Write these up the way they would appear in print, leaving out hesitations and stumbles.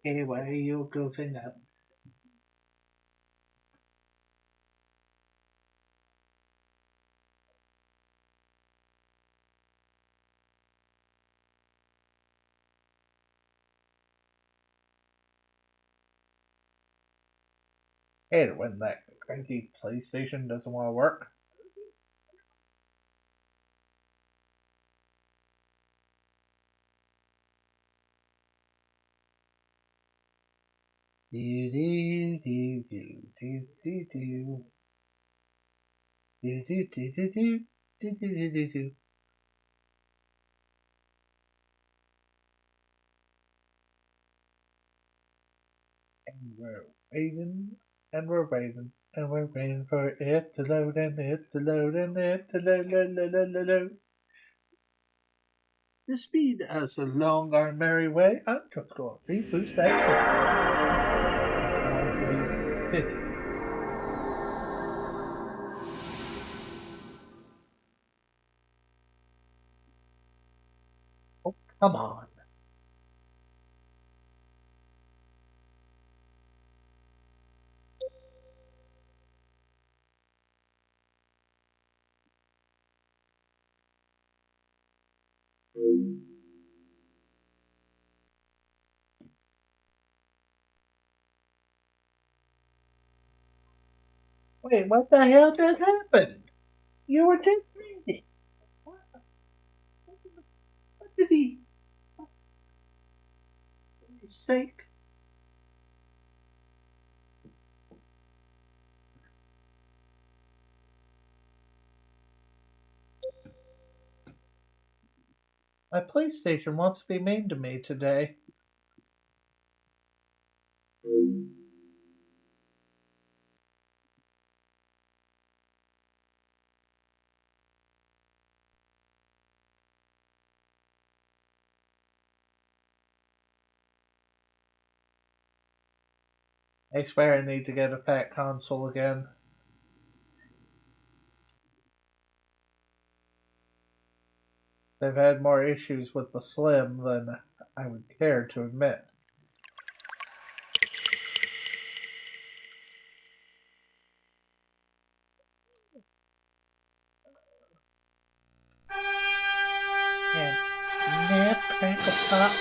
Hey, why are you goofing up? Hey, when that cranky PlayStation doesn't want to work. Do do do do do do do do do do do do do do do do. And we're waiting, and we're waiting, and we're waiting for it to load, and it to load, and it to load. To speed us along our merry way, I'm just going to reboot that system. Oh, come on. Wait, what the hell just happened? You were just reading. What, what did he? For his sake. My PlayStation wants to be mean to me today. I swear I need to get a fat console again. They've had more issues with the Slim than I would care to admit. And snap, crackle, pop,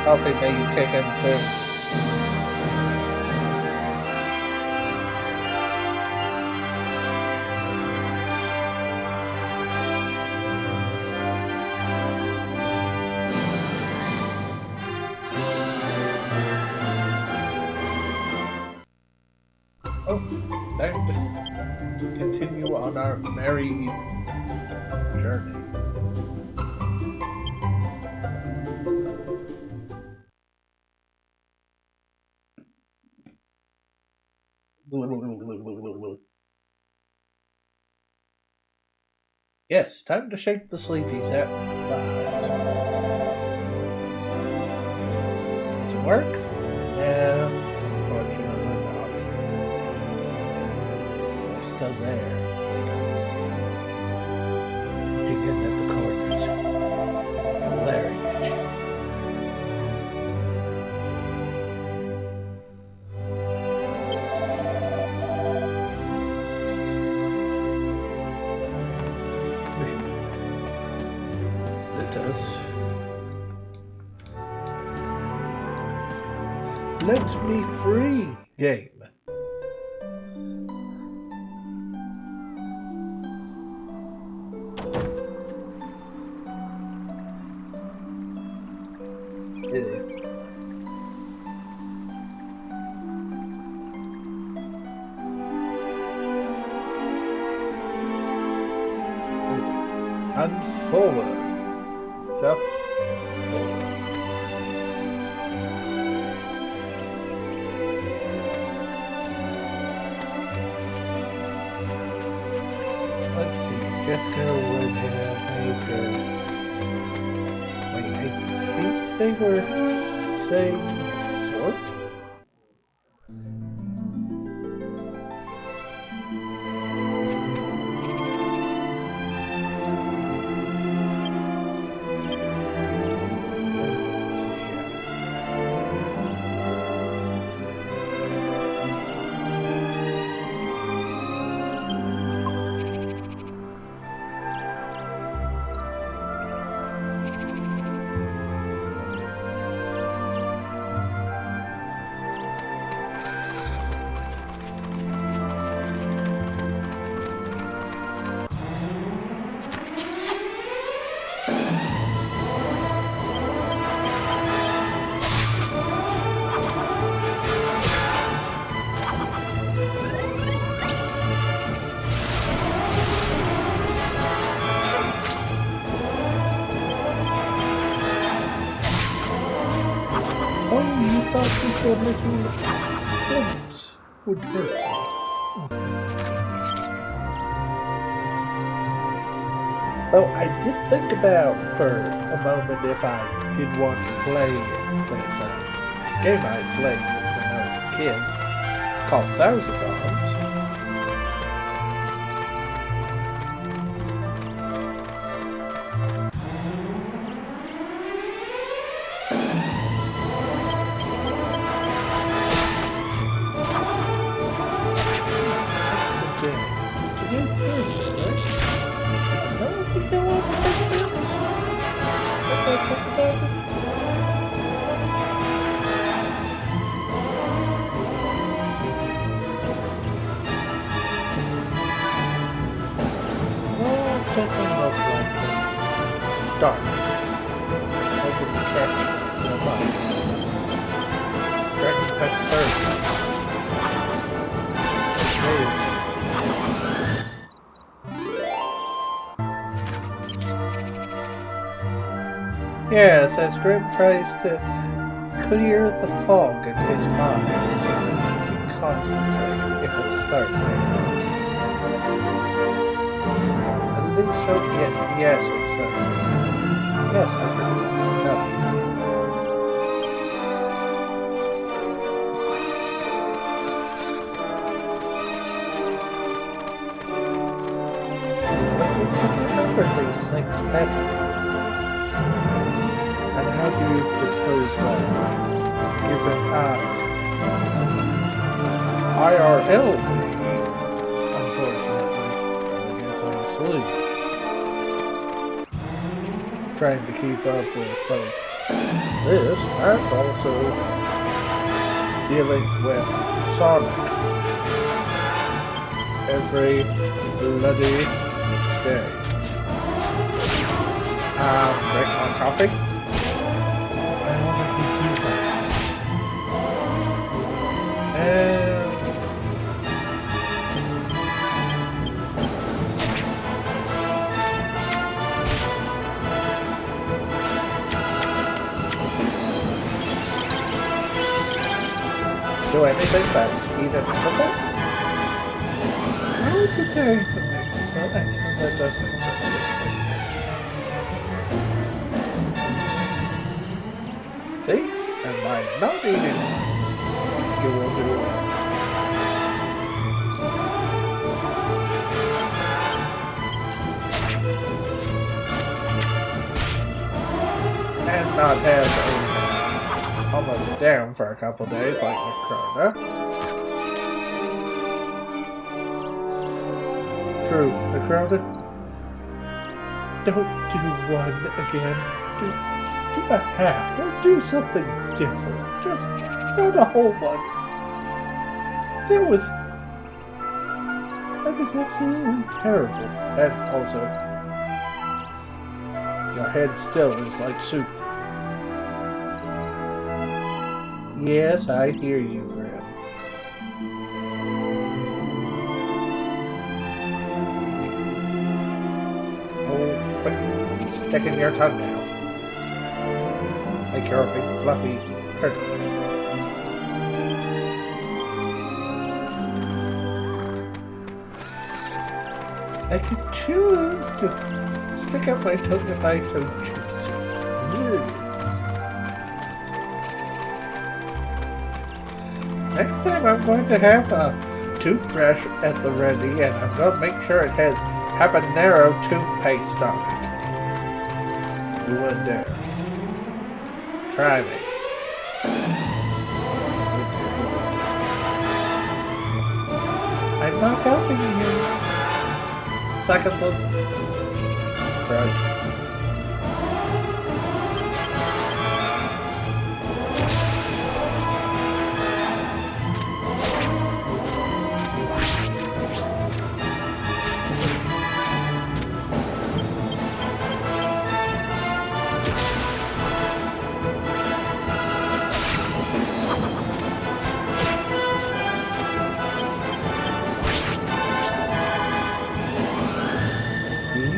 healthy baby chicken soup. Oh, time to continue on our merry journey. Yes, time to shake the sleepies out. Does it work? No, unfortunately not. They're still there. Digging at the corners, glaring at you. Let us. Let me free, game. And forward. Just forward. Let's see, just go with major. Wait, I think they were saying what? you thought the little things would hurt me. Oh, I did think about for a moment if I did want to play this game I played when I was a kid called Thousand Arms. Today's Thursday, right? No, you know what? Well, it doesn't look like it. Dark. I can check the box. Check this Thursday. Please. Yes, as Grimm tries to clear the fog in his mind so that he can concentrate if it starts raining. At least so, yes, it starts raining. Yes, I forgot. No. But we should remember these things better. And how do you propose that? Given IRL way, unfortunately, I guess I'm asleep. Trying to keep up with both this and also dealing with Sonic every bloody day. Drink more coffee? Do anything but eat a pickle? How would you say anything? Well, actually, that does make sense. See? And by not eating one, you will do it. And not have a almost down for a couple days like Macrona. True, Macrona. Don't do one again. Do a half or do something different. Just not a whole one. That was absolutely terrible. And also, your head still is like soup. Yes, I hear you, Grimm. Oh, quit sticking your tongue now. Like you're a big fluffy turtle. I could choose to stick out my tongue if I so choose to. Ugh. Next time I'm going to have a toothbrush at the ready, and I'm going to make sure it has habanero toothpaste on it. You wouldn't dare. Try me. I'm not helping you. Second thought. Right.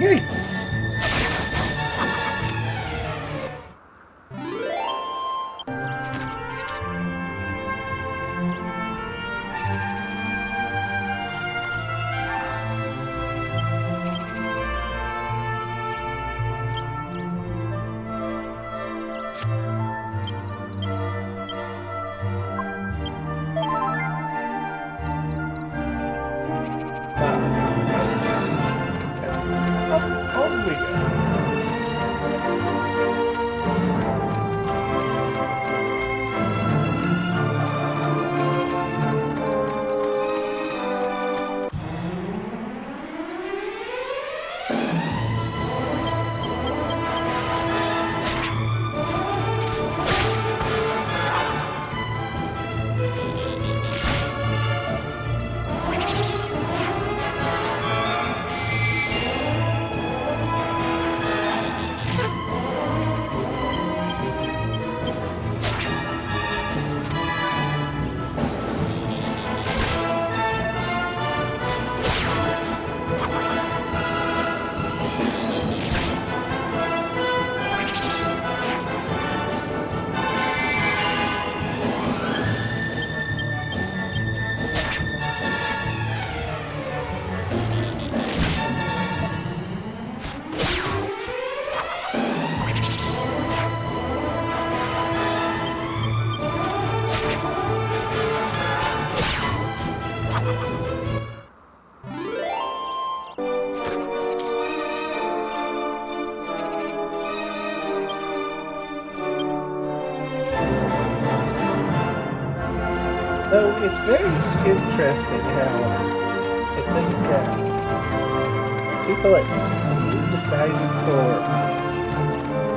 Yikes! Though it's very interesting how I think people at Steam decided for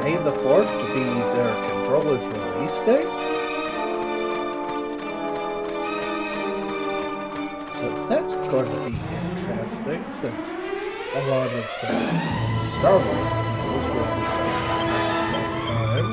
May the 4th to be their controller's release date. So that's going to be interesting since a lot of the Star Wars deals will be at the same time.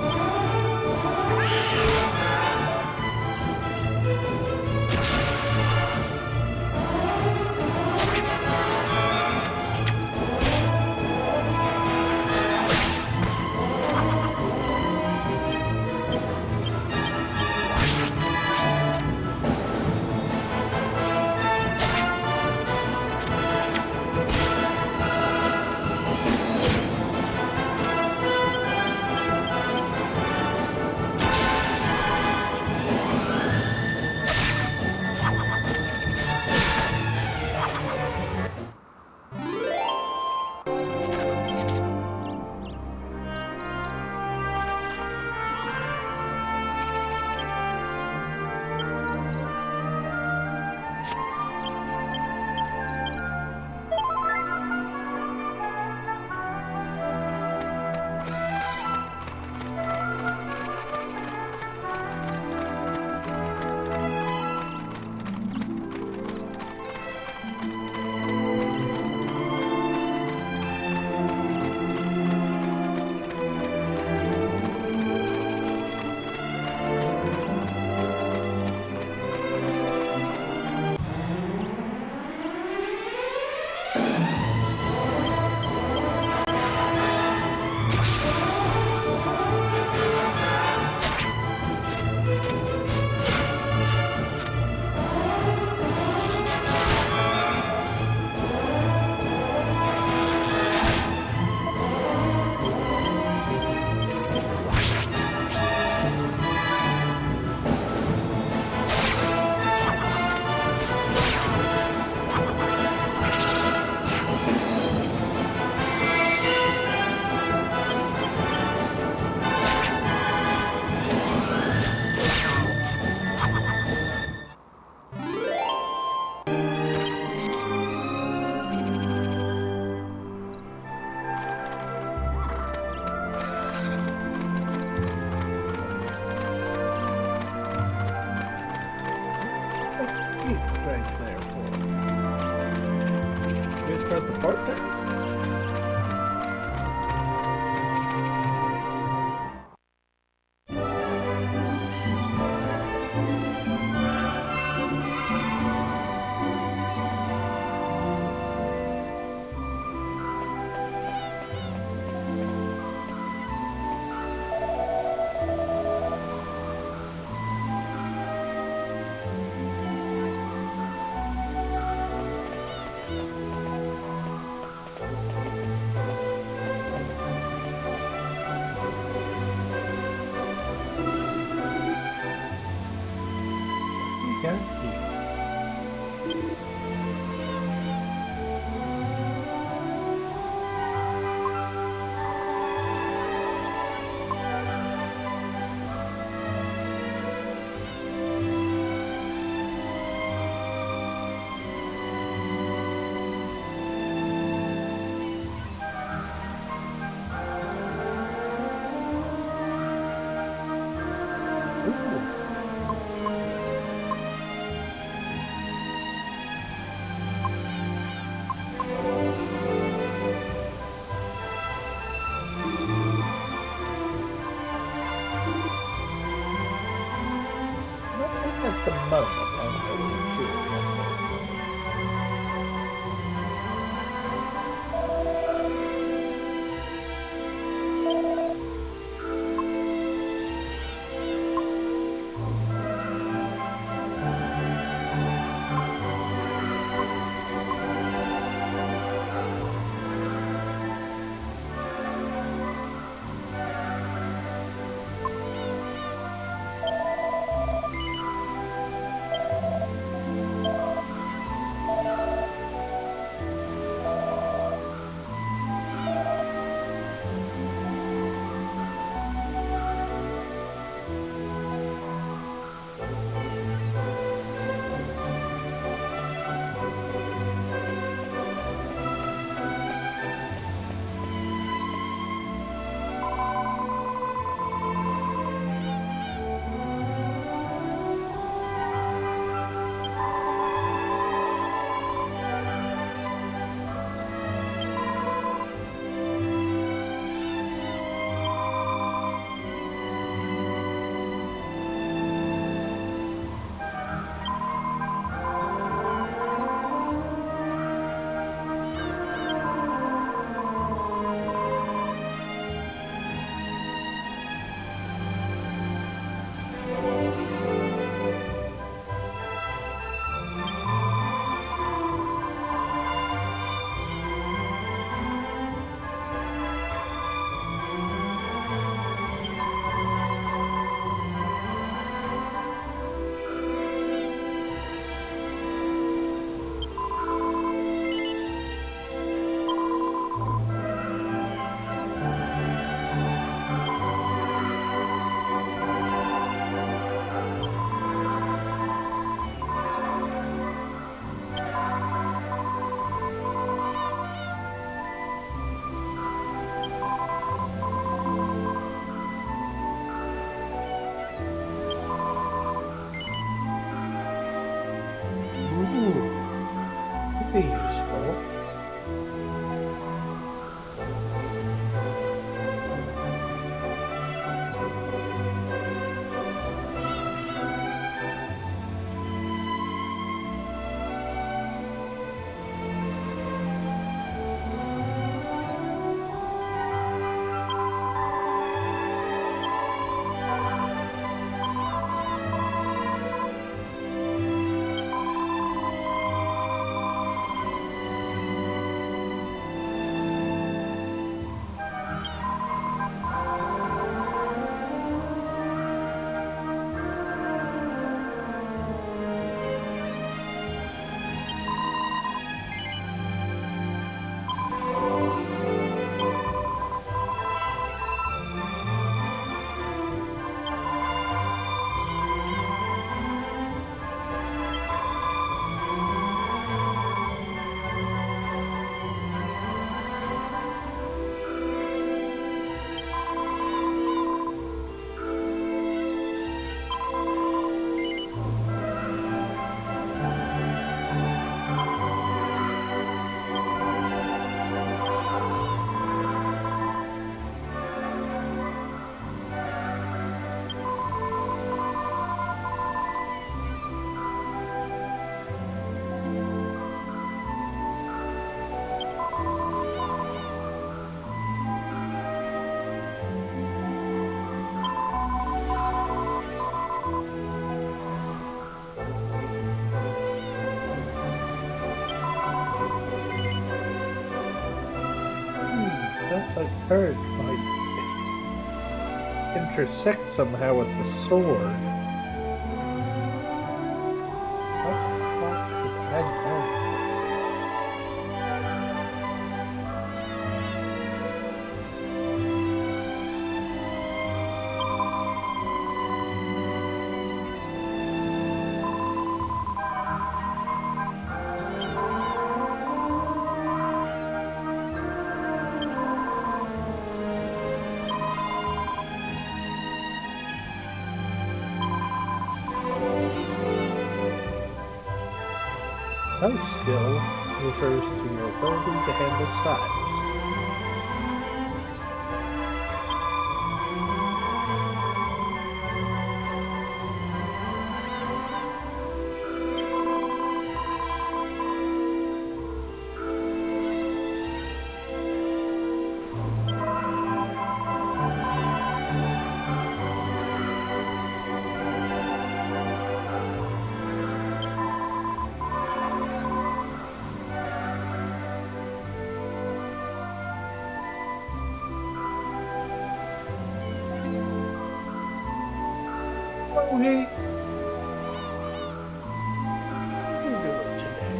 Right there for his friend the partner. Yeah. At the moment, I'm not really sure about this one. be useful. That's like hurt might intersect somehow with the sword. What the fuck could that be? House skill refers to your ability to handle styles. Oh, hey. What are you doing today?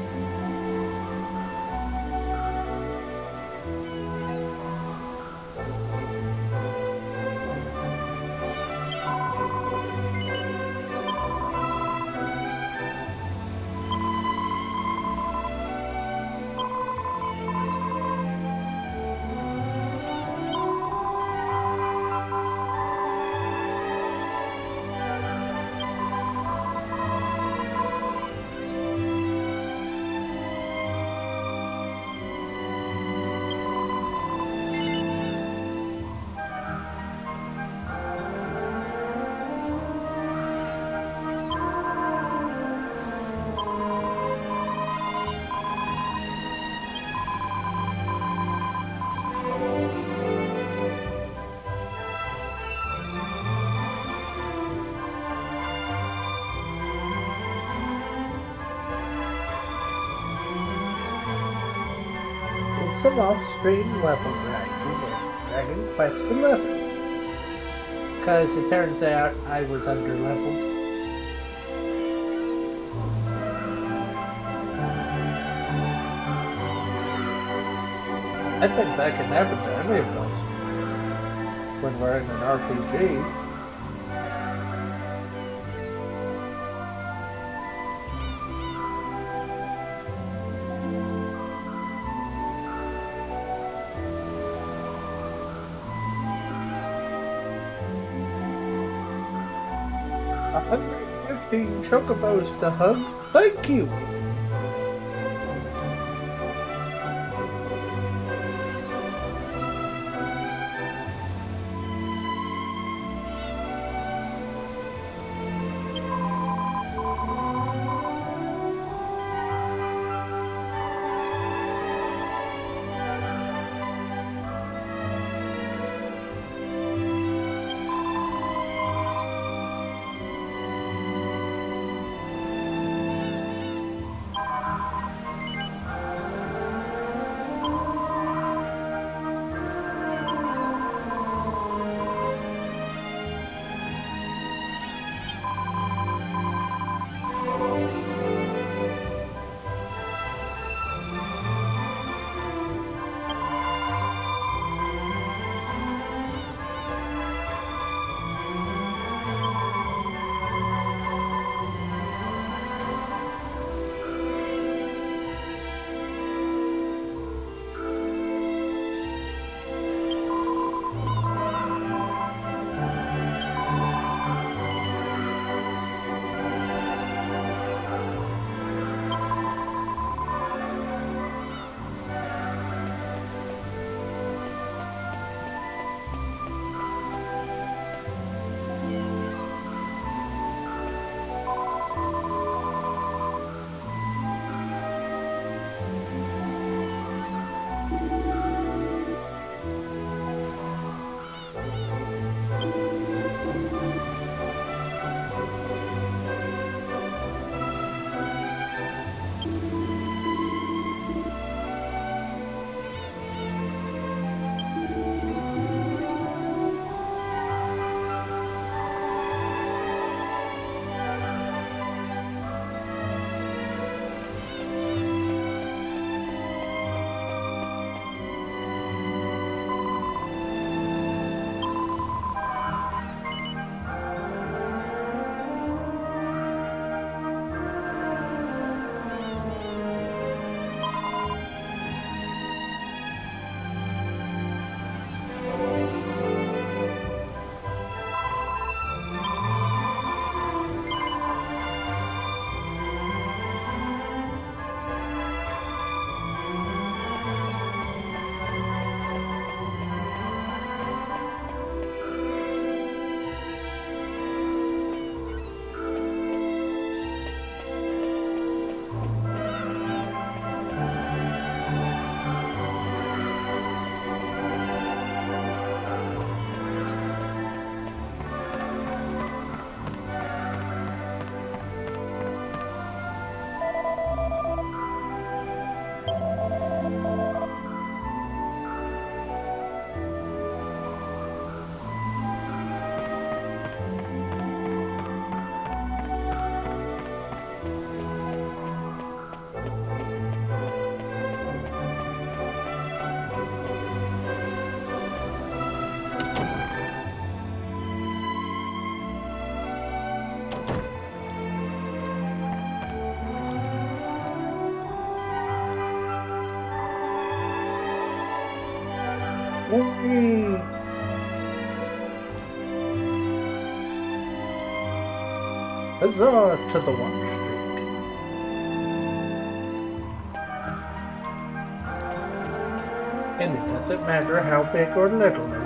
It's an off-screen level dragon in Dragon Quest XI. Because it turns out I was under-leveled. I think that can happen to any of us when we're in an RPG. A 115 chocobos to hug. Thank you. Whee! Huzzah to the Wonder Street. And it doesn't matter how big or little it is.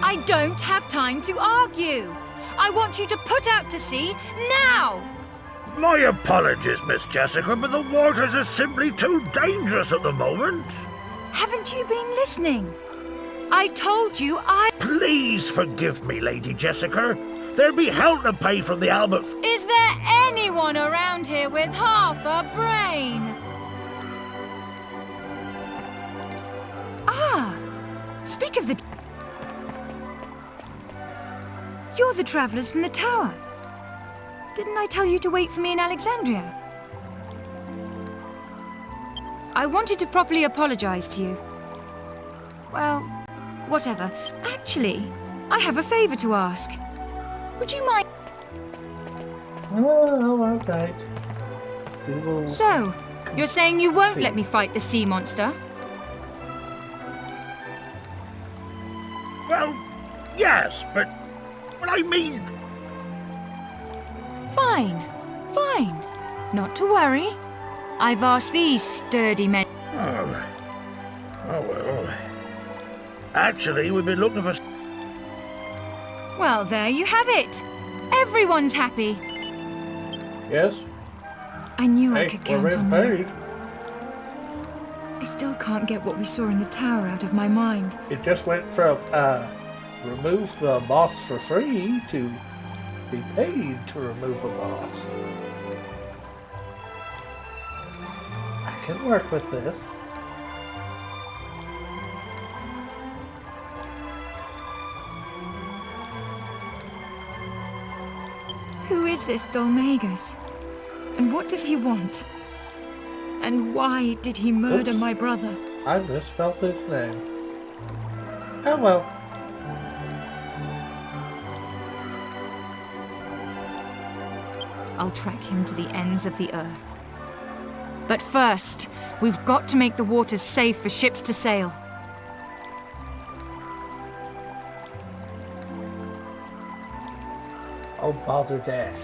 I don't have time to argue. I want you to put out to sea now! My apologies, Miss Jessica, but the waters are simply too dangerous at the moment. Haven't you been listening? I told you Please forgive me, Lady Jessica. There'll be hell to pay from the Albert... Is there anyone around here with half a brain? Ah! Speak of the... You're the travellers from the tower. Didn't I tell you to wait for me in Alexandria? I wanted to properly apologise to you. Well, whatever. Actually, I have a favour to ask. Would you mind... Oh, all right. We will... So, you're saying you won't See. let me fight the sea monster? Well, yes, but... Well, I mean... Fine, fine. Not to worry. I've asked these sturdy men... Oh well... Actually, we've been looking for... Well, there you have it. Everyone's happy. Yes? I knew I Hey, could we're count on being you. paid. I still can't get what we saw in the tower out of my mind. It just went from, remove the boss for free to be paid to remove a boss. I can work with this. is this Dolmagus? And what does he want? And why did he murder Oops. my brother? I misspelled his name. Oh well. I'll track him to the ends of the earth. But first, we've got to make the waters safe for ships to sail. Oh, bother dash.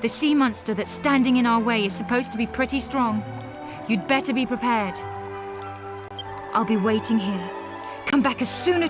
The sea monster that's standing in our way is supposed to be pretty strong. You'd better be prepared. I'll be waiting here. Come back as soon as...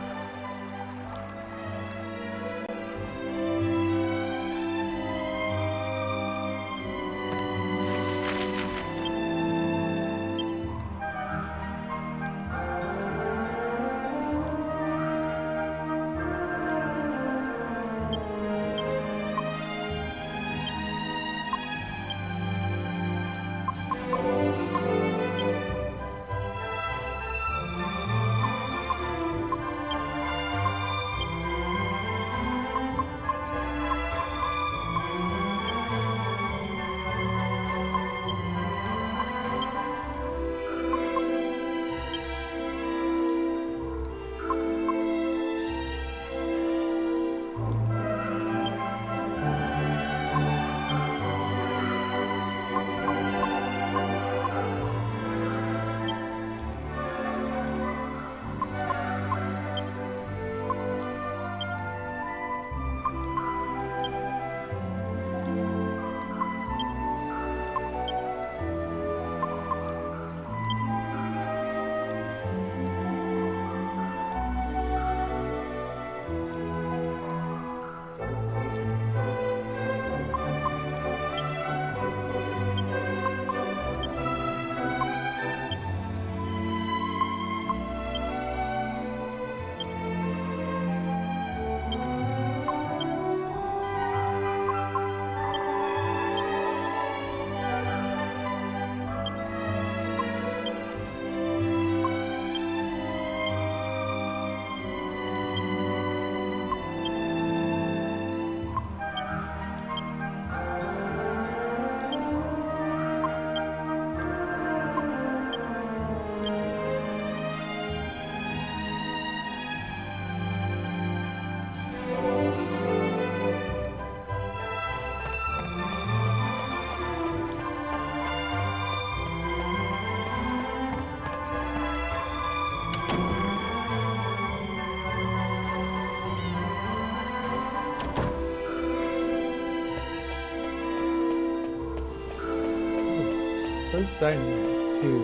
First I need to,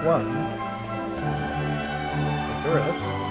one, the rest.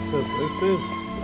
So this is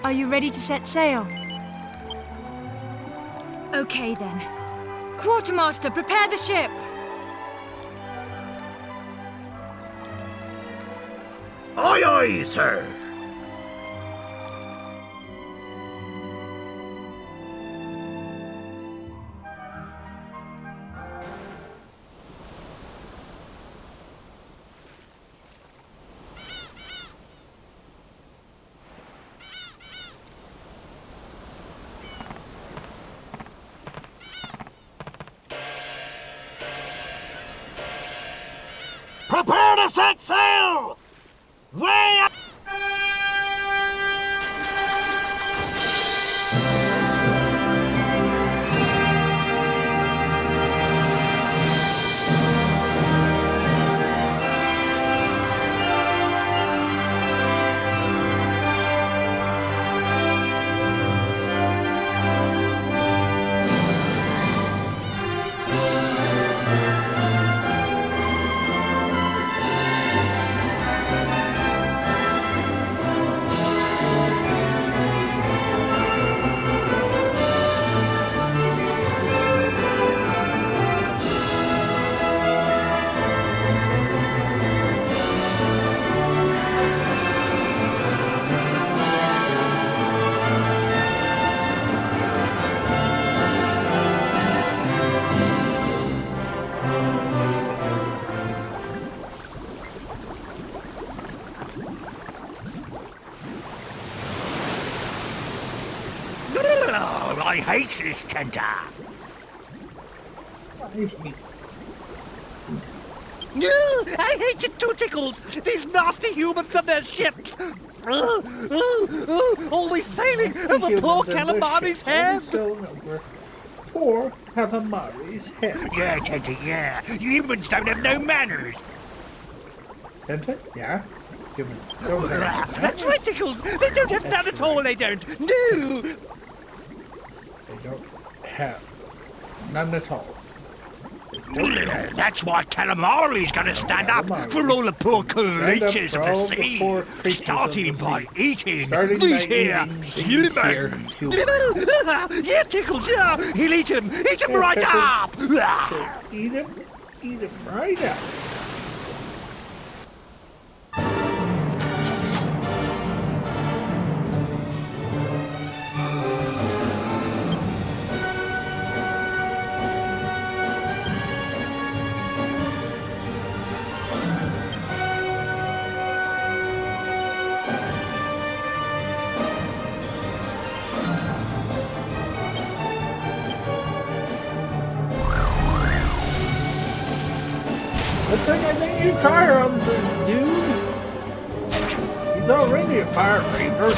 Are you ready to set sail? Okay then. Quartermaster, prepare the ship! Aye, aye, sir. Prepare to set sail! Way up! I hate this tender. I hate No, I hate you too, Tickles. These nasty humans and their ships. Always sailing over poor calamari's head. Sailing over poor calamari's head. Yeah, Tender, yeah. You humans don't have no manners. Tenta? Yeah? Humans don't have That's right, Tickles. They don't have none at all, they don't. No. They don't have none at all. That's why calamari's gonna stand up for all the poor creatures of the sea, starting by eating these here humans. Yeah, Tickles, yeah. He'll eat him. Eat him right up. Eat him right up. I think you fire on the dude. He's already a fire breather.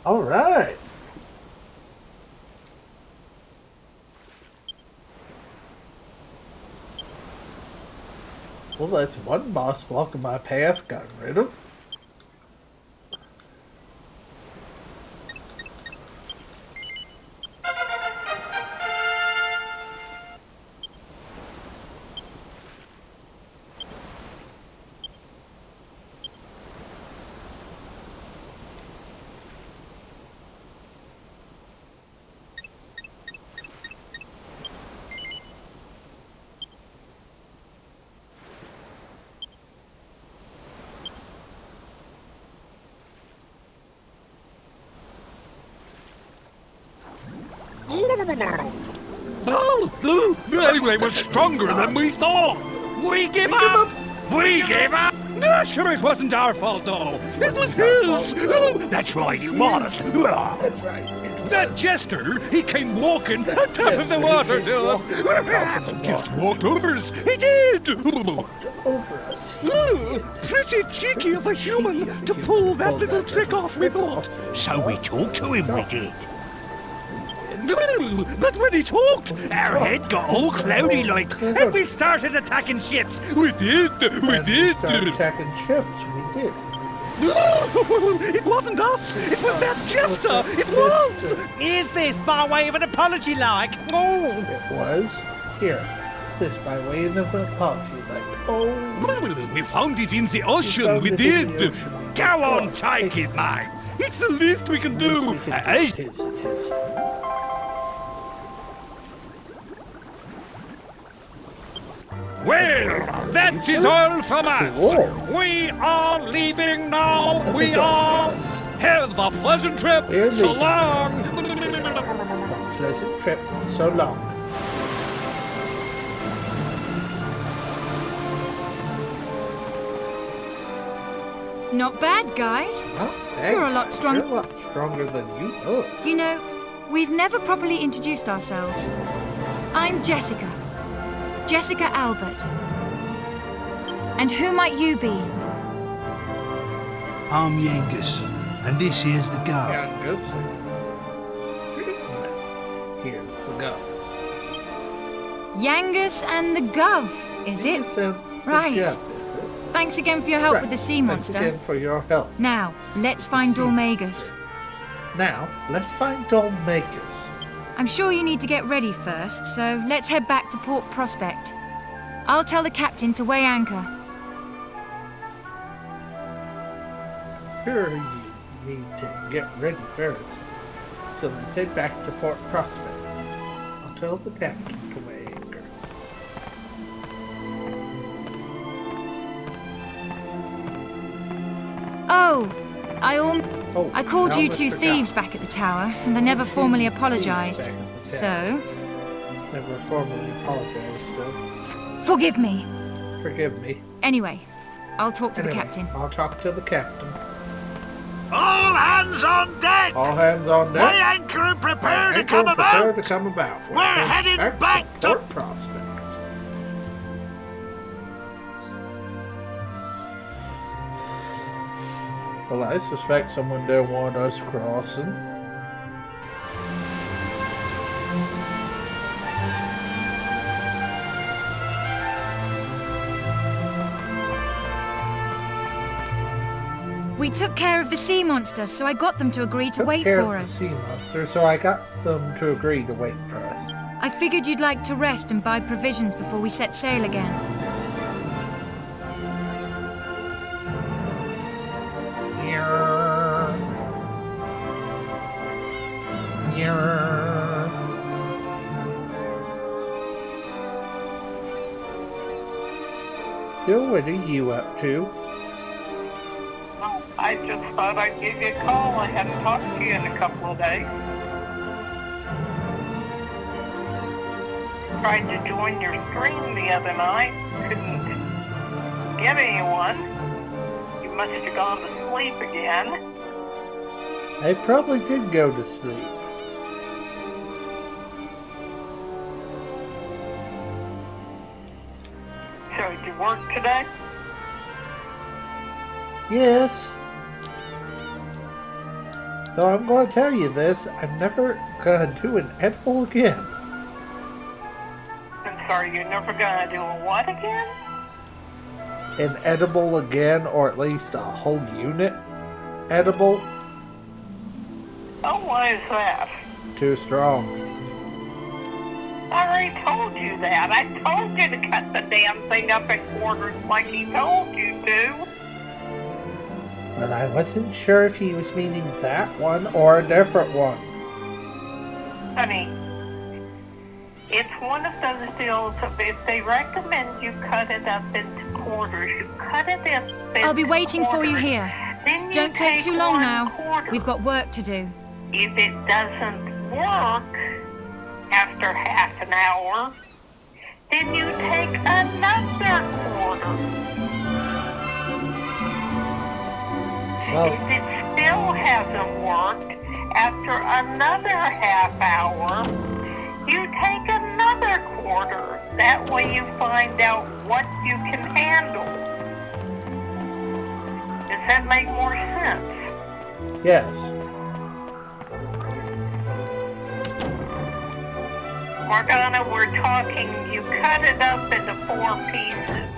All right. Well, that's one boss blocking my path gotten rid of. They were stronger than we thought. We give up. We give up. Sure, it wasn't our fault, though. It was his. That's right, it was. That's right. That jester, he came walking on top of the water to us. Just walked over us. He did. Over us. Pretty cheeky of a human to pull that little trick off, we thought. So we talked to him, we did. But when he talked, our head got all cloudy like, and we started attacking ships. We did. We started attacking ships. We did. It wasn't us. It was that jester. It was. Is this by way of an apology, like? Oh. It was. Here. This by way of an apology, like. Oh. We found it in the ocean. We did. Go on, take it, mate. It's the least we can do. It is. Well, that is all from us. We are leaving now. We are. Have a pleasant trip. So long. A pleasant trip. So long. Not bad, guys. You're a lot stronger. You're a lot stronger than you look. You know, we've never properly introduced ourselves. I'm Jessica. Jessica Albert. And who might you be? I'm Yangus, and this here's the Gov. Yangus. Here's the Gov. Yangus and the Gov, is it? Right. Gov, is it? Thanks again for your help with the sea monster. Thanks again for your help. Now, let's find Dolmagus. I'm sure you need to get ready first, so let's head back to Port Prospect. I'll tell the captain to weigh anchor. Sure, you need to get ready first. So let's head back to Port Prospect. I'll tell the captain to weigh anchor. I called you two Mr. thieves back at the tower, and I never formally apologized. So? Never formally apologized, so... Forgive me. Forgive me. Anyway, I'll talk to the captain. I'll talk to the captain. All hands on deck. All hands on deck. Weigh anchor and prepare to come about. We're heading back to Port Prospect. Well, I suspect someone don't want us crossing. We took care of the sea monster, so I got them to agree to wait for us. Sea monster, so I got them to agree to wait for us. I figured you'd like to rest and buy provisions before we set sail again. Bill, what are you up to? I just thought I'd give you a call. I hadn't talked to you in a couple of days. Tried to join your stream the other night. Couldn't get anyone. You must have gone to sleep again. I probably did go to sleep. So, did you work today? Yes. Though I'm going to tell you this, I'm never going to do an edible again. I'm sorry, you're never gonna do a what again? An edible again, or at least a whole unit edible. Oh, why is that? Too strong. I already told you that. I told you to cut the damn thing up in quarters like he told you to. But I wasn't sure if he was meaning that one or a different one. Honey, it's one of those deals of if they recommend you cut it up into quarters, you cut it up into I'll be waiting for you quarters, here. then you Don't take too long one now. quarter. We've got work to do. If it doesn't work after half an hour, then you take another quarter. Well, If it still hasn't worked after another half hour, you take another quarter. That way you find out what you can handle. Does that make more sense? yes. Morgana, we're talking, you cut it up into 4 pieces.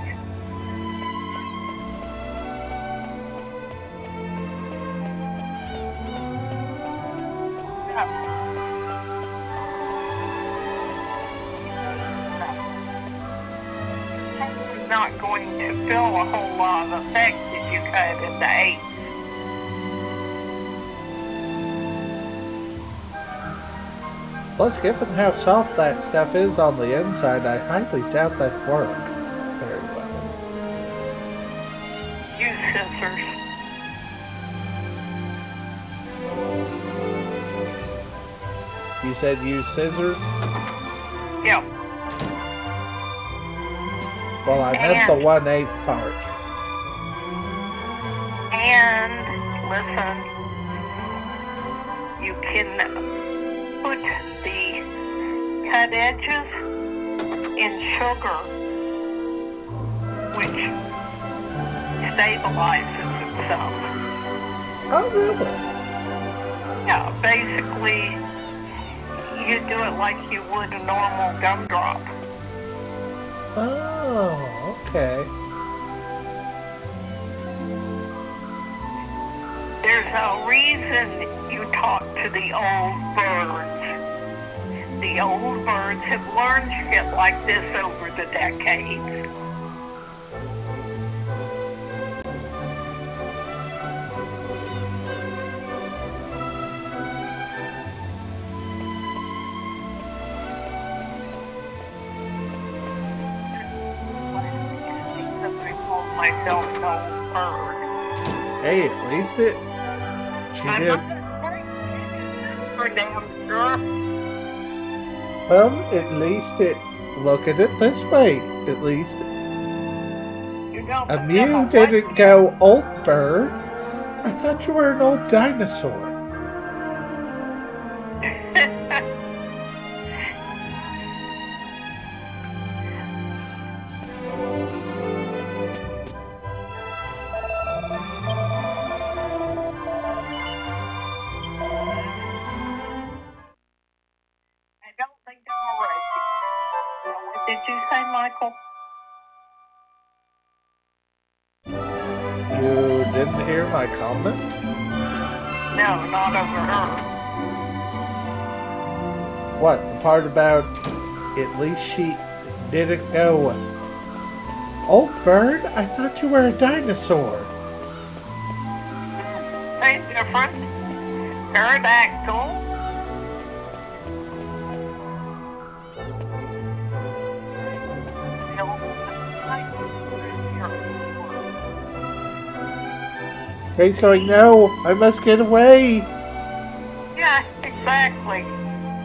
It's not going to feel a whole lot of effect if you cut it into 8. Plus, given how soft that stuff is on the inside, I highly doubt that'd work very well. Use scissors. You said use scissors? Yep. Well, I meant the 1/8 part. And listen, you can put the cut edges in sugar, which stabilizes itself. Oh, really? Yeah, basically, you do it like you would a normal gumdrop. Oh, okay. There's a reason you talk to the old birds. The old birds have learned shit like this over the decades. I call myself an old bird. Hey, at least it... She I'm did. not for damn sure. Well, at least it... Look at it this way. At least You don't a have Mew a didn't go old bird. I thought you were an old dinosaur. I don't think I'm ready. What did you say, Michael? You didn't hear my comment? No, not over her. What? The part about at least she didn't go old bird? I thought you were a dinosaur. Same difference. Pterodactyl. Ray's going, no, I must get away. Yeah, exactly.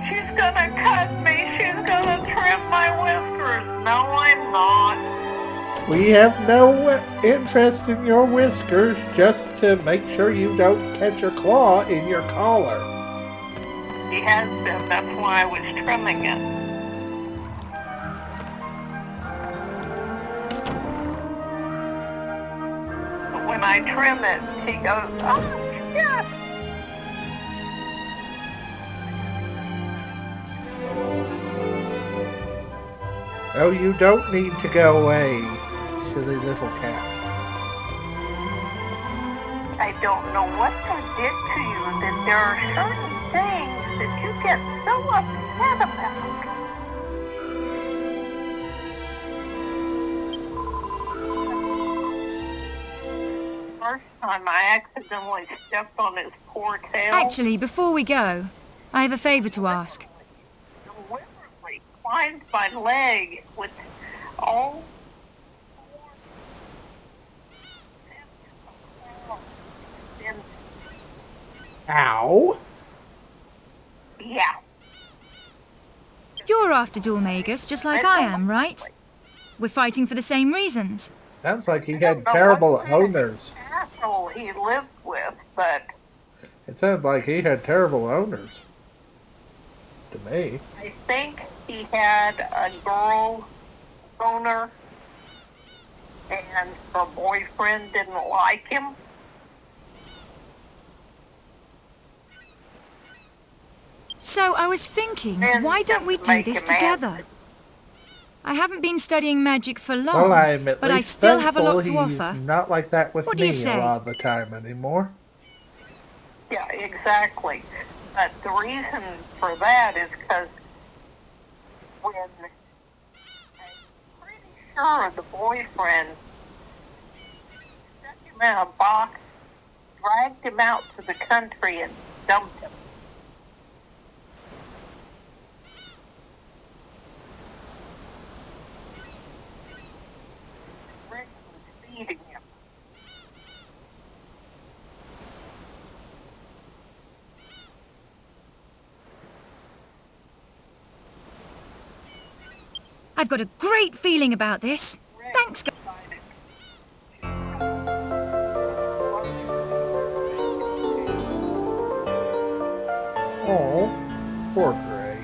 She's gonna cut me. She's gonna trim my whiskers. No, I'm not. We have no interest in your whiskers, just to make sure you don't catch a claw in your collar. He has been. That's why I was trimming it. But when I trim it, he goes, oh, yes. Oh, you don't need to go away, silly little cat. I don't know what I did to you that there are certain things that you get so upset about. First time I accidentally stepped on his poor tail. Actually, before we go, I have a favor to ask. Deliberately climbed my leg with all four. Ow! Yeah. You're after Dulmagus, just like I am, right? We're fighting for the same reasons. Sounds like he had terrible owners. Asshole he lived with, but It sounded like he had terrible owners. To me. I think he had a girl owner, and her boyfriend didn't like him. So I was thinking, And why don't we do make this him mad. together? I haven't been studying magic for long, Well, I'm at but I least still have a lot to thankful he's offer. not like that with What do me you say? a lot of the time anymore. Yeah, exactly. But the reason for that is because when I'm pretty sure the boyfriend stuck him in a box, dragged him out to the country, and dumped him. Rick was feeding him. I've got a great feeling about this. Thanks, guys. Oh, poor Gray.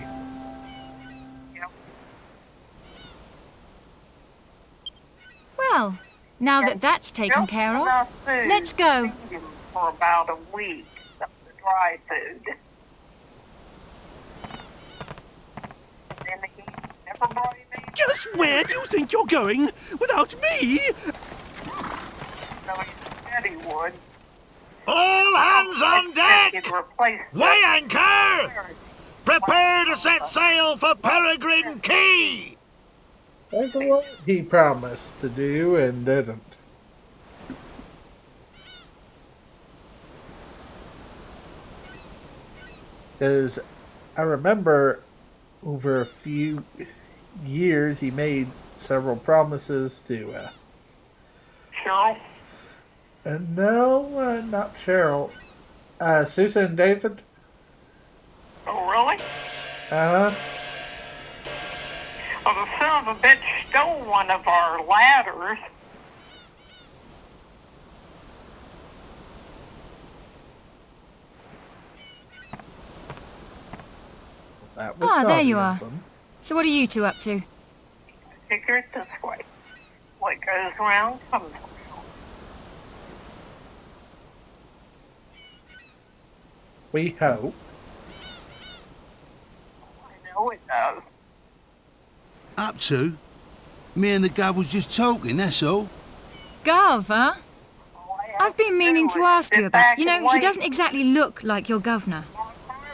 Well, now that that's taken care of, let's go. Feed him for about a week of the dry food. And then he never brought him any. Just where do you think you're going without me? So he said he would. All hands on deck! He'd replace Weigh anchor! Prepare to set sail for Peregrine Key! That's what he promised to do and didn't. Because I remember over a few years he made several promises to Cheryl. no, not Cheryl. Susan and David. Oh, really? Uh-huh. Well, the son of a bitch stole one of our ladders. That was Ah, there naughty you of are. them. So what are you two up to? Figure it this way. What goes around comes around. We hope. I know it does. Up to? Me and the gov was just talking, that's all. Gov, huh? All I have I've been meaning do to is ask sit you about... back You know, and he wait. doesn't exactly look like your governor.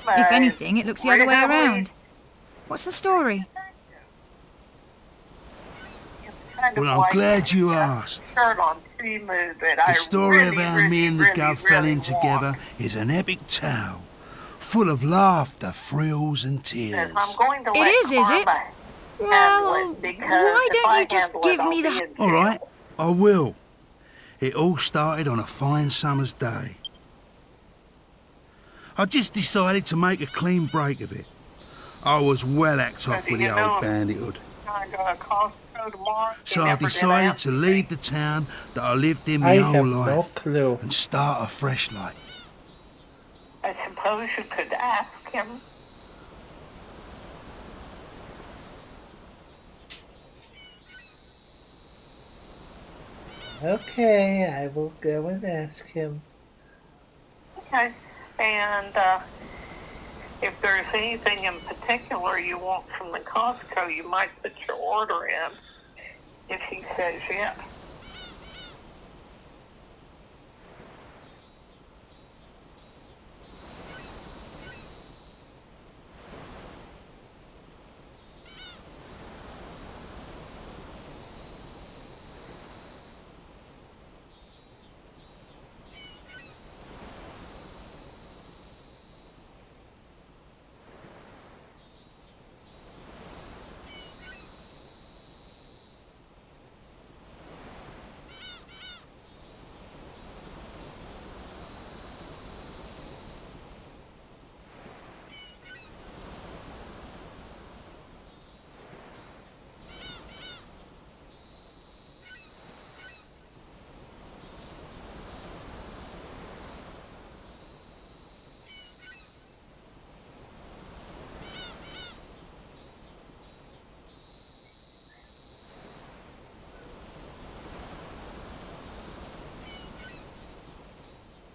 Karma If is anything, it looks the other way really around. What's the story? It's kind of Well, I'm like glad you a asked. shirt on Temu that The I story really, of how really, me and the really, gov fell really in together want. is an epic tale, full of laughter, thrills and tears. I'm going to It let is it? Karma handle Well, it, because why if don't I you just handle give it, me I'll the... be in All right, jail. I will. It all started on a fine summer's day. I just decided to make a clean break of it. I was well hacked off with the old bandithood. I'm going to Costco tomorrow. So He I never did decided ask to me. leave the town that I lived in I my whole have no life clue. and start afresh like. I suppose you could ask him. Okay, I will go and ask him. Okay. And If there's anything in particular you want from the Costco, you might put your order in if he says yes.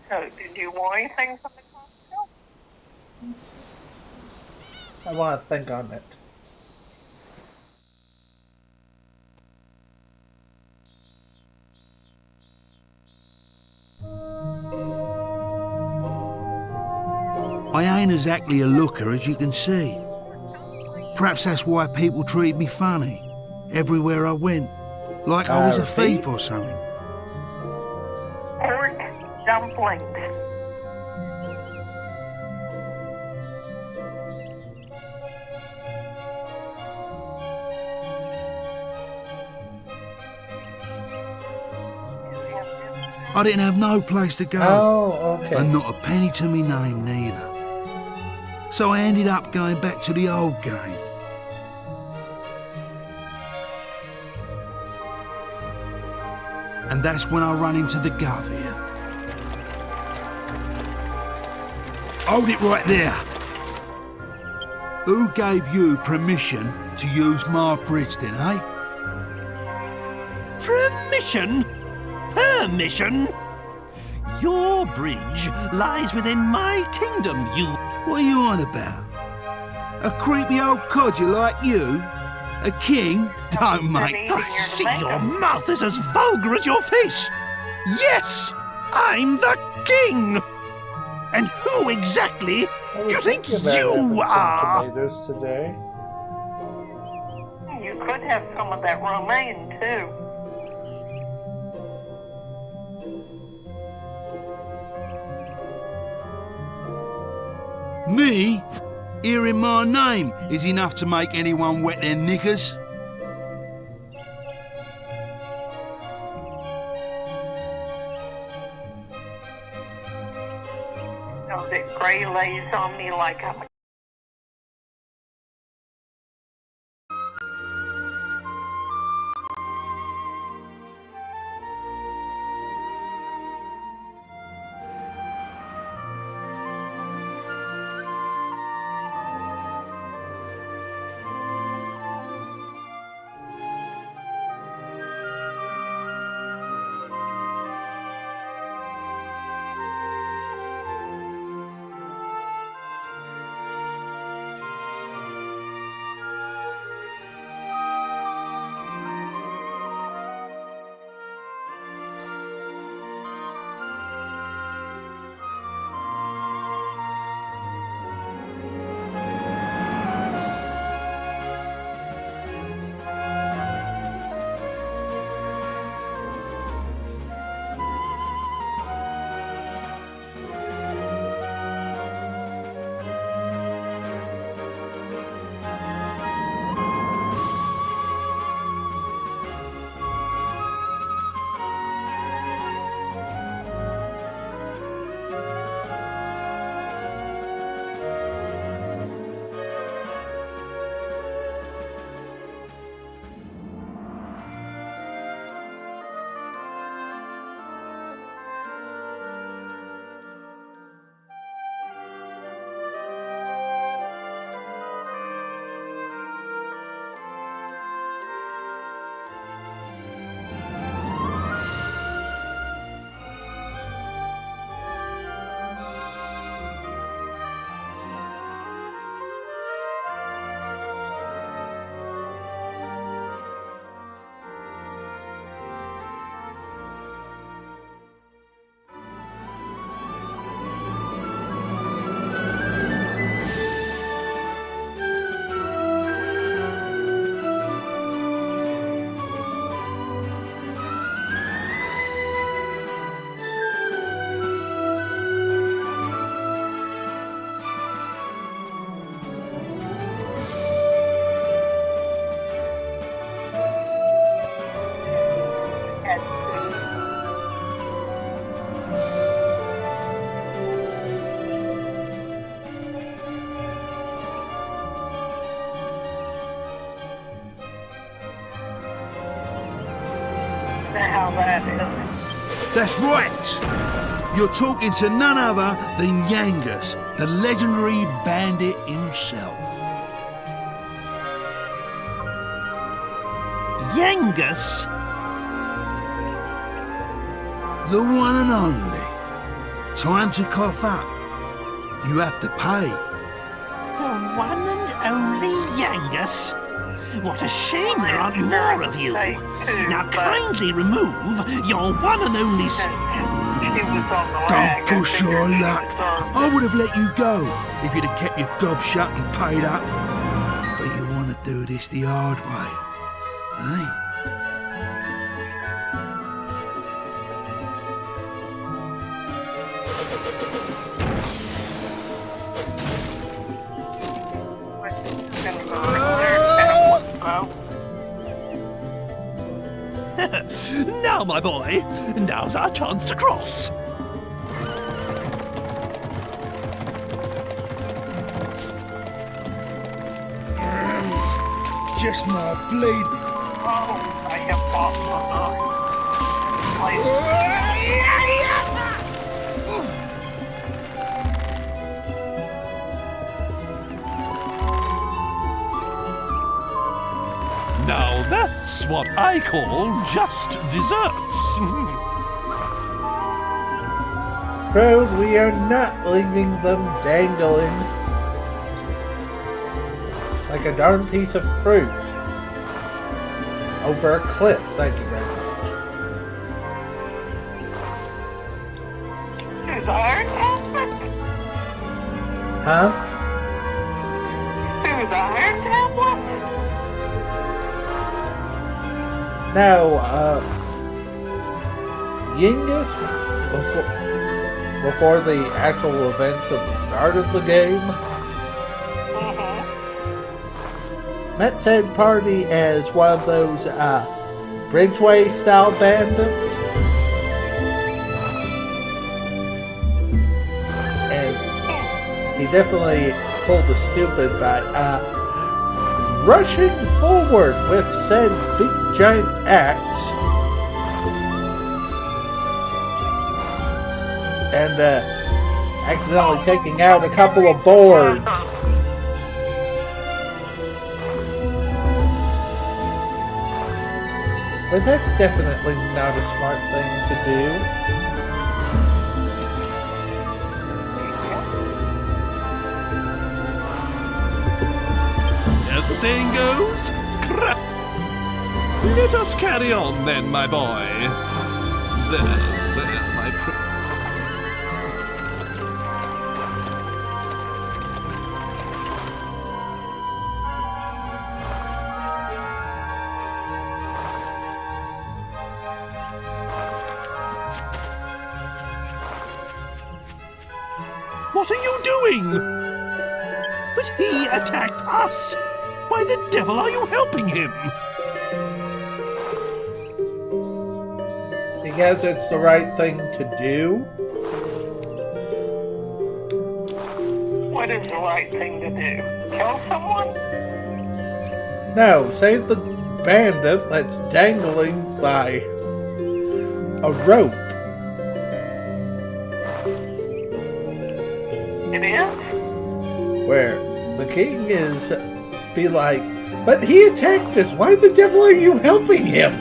So, did you want anything from the Costco? I want to think on it. I ain't exactly a looker, as you can see. Perhaps that's why people treat me funny everywhere I went, like I was a thief or something. Pork dumplings. I didn't have no place to go. Oh, okay. And not a penny to me name neither. So I ended up going back to the old game. And that's when I run into the gov here. Hold it right there. Who gave you permission to use my bridge then, eh? Permission? Permission? Your bridge lies within my kingdom, you... What are you on about? A creepy old codger like you? A king? Don't make... I see your mouth is as vulgar as your face. Yes, I'm the king. And who exactly do you think you are? Tomatoes today. You could have some of that romaine, too. Me? Hearing my name is enough to make anyone wet their knickers. So that Gray lays on me like I'm a... That's right. You're talking to none other than Yangus, the legendary bandit himself. Yangus? The one and only. Time to cough up. You have to pay. The one and only Yangus? What a shame there aren't more of you. Now kindly remove your one and only... Don't push your luck. I would have let you go if you'd have kept your gob shut and paid up. But you want to do this the hard way, eh? Now, my boy, now's our chance to cross. Just my blade. Oh, I have fought Now that's what I call just desserts. Crowd, we are not leaving them dangling like a darn piece of fruit over a cliff. Thank you very much. There's iron tablet? Huh? There's iron tablet? Now, Yangus, before the actual events of the start of the game, met said party as one of those Bridgeway style bandits, and he definitely pulled a stupid by rushing forward with said big giant axe and accidentally taking out a couple of boards. But that's definitely not a smart thing to do. As the saying goes, crap. Let us carry on then, my boy. There, my What are you doing? But he attacked us. Why the devil are you helping him? Because it's the right thing to do. What is the right thing to do? Kill someone? No, save the bandit that's dangling by a rope. It is? Where the king is be like, but he attacked us. Why the devil are you helping him?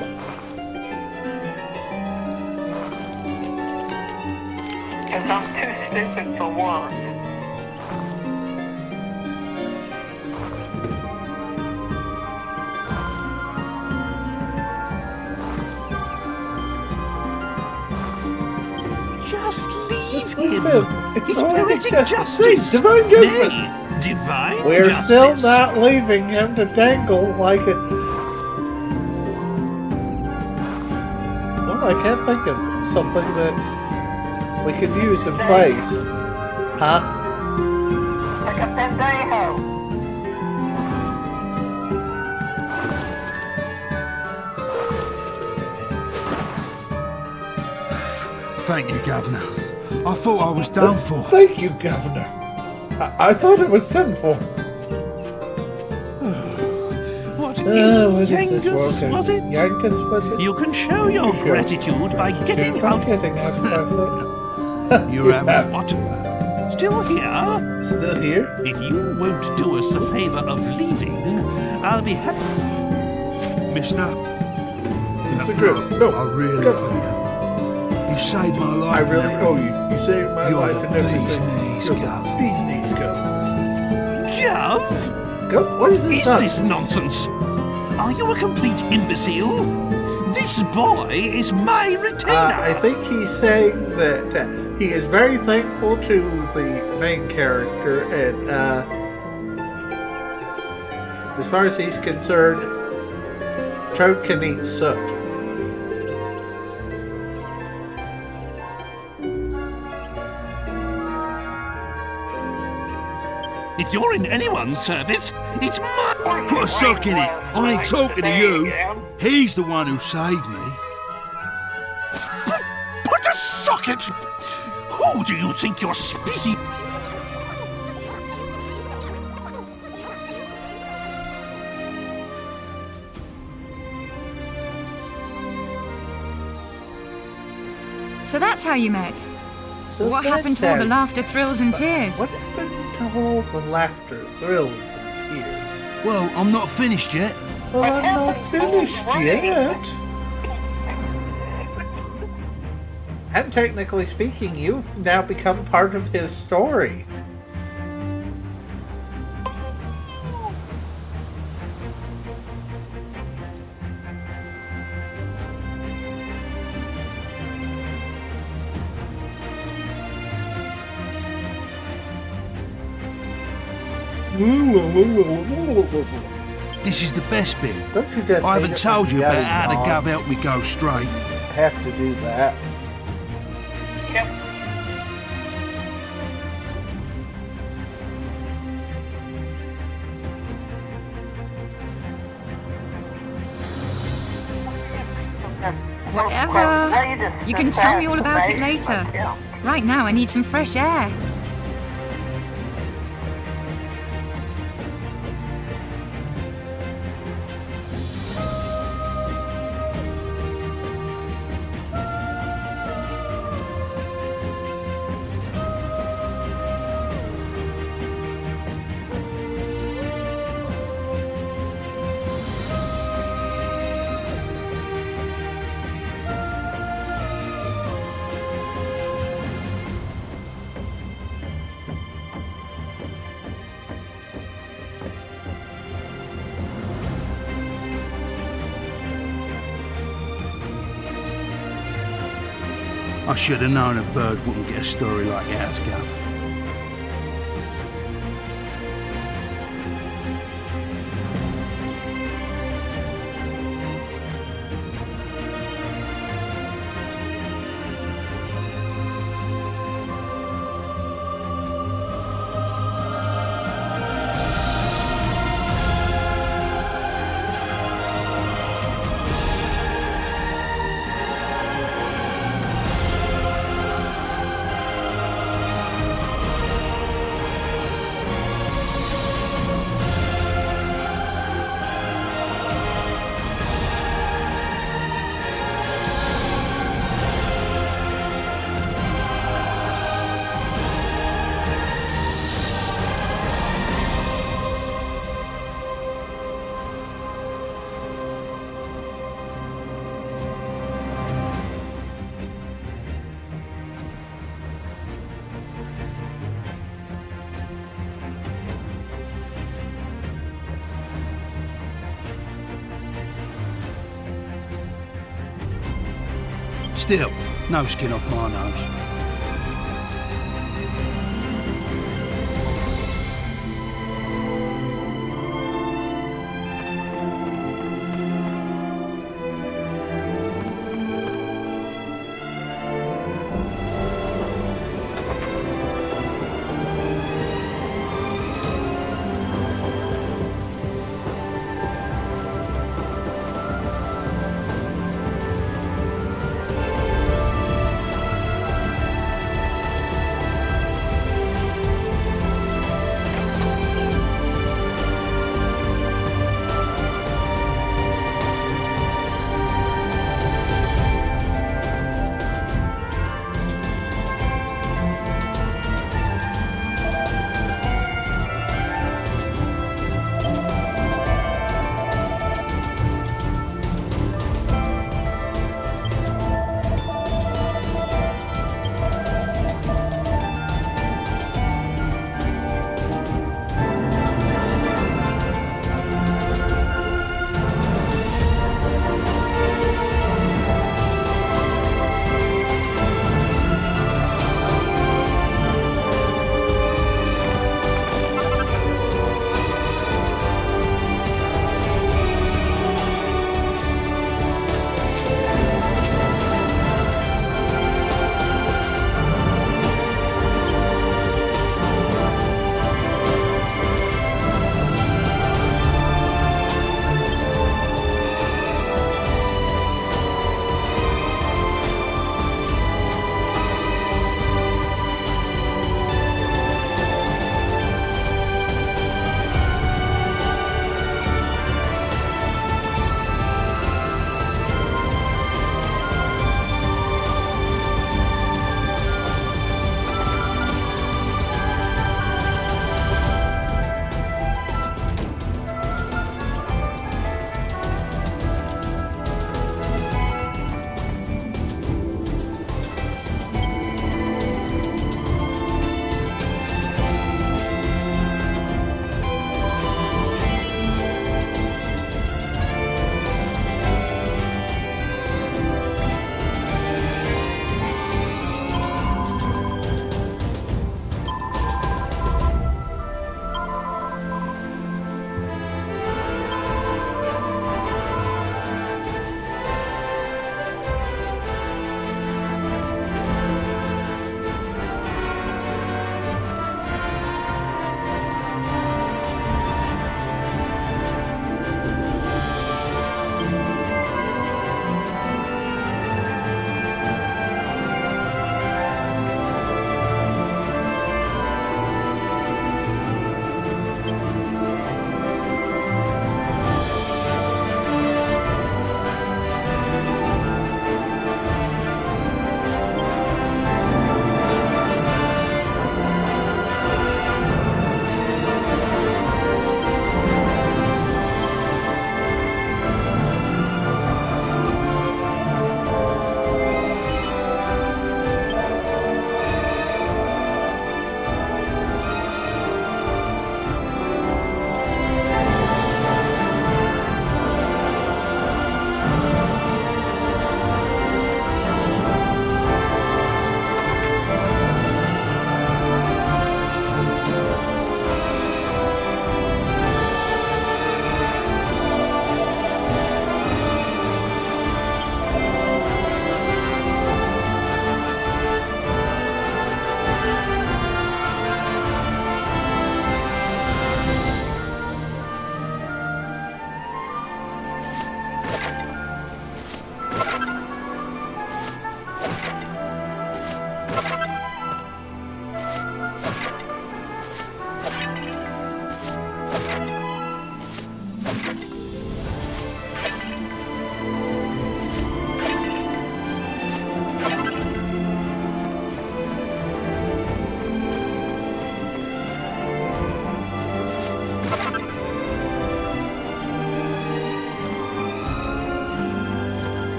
Because I'm too stupid for work. Just leave Just him. leave him. It's He's poetic poetic justice. justice. Divine judgment. Nay, divine We're justice. still not leaving him to dangle like a... Well, I can't think of something that we could use in place. Huh? Like a pendejo. Thank you, Governor. I thought I was done for. Thank you, Governor. I thought it was done for. What What is this Yangus, world? was it? Yangus, was it? You can show your Sure. gratitude by getting out. Getting out of You're having What? Still here? Still here? If you won't do us the favor of leaving, I'll be happy. Mister, Mr. Grimm, no. I really Go. owe you. You saved my life. I and really everything. owe you. You saved my You're life the and everything. bee's knees, You're the Gov. bee's knees, Gov. Gov? Gov, what is this Is nonsense? this nonsense? Are you a complete imbecile? This boy is my retainer. I think he's saying that he is very thankful to the main character, and as far as he's concerned, Toad can eat soot. If you're in anyone's service, it's my... Put a sock in it. I ain't talking to you. He's the one who saved me. Put a sock in... Who do you think you're speaking... So that's how you met. So What that's happened to all the how- laughter, thrills, and tears? What happened to all the laughter, thrills, and tears? Well, I'm not finished yet. Well, I'm not finished yet. And technically speaking, you've now become part of his story. This is the best bit. Don't you just I hate haven't it told when you about goes how the on? Gov helped me go straight. Have to do that. Yep. Whatever. You can tell me all about it later. Right now, I need some fresh air. I should have known a bird wouldn't get a story like ours, Gov. Still, no skin off my nose.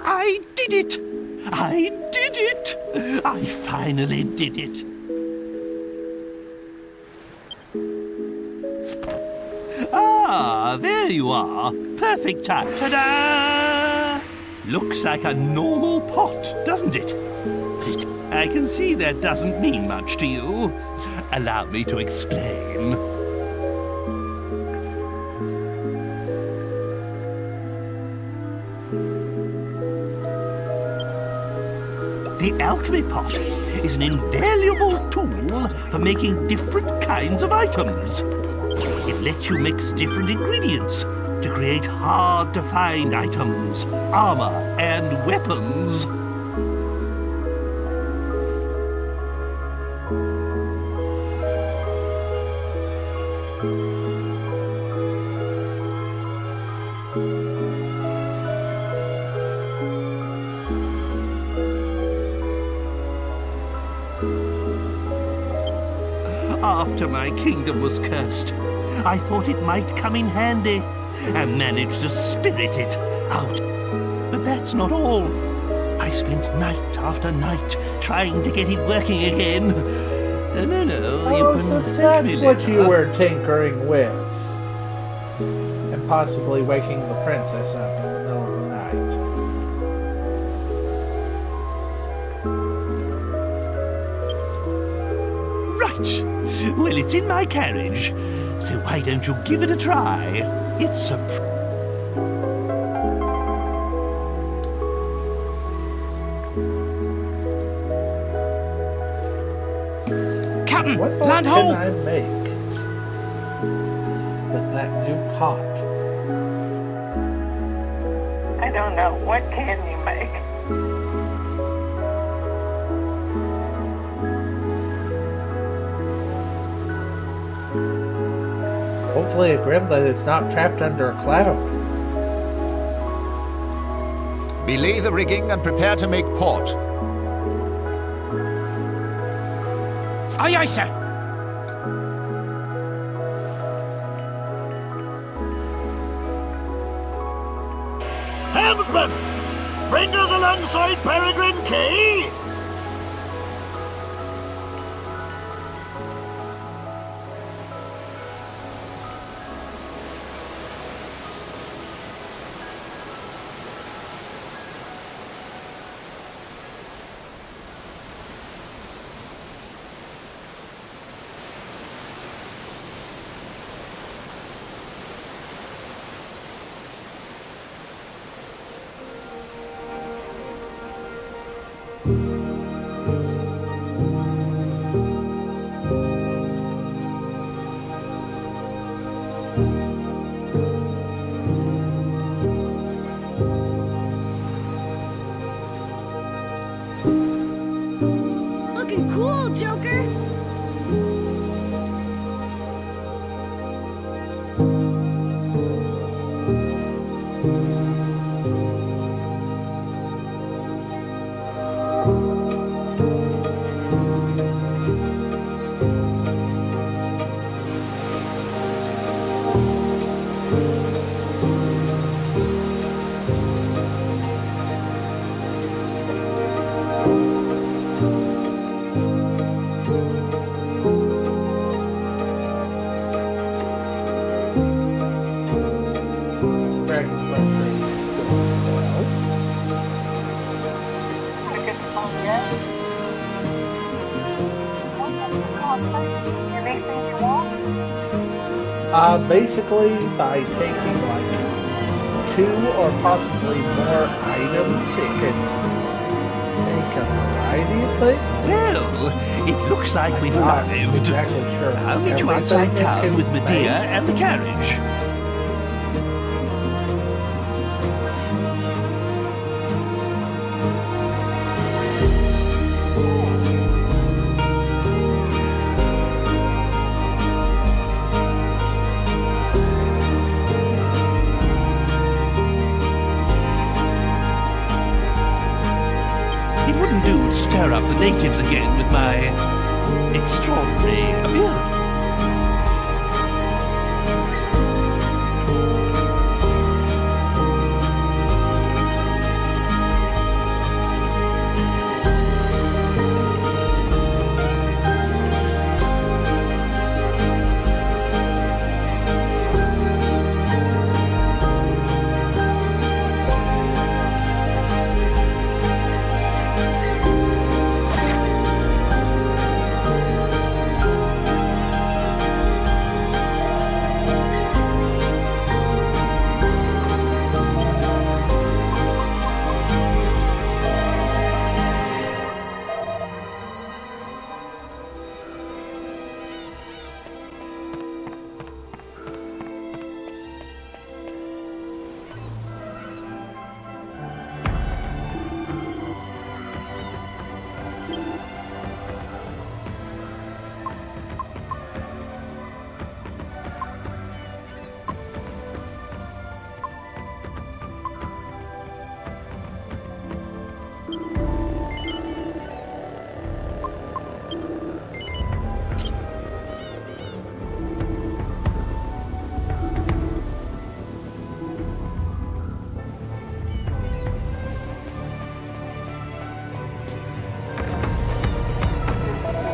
I did it! I did it! I finally did it. Ah, there you are. Perfect time. Ta-da! Looks like a normal pot, doesn't it? But I can see that doesn't mean much to you. Allow me to explain. The alchemy pot is an invaluable tool for making different kinds of items. It lets you mix different ingredients to create hard-to-find items, armor, and weapons. After my kingdom was cursed, I thought it might come in handy and managed to spirit it out. But that's not all. I spent night after night trying to get it working again. No, Oh, you so can that's thank me what later. you were tinkering with. And possibly waking the princess up in the middle of the night. Right. Well, it's in my carriage, so why don't you give it a try? It's a... Captain, What more land can ho! I make with that new pot? I don't know. What can you make? Hopefully a grim that is not trapped under a cloud. Belay the rigging and prepare to make port. Aye, aye, sir. Helmsman! Bring us alongside Peregrine Key! Looking cool, Joker! Dragon's blessing is going well. Anything you want? Basically, by taking like 2 or possibly more items, it can make a variety of things. Well, it looks like we've Not arrived. exactly sure. I'll meet you outside everything it town can with Medea make. and the carriage. It wouldn't do to stir up the natives again with my extraordinary appearance.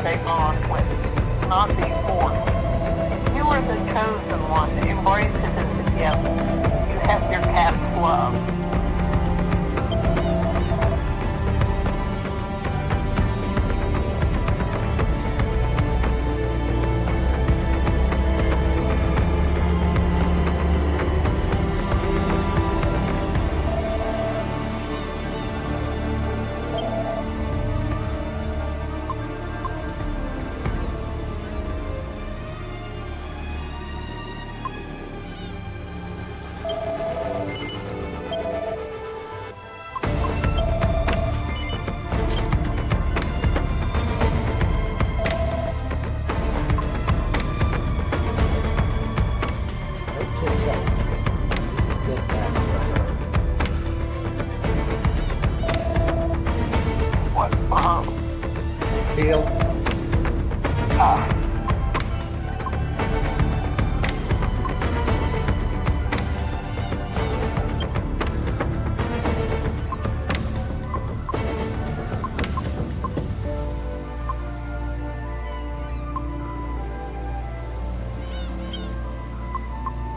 They bond with, not be forced. You are the chosen one. Embrace it as a gift. You have your cat's love. Note to self. Get that for her. What? Heal.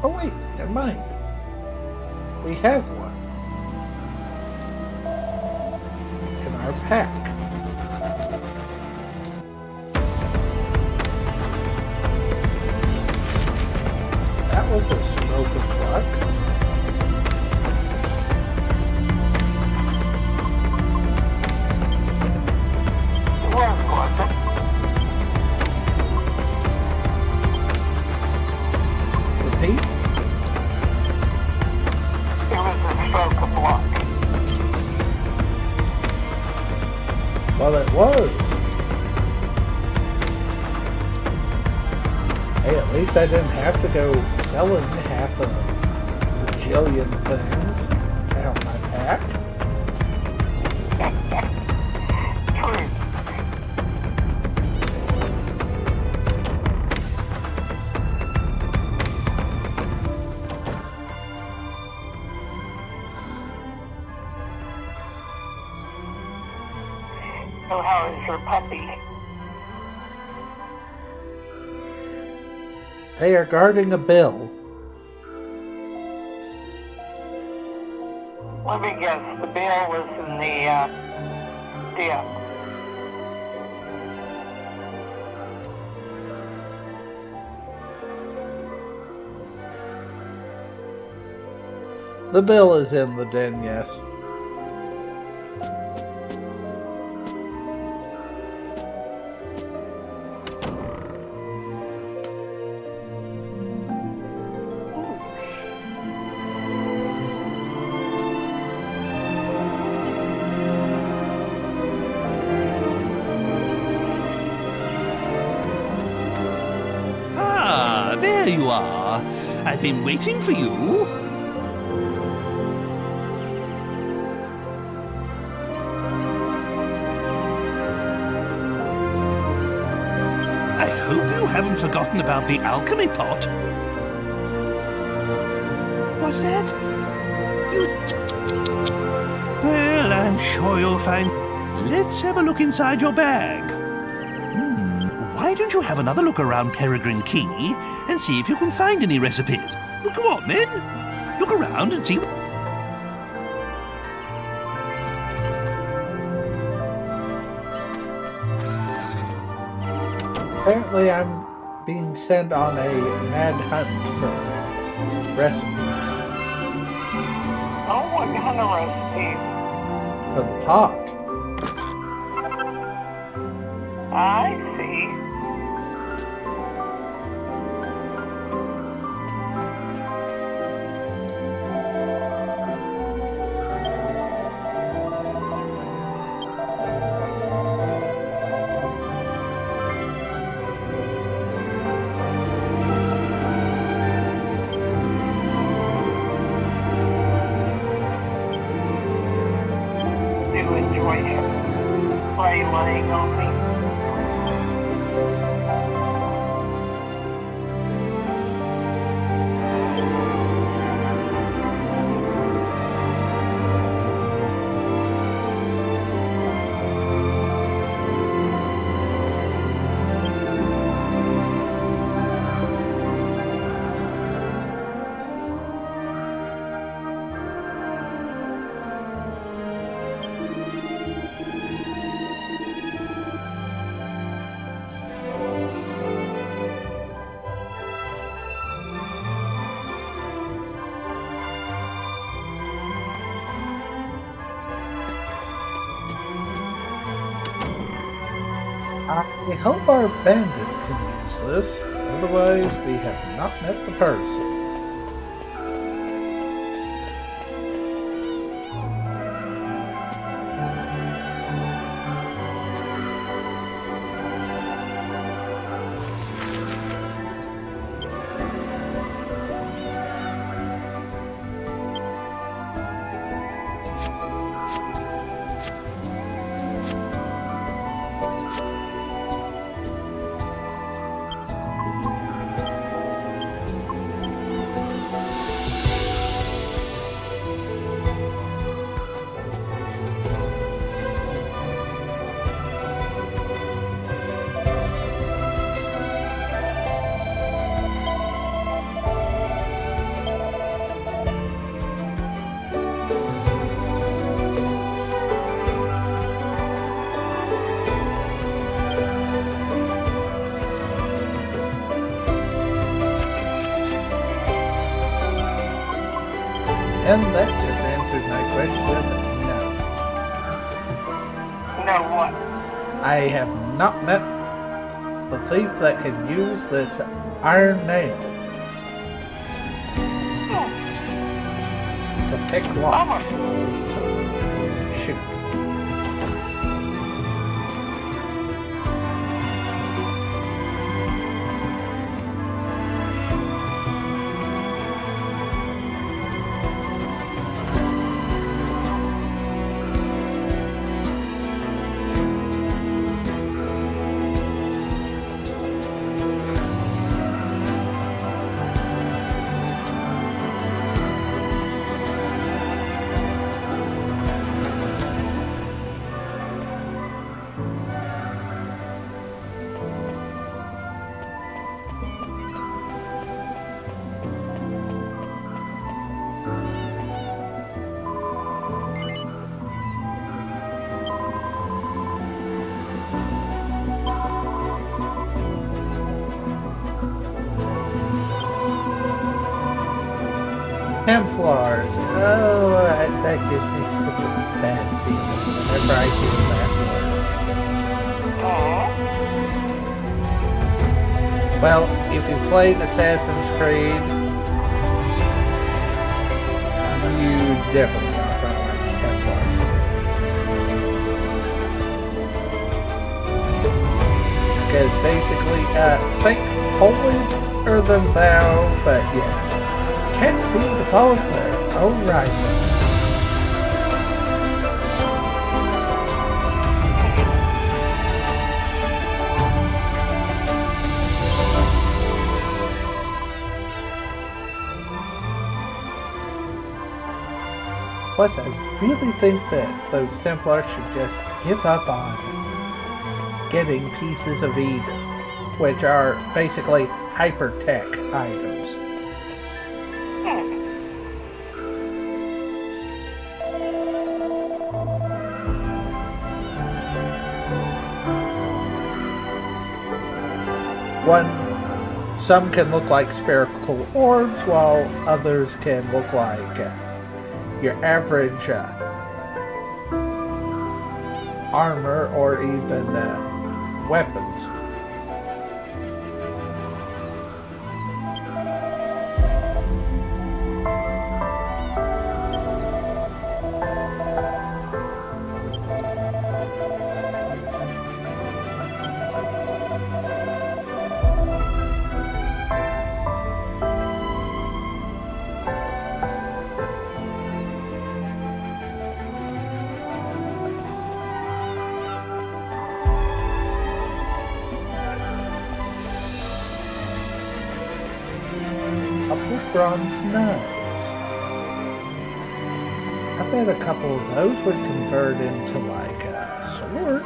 Oh wait, never mind. We have one. In our pack. That was a stroke of luck. Repeat. It was a stroke of luck. Well, it was. Hey, at least I didn't have to go selling half a bajillion things out my pack. True. So how is your puppy? They are guarding a bill. Let me guess, the bill was in the dip. The bill is in the den, yes. Ah, there you are. I've been waiting for you. I hope you haven't forgotten about the alchemy pot. What's that? You... Well, I'm sure you'll find... Let's have a look inside your bag. Why don't you have another look around Peregrine Key and see if you can find any recipes? Well, come on, men. Look around and see... Apparently I'm being sent on a mad hunt for recipes. Oh, what kind of recipe? For the pot. I see. Do enjoy waylaying on me. I hope our bandit can use this, otherwise we have not met the person. And that just answered my question. No. No what? I have not met the thief that can use this iron nail to pick locks. So, shoot. Templars. Oh, that gives me such a bad feeling whenever I hear that word. Well, if you played Assassin's Creed, you definitely are going to like Templars. Because basically, think holier than thou, but yeah. Can't seem to follow their own writings. Plus, I really think that those Templars should just give up on getting pieces of Eden, which are basically hyper-tech items. Some can look like spherical orbs, while others can look like your average armor or even weapons. Bronze knives. I bet a couple of those would convert into like a sword.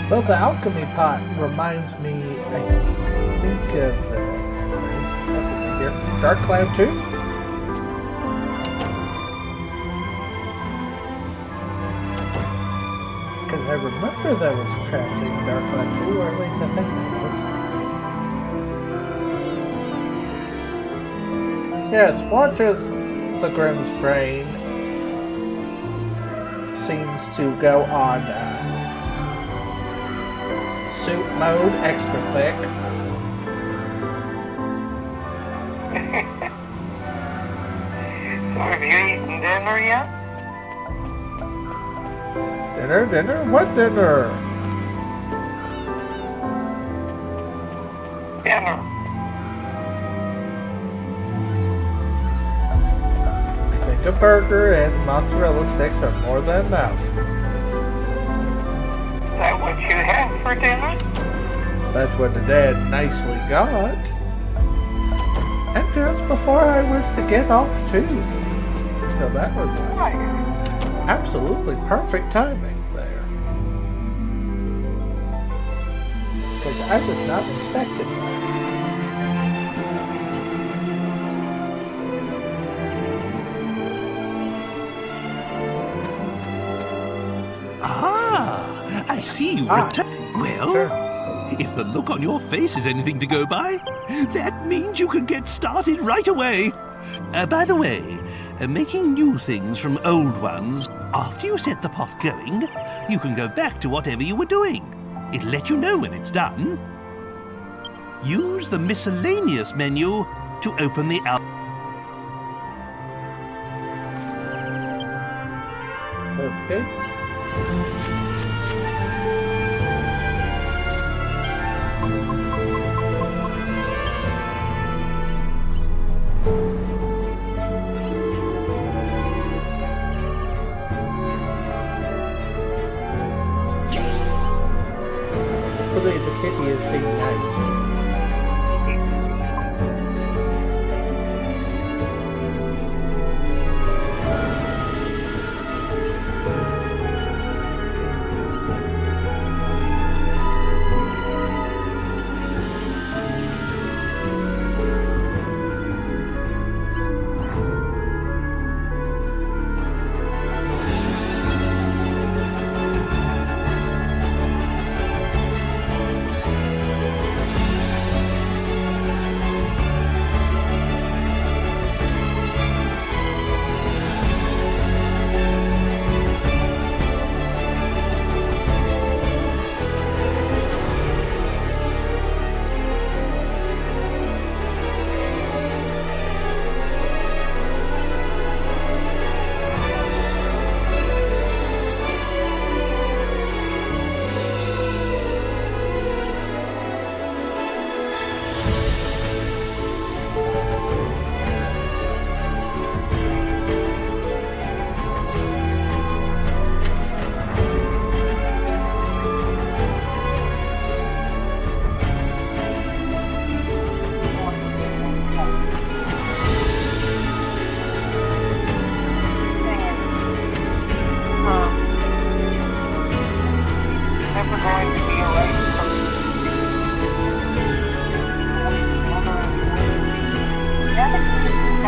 Though the alchemy pot reminds me, I think of Dark Cloud 2. I remember there was crafting Dark Cloud 2, or at least I think there was. Yes, watch as the Grimm's brain seems to go on soup mode, extra thick. So have you eaten dinner yet? Dinner? What dinner? Dinner. I think a burger and mozzarella sticks are more than enough. Is that what you had for dinner? That's what the dad nicely got. And just before I was to get off too. So that was absolutely perfect timing there. Because I was not expecting that. Ah, I see you've returned. Well, if the look on your face is anything to go by, that means you can get started right away. By the way, making new things from old ones, after you set the pot going, you can go back to whatever you were doing. It'll let you know when it's done. Use the miscellaneous menu to open the Okay. Hopefully the kitty is being nice.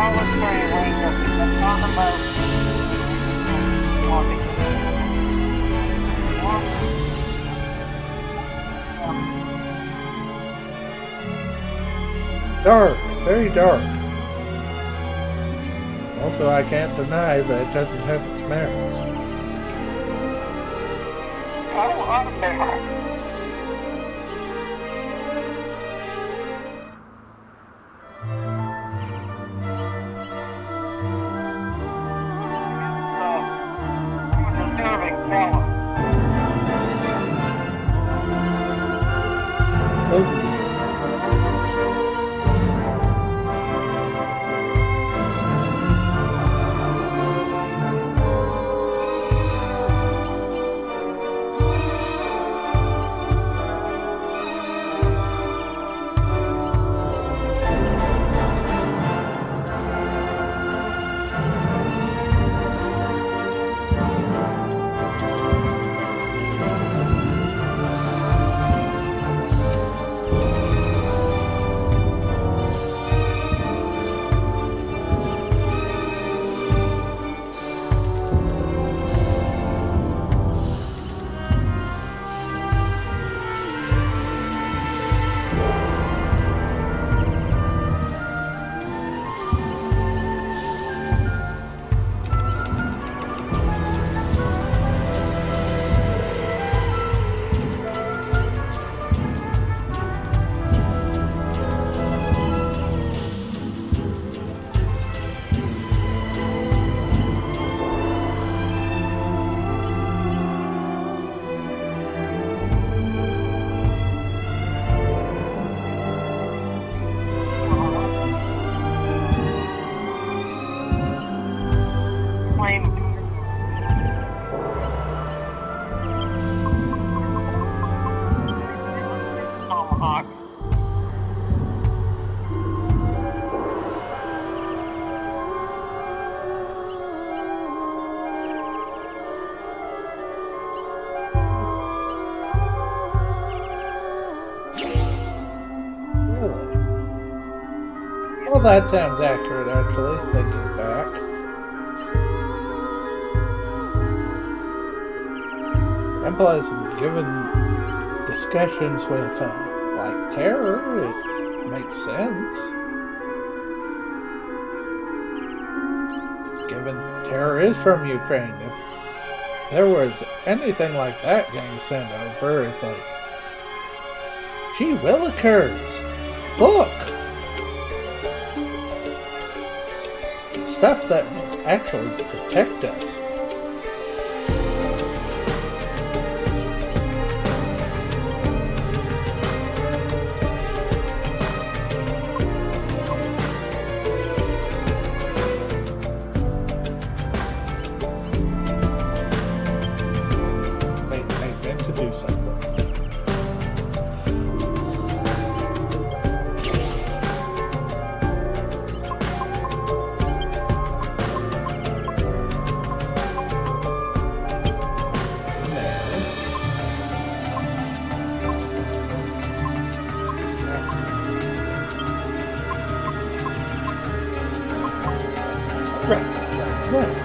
solitary ring of the autonomous Dark, very dark. Also, I can't deny that it doesn't have its merits. I'm there. Disturbing fellow. Oh, Tomahawk. really? Well, that sounds accurate, actually, thinking back. And plus, given discussions with, like, terror, it makes sense. Given terror is from Ukraine, if there was anything like that getting sent over, it's like, gee willikers, look! Stuff that actually protect us. Make them to do something. Right, that's right.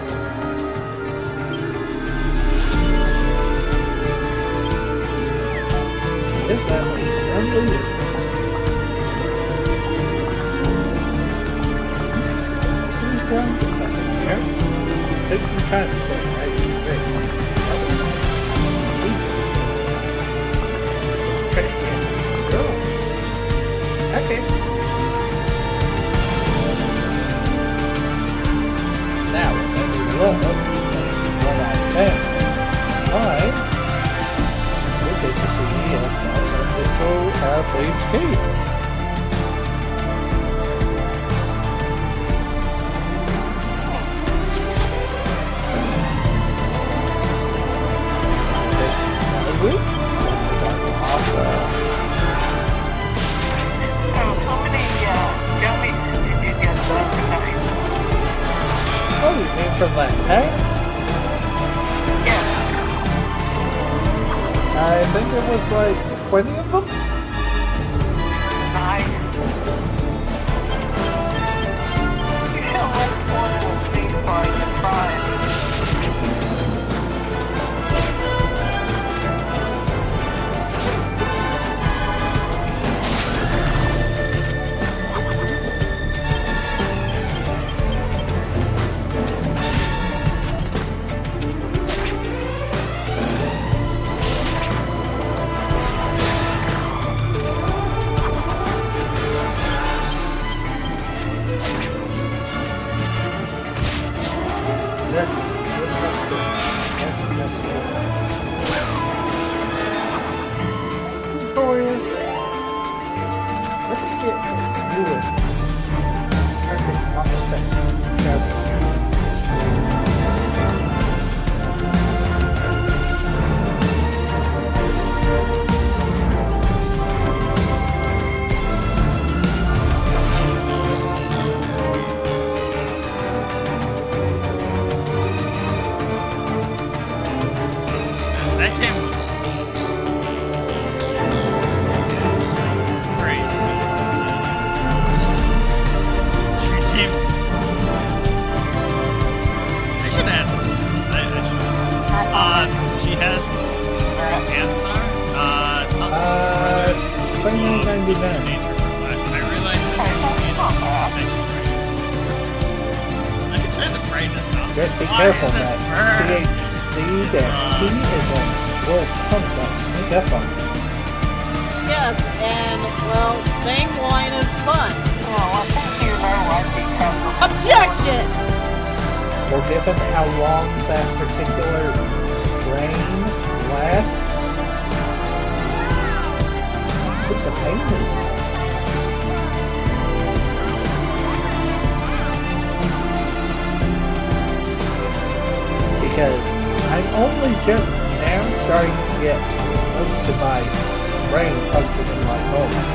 Yes, that was unbelievable. We're trying to get something here. Take some time before I get ready. Okay, go. Okay. Now, when we look what I found online, we'll get to see if that turns into our Thieves' Key. Is it? That's awesome. How many gummies did you get tonight? Oh, you mean from that pack? Yeah. I think it was like 20 of them? Nice. You should Just be careful, Matt. THC that he is a little punk that'll sneak up on you. Yes, and, well, same line as fun. Well, I think you know I'd be careful. Objection! Well, given how long that particular strain lasts, it's a pain in the ass. Because I'm only just now starting to get most of my brain functioning like normal.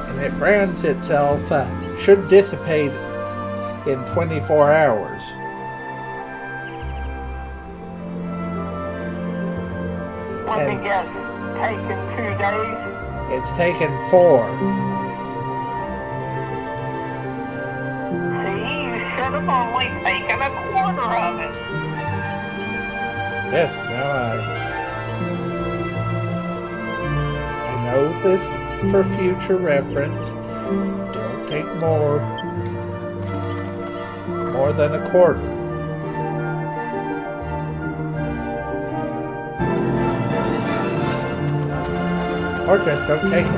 And it brands itself should dissipate in 24 hours. Let me guess, taken 2 days? It's taken 4. See, you should have only taken a quarter of it. Yes, now I know this for future reference. Don't take more than a quarter. Or just don't take it.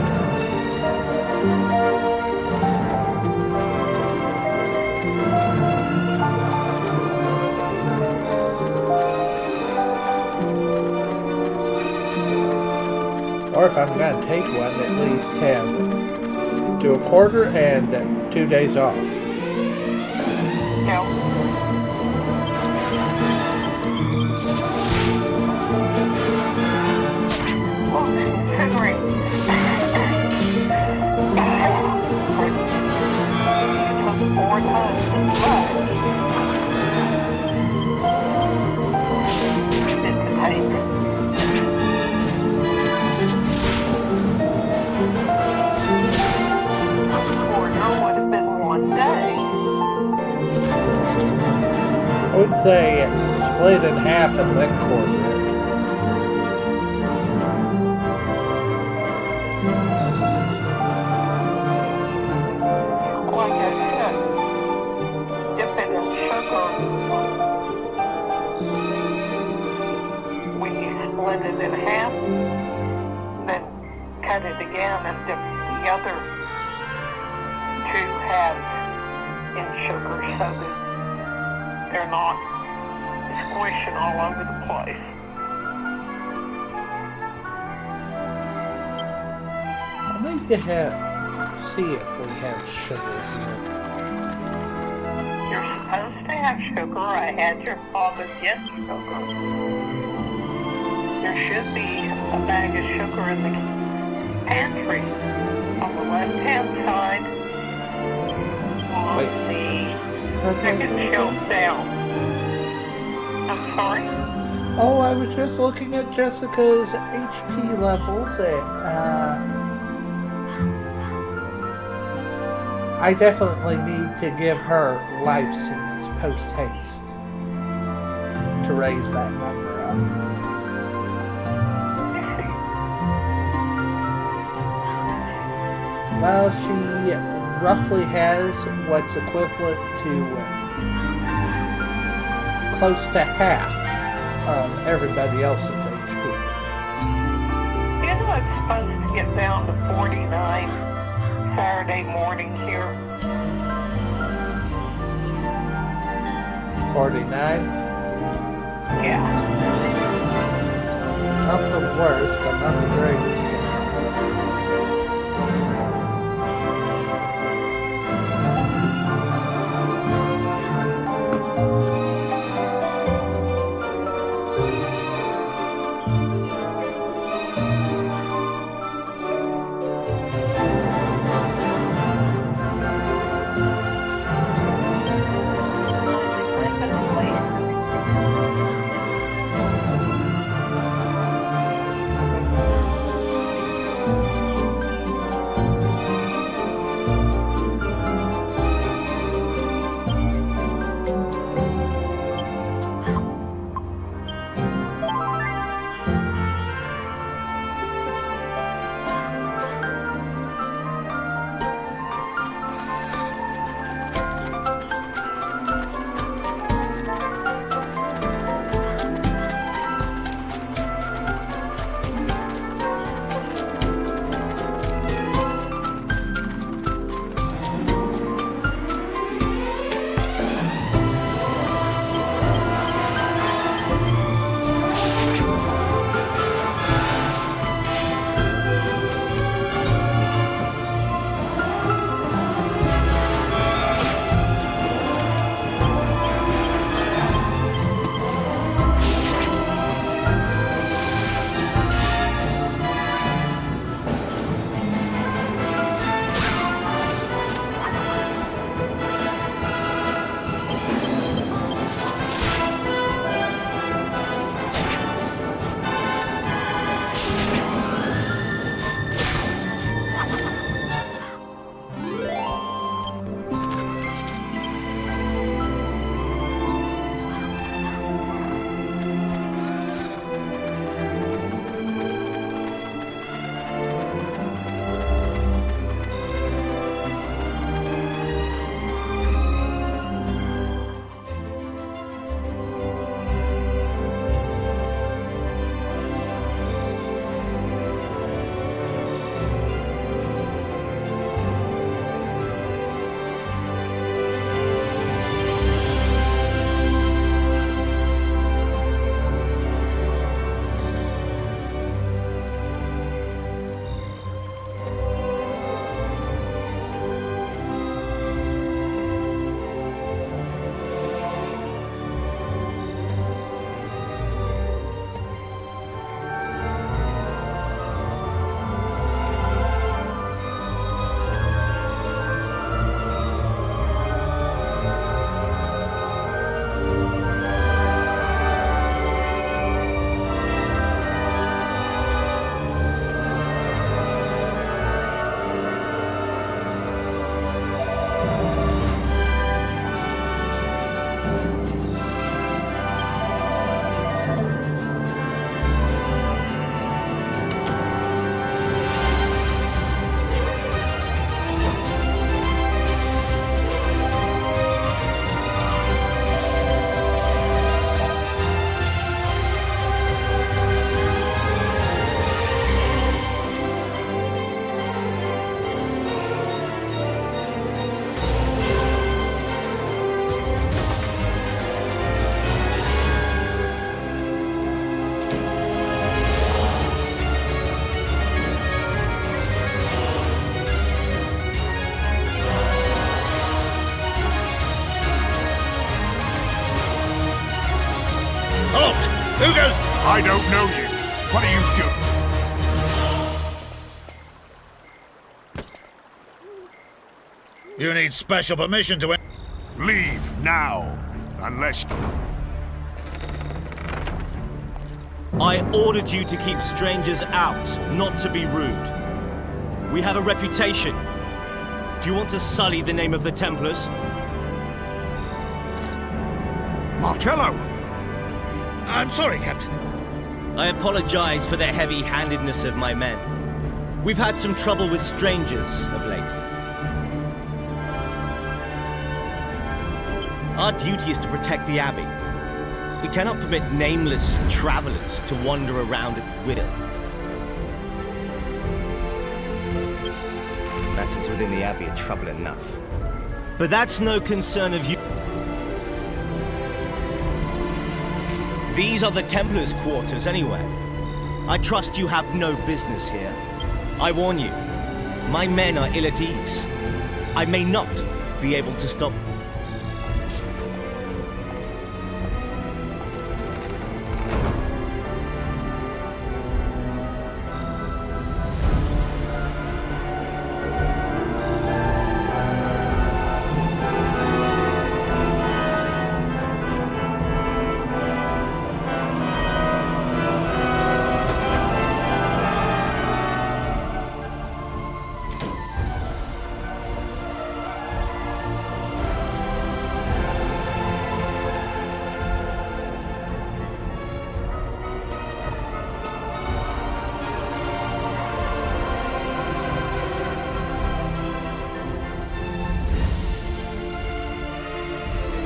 Or if I'm going to take one, at least do a quarter and 2 days off. No. Well, considering you took 4 tons of blood, it's a take. Would have been 1 day. I would say split in half and then quarter it. Like I said, dip it in sugar. When you split it in half, then cut it again and dip the other 2 halves in sugar so that they're not squishing all over the place. I need to see if we have sugar here. You're supposed to have sugar. I had your father get sugar. There should be a bag of sugar in the pantry on the left-hand side. On Wait. the second shelf down. I'm sorry? Oh, I was just looking at Jessica's HP levels and I definitely need to give her life seeds post-haste to raise that number up. Well, she roughly has what's equivalent to close to half of everybody else's HP. You know it's supposed to get down to 49 Saturday morning here. 49? Yeah. Not the worst, but not the greatest. Who goes? I don't know you. What are you doing? You need special permission to... Leave now. Unless... I ordered you to keep strangers out, not to be rude. We have a reputation. Do you want to sully the name of the Templars? Marcello! I'm sorry, Captain. I apologize for the heavy-handedness of my men. We've had some trouble with strangers of late. Our duty is to protect the Abbey. We cannot permit nameless travelers to wander around at will. Matters within the Abbey are trouble enough. But that's no concern of you. These are the Templars' quarters anyway. I trust you have no business here. I warn you, my men are ill at ease. I may not be able to stop.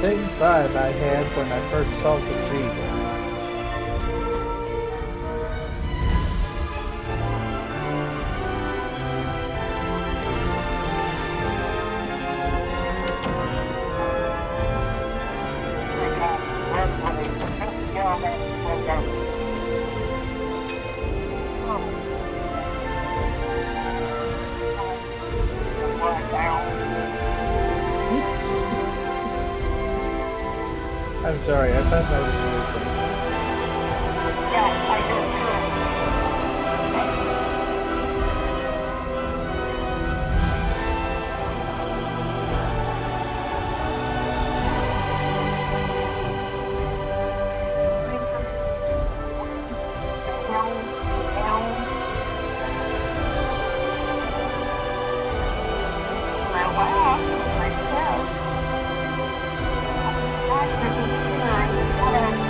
Same vibe I had when I first saw the beagle. I'm sorry, I thought that was music. Yeah, I did too.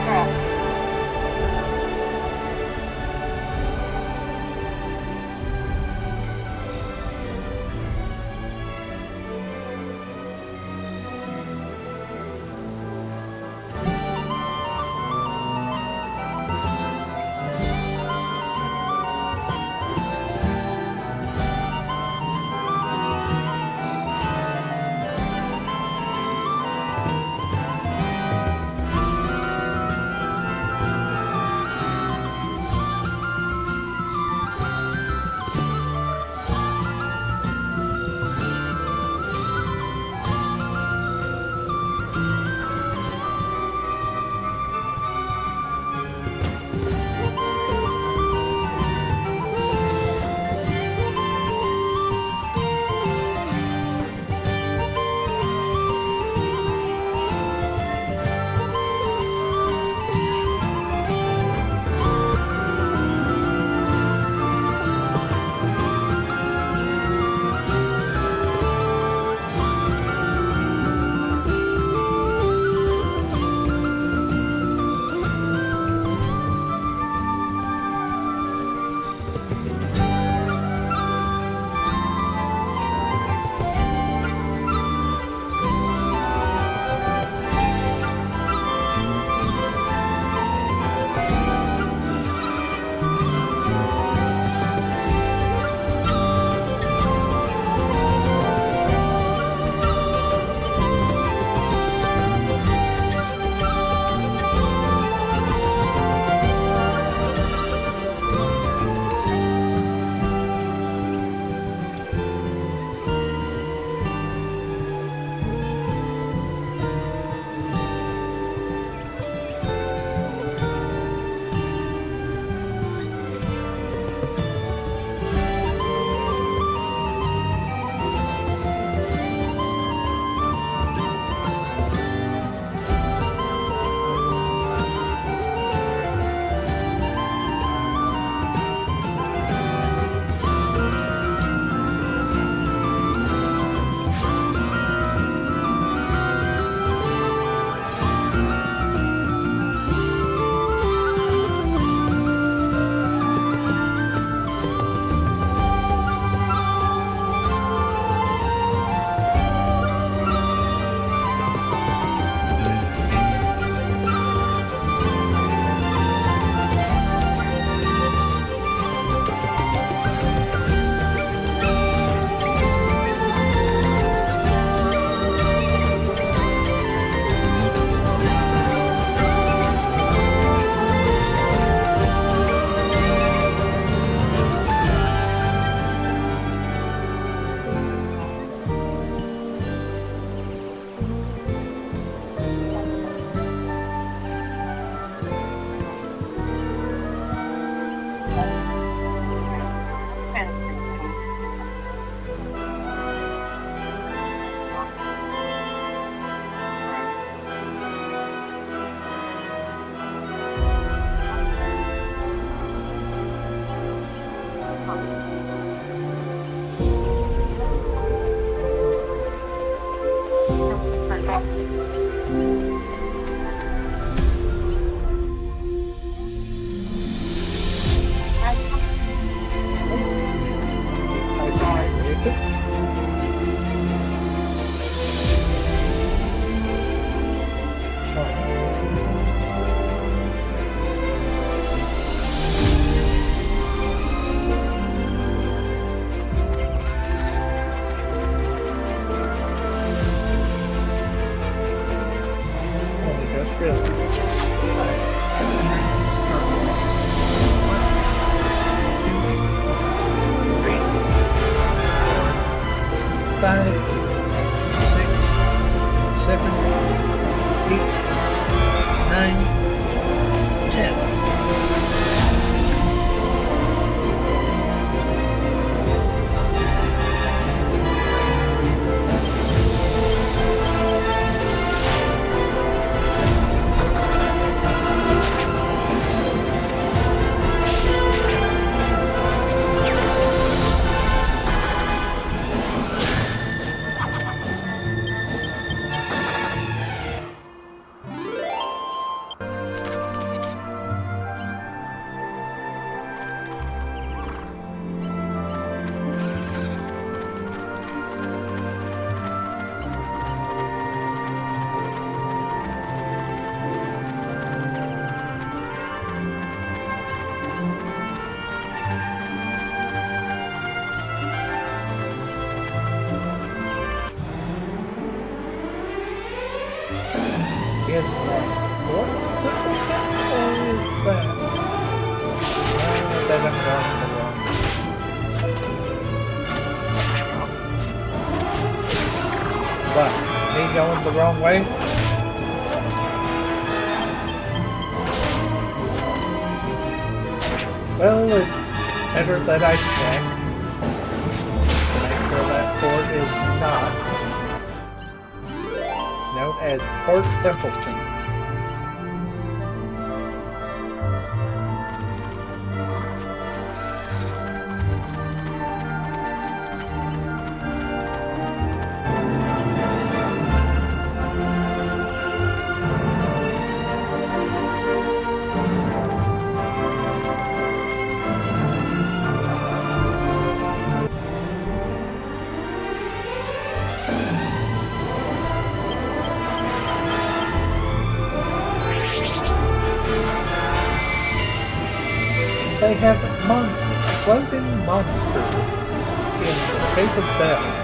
Wow. Five, 6, 7, 8, 9, 10. Is that what simpleton or is that? Then I'm going the wrong way. What? Me going the wrong way? Well, it's better that I check to make sure that port is not known as Port Simpleton. They have floating monsters in the shape of bells.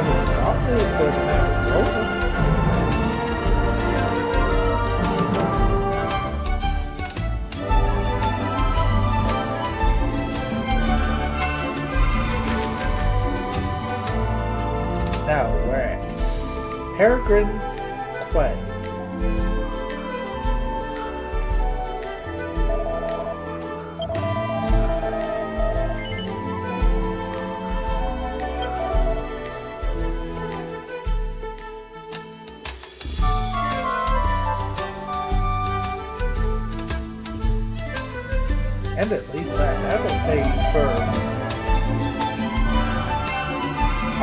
it's probably a good amount of gold. Now we're at Peregrine Quay. And at least I haven't paid for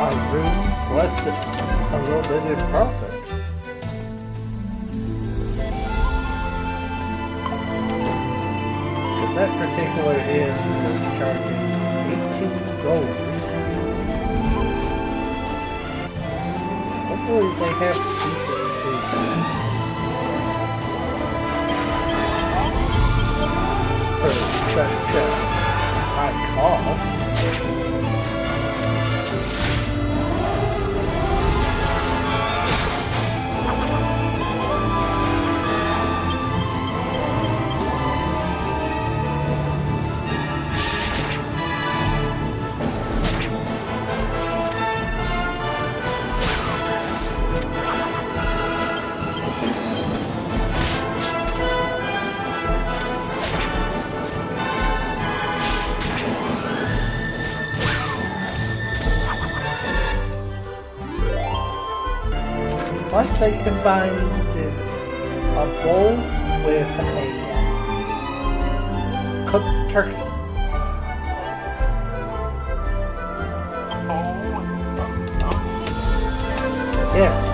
our room plus a little bit in profit. Because that particular inn was charging 18 gold. Hopefully they have decent food. For such a high cost. Like they combined a bowl with a cooked turkey. Yes.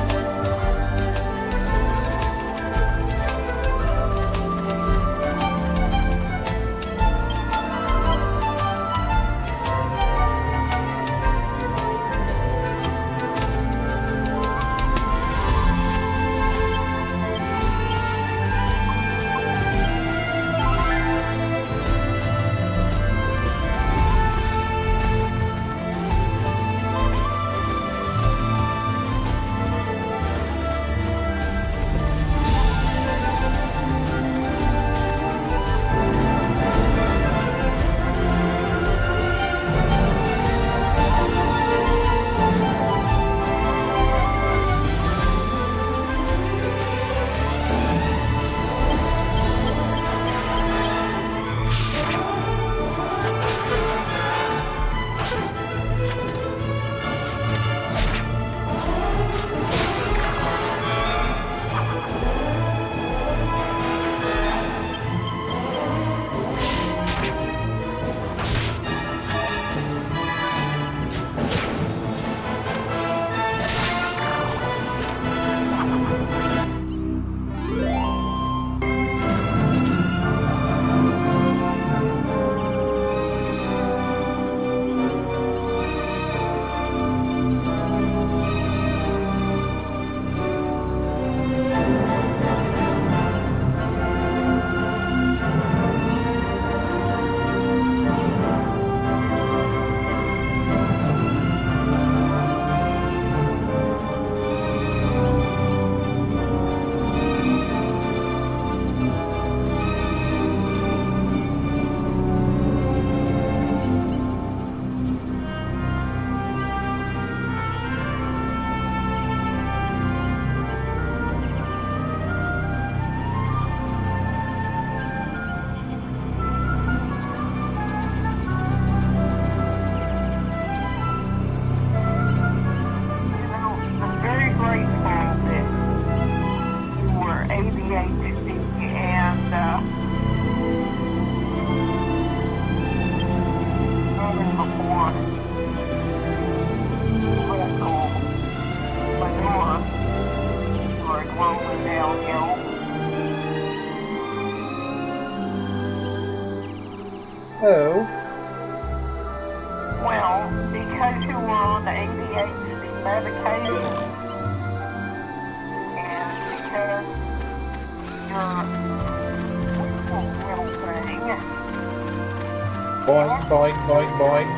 Oh. Well, because you were on the ADHD medication, and because your little thing. Boing, boing, boing, boing.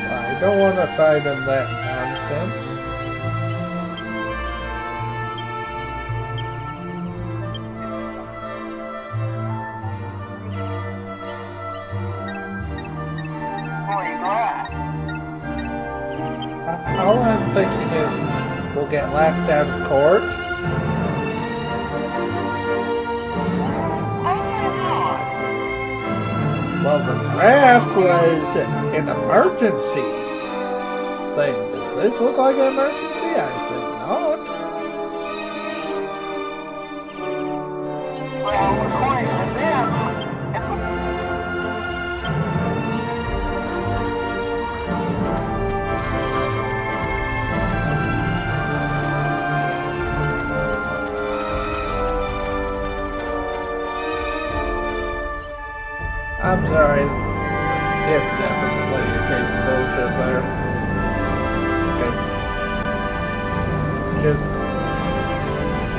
I don't want to fight in that nonsense. All I'm thinking is we'll get laughed out of court. Well, the draft was an emergency thing. Does this look like an emergency? I think not. Well, according to them, I'm sorry. It's definitely a case of bullshit there. Because just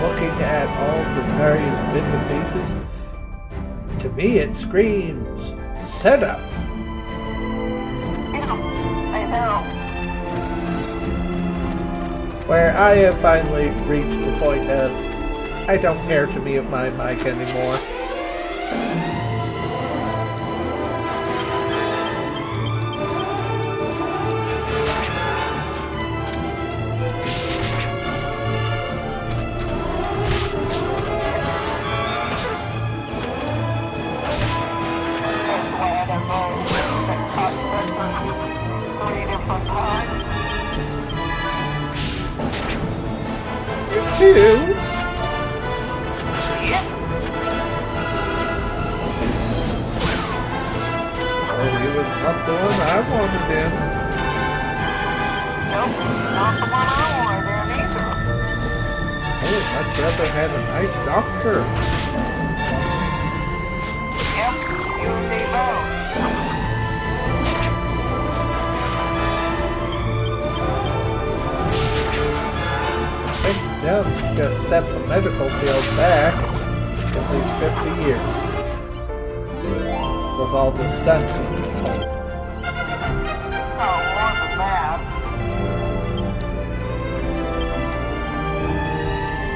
looking at all the various bits and pieces, to me it screams setup. I know. Where I have finally reached the point of I don't care to mute my mic anymore. Two. Oh, he was not the one I wanted in. Nope, not the one I wanted in either. I would much rather have a nice doctor. Yep, you and me both. Them just set the medical field back at least 50 years with all the stunts. Oh, more than that.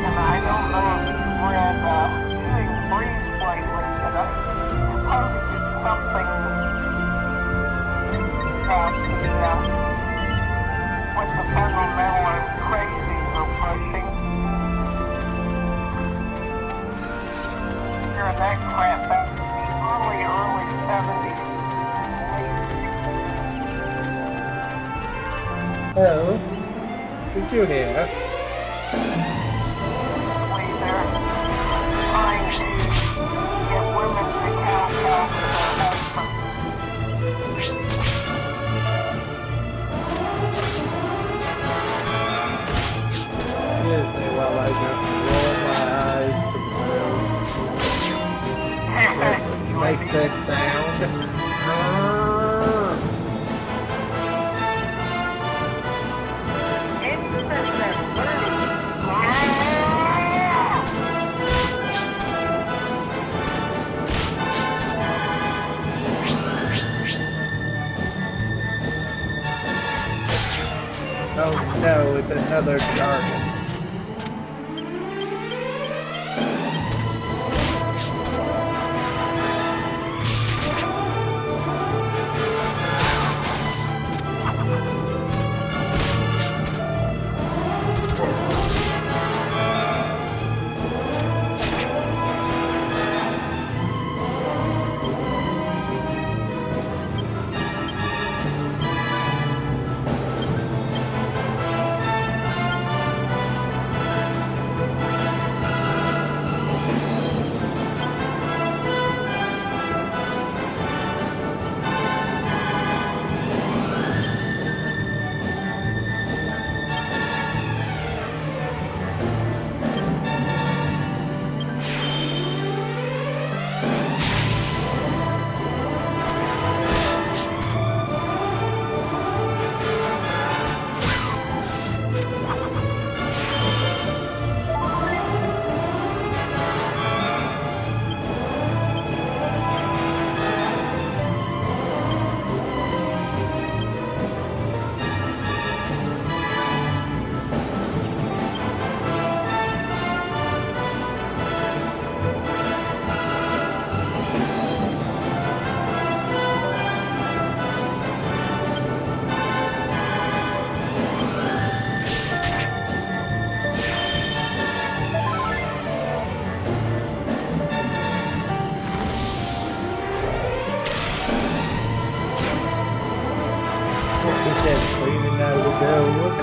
And I don't know if you've read Doing Breeze lately, but I suppose it's something about what the fundamentalists crazies are pushing. Hearing that crap back in the early 70s. Oh, did you hear? They're trying to get women to count out to their husbands. Excuse me while I just roll my eyes to the moon. Yes, make this sound. Oh no, it's another jargon.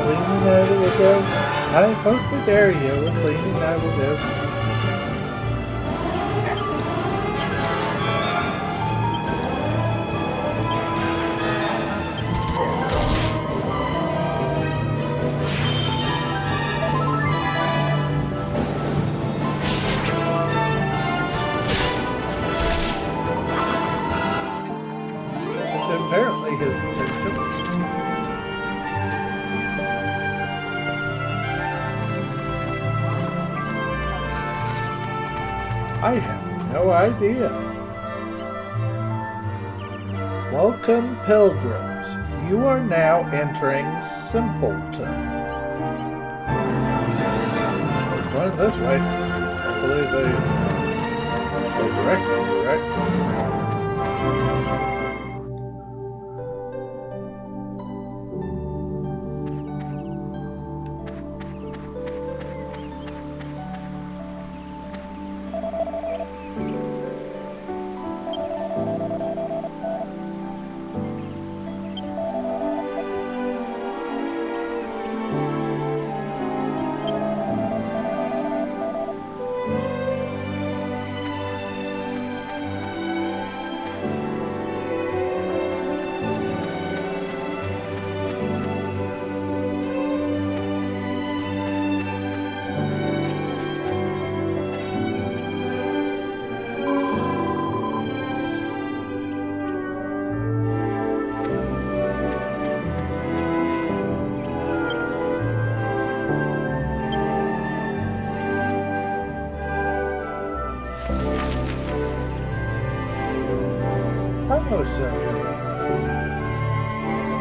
cleaning I will do. I hope that area with cleaning I will do. It's apparently his intention. I have no idea. Welcome, pilgrims. You are now entering Simpleton. We're going this way. Hopefully they go directly, right?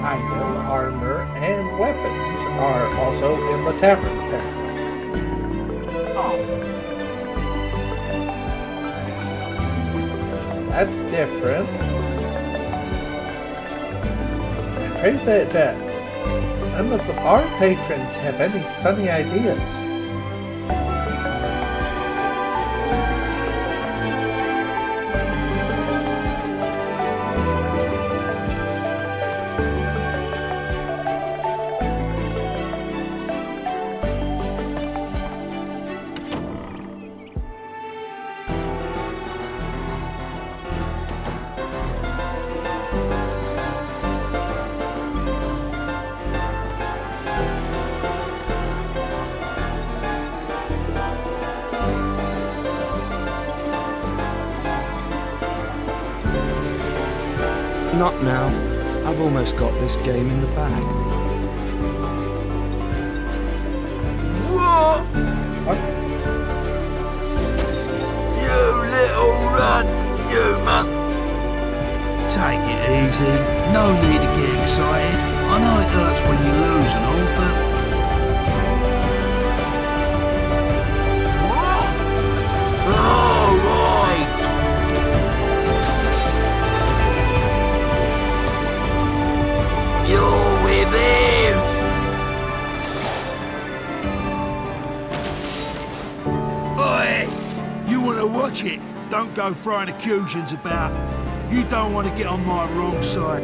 Item, armor, and weapons are also in the tavern, apparently. That's different. I pray that none of the bar patrons have any funny ideas. Not now. I've almost got this game in the bag. What? What? You little runt! You must... Take it easy. No need to get excited. I know it hurts when you lose and all, but... What? Oh, right! You're with him! Oi! You want to watch it? Don't go throwing accusations about. You don't want to get on my wrong side.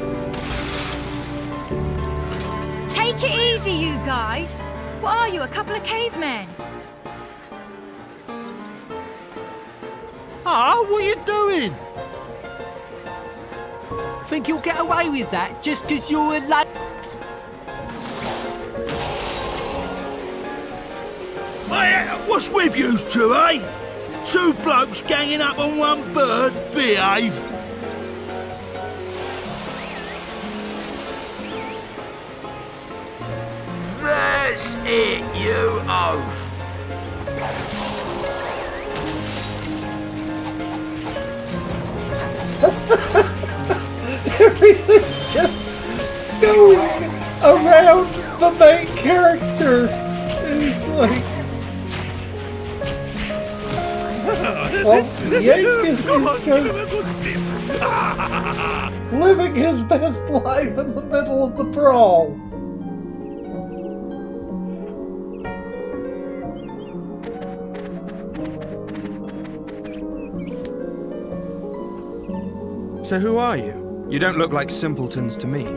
Take it easy, you guys. What are you, a couple of cavemen? Ah, what are you doing? Think you'll get away with that just because you're a lad? What's with yous two, eh? Two blokes ganging up on one bird? Behave. That's it, you oaf. Everything's just going around the main character. It's like... Well, Yankees is just living his best life in the middle of the brawl. So who are you? You don't look like simpletons to me.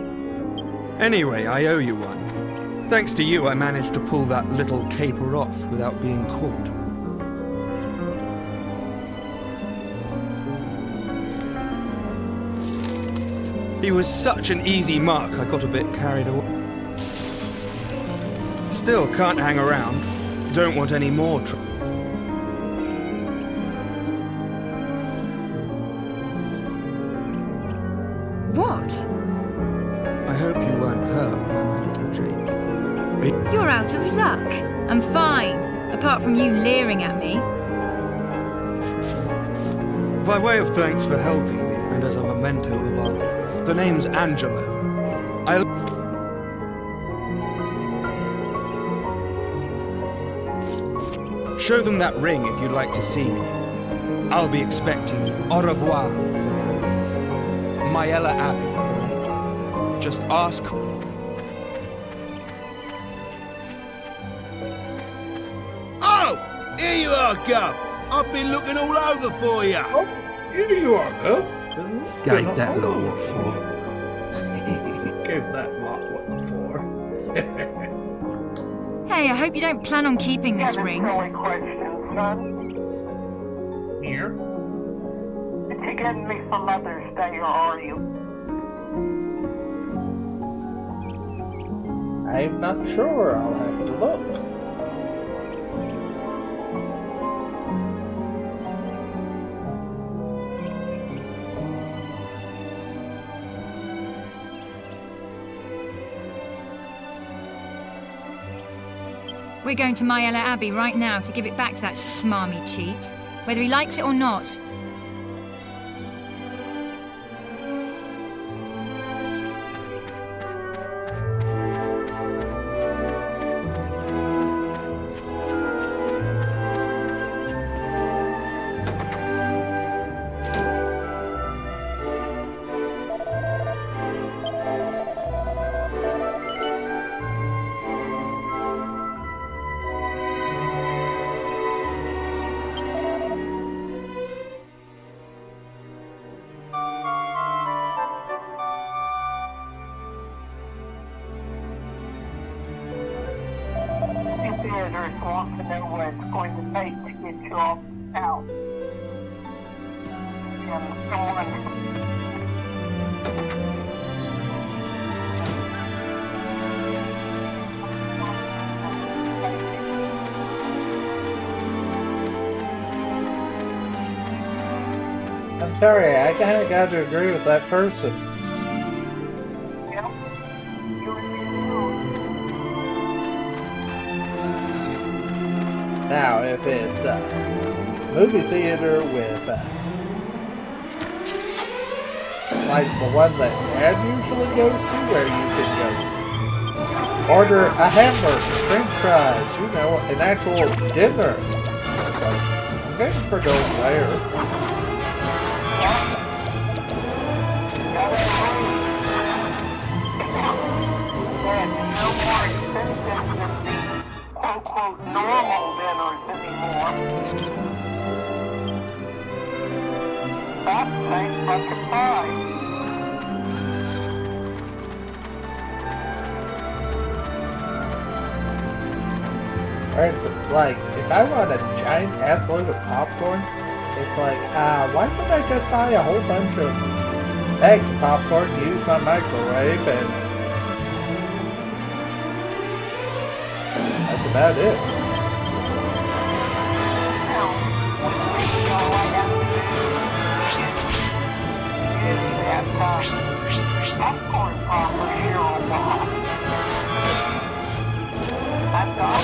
Anyway, I owe you one. Thanks to you, I managed to pull that little caper off without being caught. He was such an easy mark, I got a bit carried away. Still can't hang around. Don't want any more trouble. What? I hope you weren't hurt by my little dream. You're out of luck. I'm fine, apart from you leering at me. By way of thanks for helping me, and as a memento of our... The name's Angelo. Show them that ring if you'd like to see me. I'll be expecting you. Au revoir for now. Myella Abbey, alright? Just ask... Oh! Here you are, Gov. I've been looking all over for you. Oh, here you are, Gov. Gave that lot what for? Gave that lot what for? Hey, I hope you don't plan on keeping this ring. Silly question, son. Here? Did you get me for Mother's Day, or are you? I'm not sure. I'll have to look. We're going to Myella Abbey right now to give it back to that smarmy cheat, whether he likes it or not. Theaters want to know what it's going to take to get you off out. And someone... I'm sorry, I kind of got to agree with that person. Now, if it's a movie theater with, like the one that Dad usually goes to, where you can just order a hamburger, french fries, you know, an actual dinner. It's like, I'm paying for going there. Quote, normal dinners anymore. That tastes like a pie. Alright, so, like, if I want a giant ass load of popcorn, it's like, why don't I just buy a whole bunch of bags of popcorn, use my microwave, and that's about it. Popcorn popper here on the hot. That's all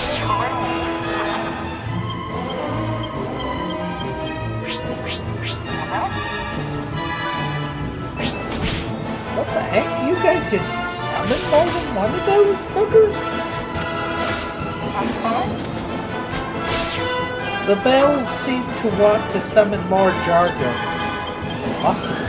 What the heck? You guys can summon more than one of those boogers? The bells seem to want to summon more jargons. Lots of them.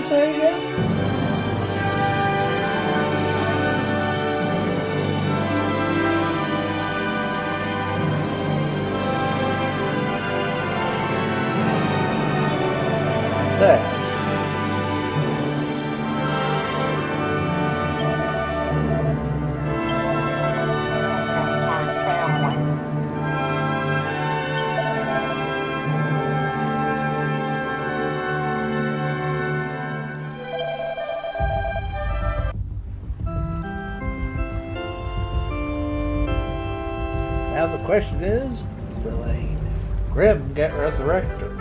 say again? There. Now the question is, will a Grimm get resurrected?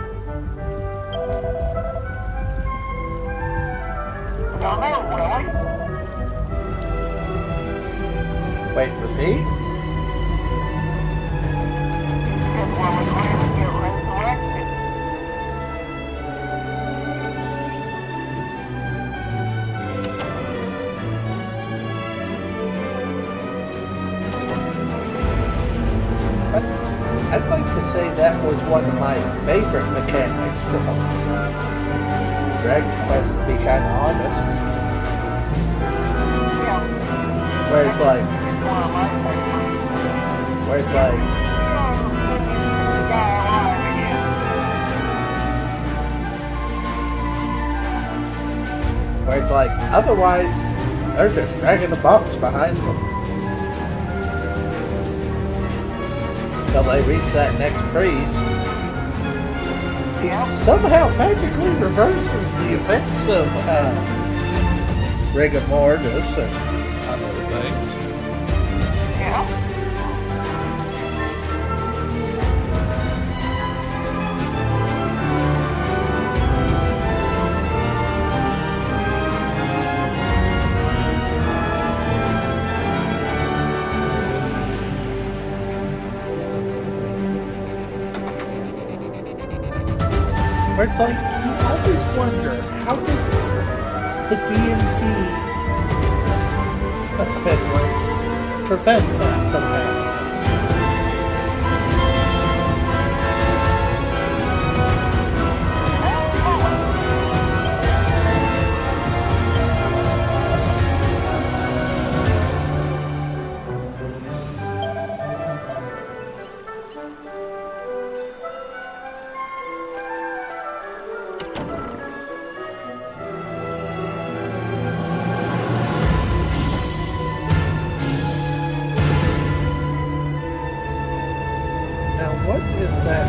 Wait, repeat? I'd like to say that was one of my favorite mechanics from Dragon Quest, to be kind of honest. Where it's like, otherwise, they're just dragging the box behind them. Till they reach that next priest. He somehow magically reverses the effects of rigor mortis and other things. Yeah. Where it's like, you always wonder, how does the D&D prevent that from happening? What is that?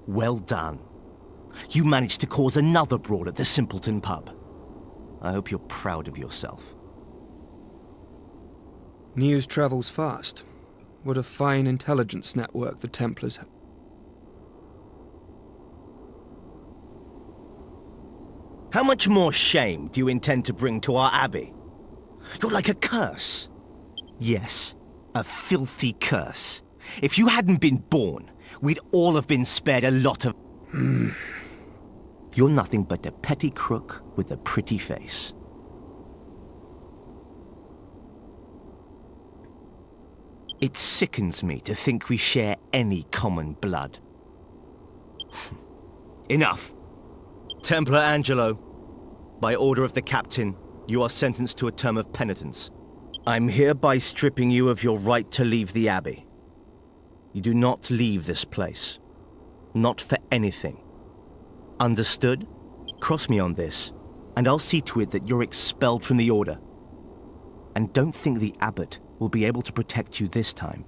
Well done. You managed to cause another brawl at the Simpleton pub. I hope you're proud of yourself. News travels fast. What a fine intelligence network the Templars have. How much more shame do you intend to bring to our abbey? You're like a curse. Yes, a filthy curse. If you hadn't been born, we'd all have been spared a lot of... You're nothing but a petty crook with a pretty face. It sickens me to think we share any common blood. Enough. Templar Angelo, by order of the captain, you are sentenced to a term of penitence. I'm hereby stripping you of your right to leave the abbey. You do not leave this place. Not for anything. Understood? Cross me on this, and I'll see to it that you're expelled from the order. And don't think the abbot will be able to protect you this time.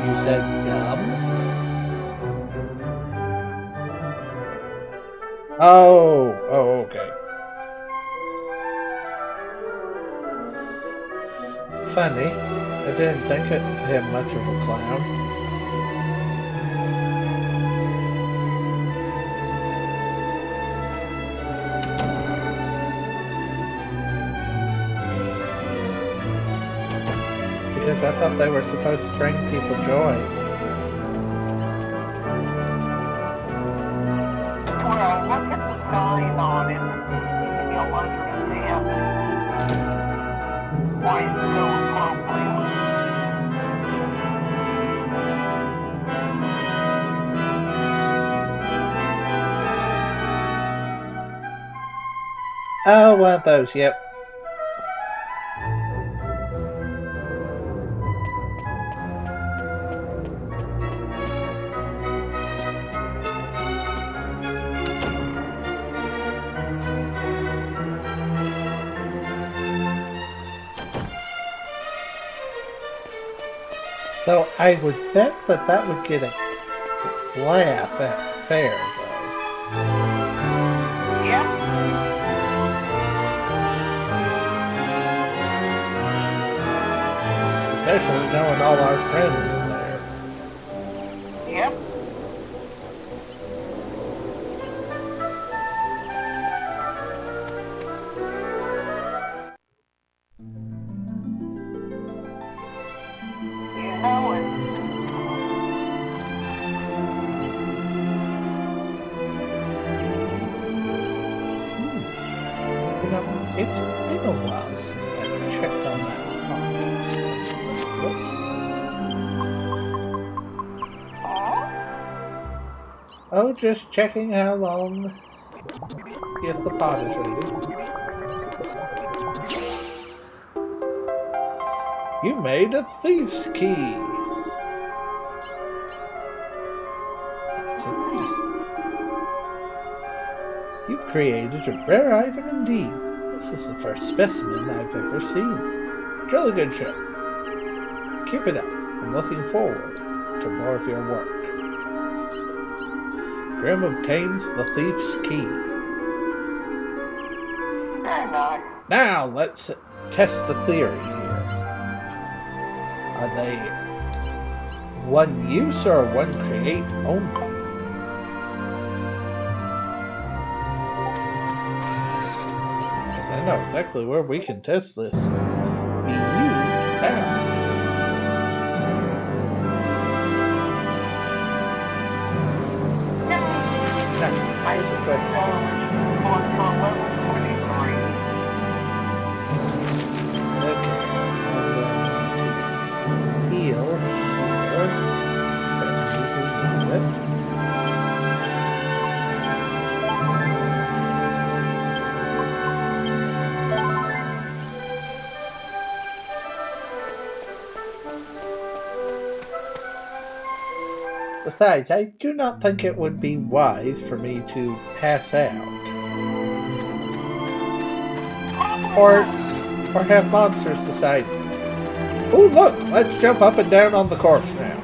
You said gum? Oh, okay. Funny. I didn't think of him much of a clown. Because I thought they were supposed to bring people joy. Well, look at the sign on it, and you'll understand why it's so appropriate. Oh, one of those, yep. Though I would bet that that would get a laugh at fair, though. Yep. Especially knowing all our friends there. Yep. You know it. It's been a while since I checked on that pot. Oh, just checking how long. If the pot is ready. You made a thief's key. It's a thief. You've created a rare item indeed. This is the first specimen I've ever seen. Jolly good show. Keep it up. I'm looking forward to more of your work. Grimm obtains the thief's key. Now let's test the theory here. Are they one use or one create only? Because I know exactly where we can test this. Be used now. Here's a quick. Heal here. Besides, I do not think it would be wise for me to pass out. Or have monsters decide, oh look, let's jump up and down on the corpse now.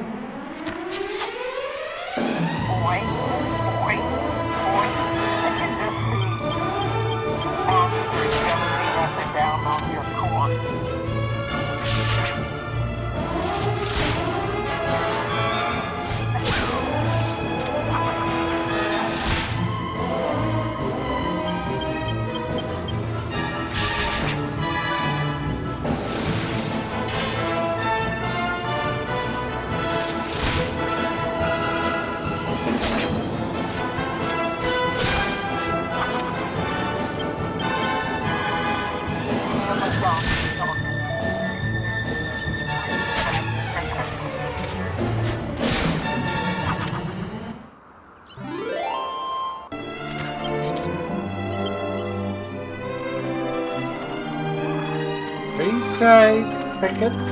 Freeze-dried crickets?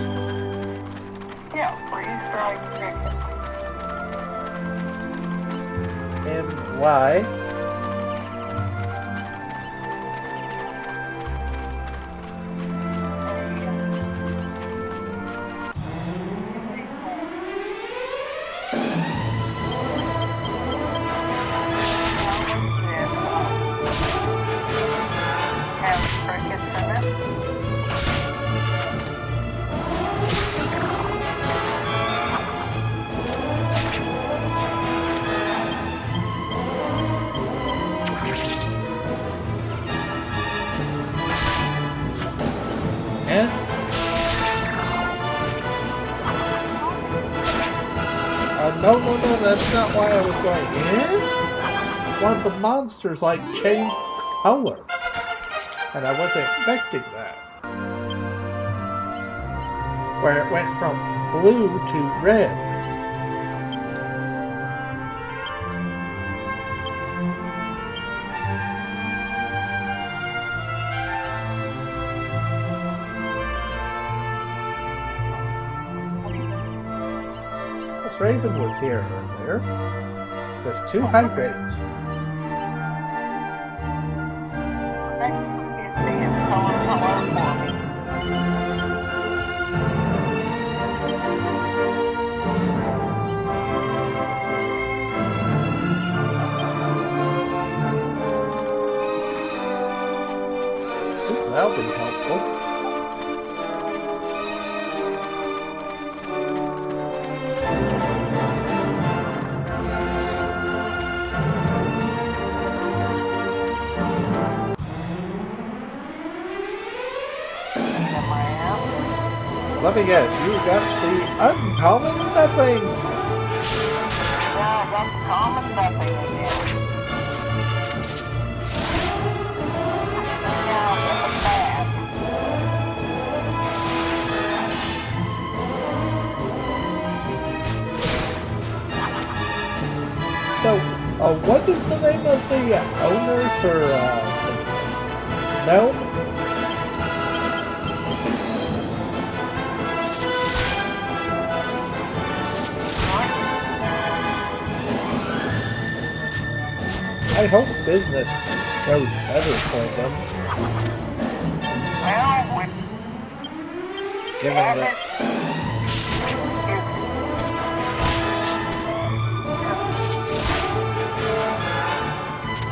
Yeah, freeze-dried crickets. And why? No, that's not why I was going in. One of the monsters, like, changed color. And I wasn't expecting that. Where it went from blue to red. This raven was here earlier with 2 hydrates. That'll be helpful. Let me guess, you got the uncommon nothing. Yeah, I got the common nothing again. Yeah, Oh, what is the name of the owner for the gnome? I hope business goes better for them. Well, Given that.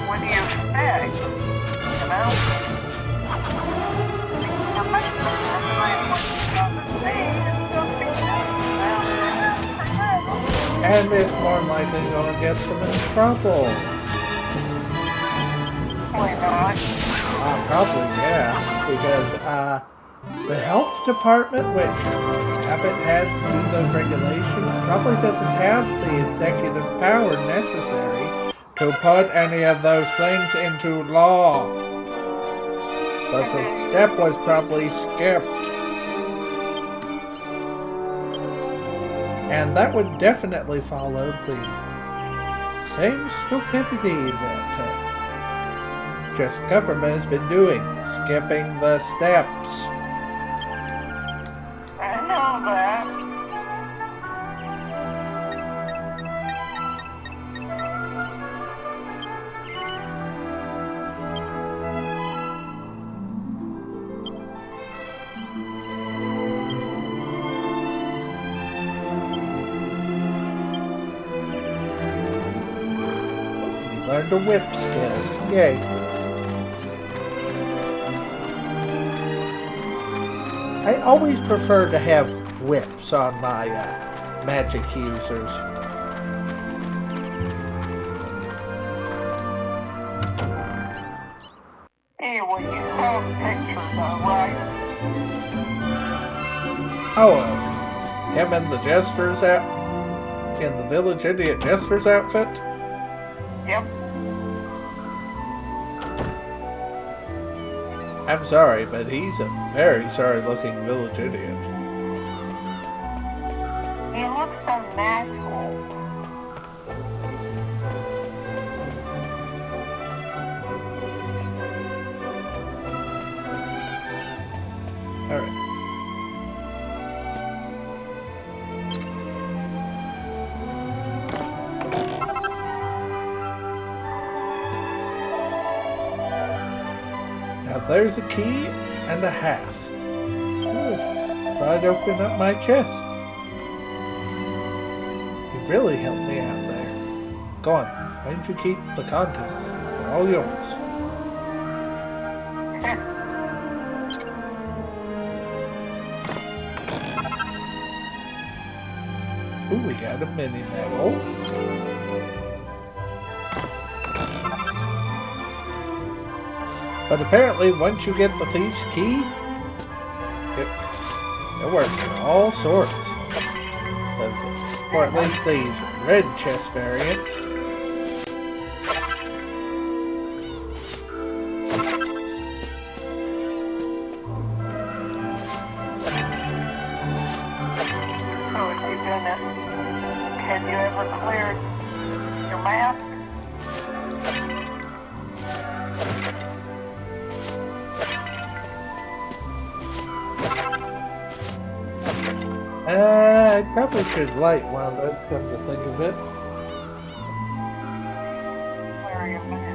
What do you expect? You know? How much and it's more likely going to get them in trouble. Why not? Probably, yeah. Because, the health department, which Abbott had to do those regulations, probably doesn't have the executive power necessary to put any of those things into law. Thus a step was probably skipped. And that would definitely follow the same stupidity that just government has been doing, skipping the steps. I know that. We learned a whip skill. Yay. I always prefer to have whips on my magic users. Anyway, you saw the picture though, right? Oh, him in the jester's in the village idiot jester's outfit? Yep. I'm sorry, but he's a very sorry-looking village idiot. He looks so natural. Alright. Now there's a key and a half. Good. Thought I'd open up my chest. You've really helped me out there. Go on. Why don't you keep the contents? They're all yours. Ooh, we got a mini medal. But apparently, once you get the thief's key, it works for all sorts. Or at least these red chest variants. Have you ever cleared your mask? I probably should light one of those, come to think of it. Where are your masks?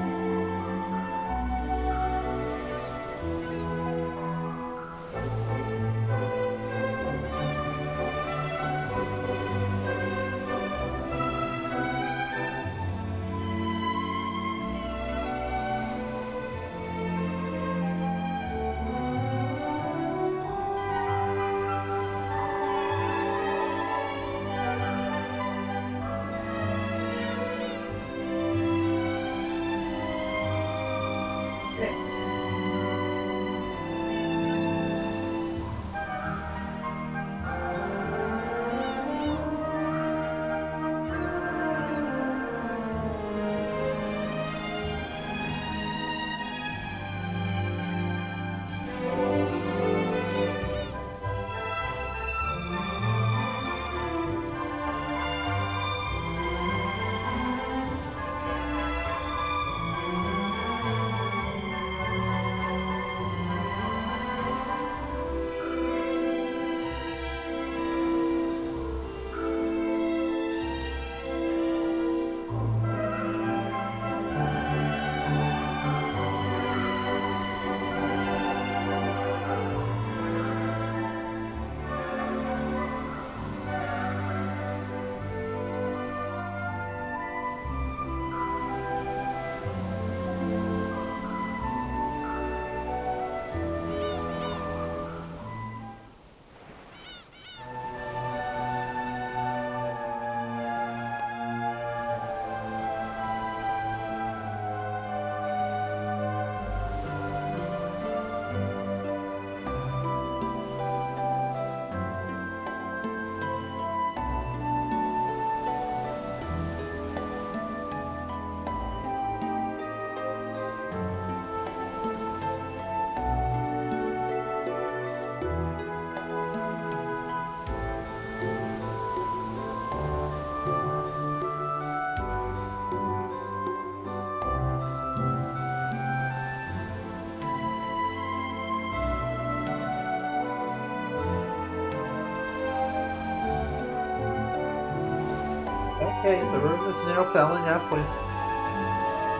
Okay, the room is now filling up with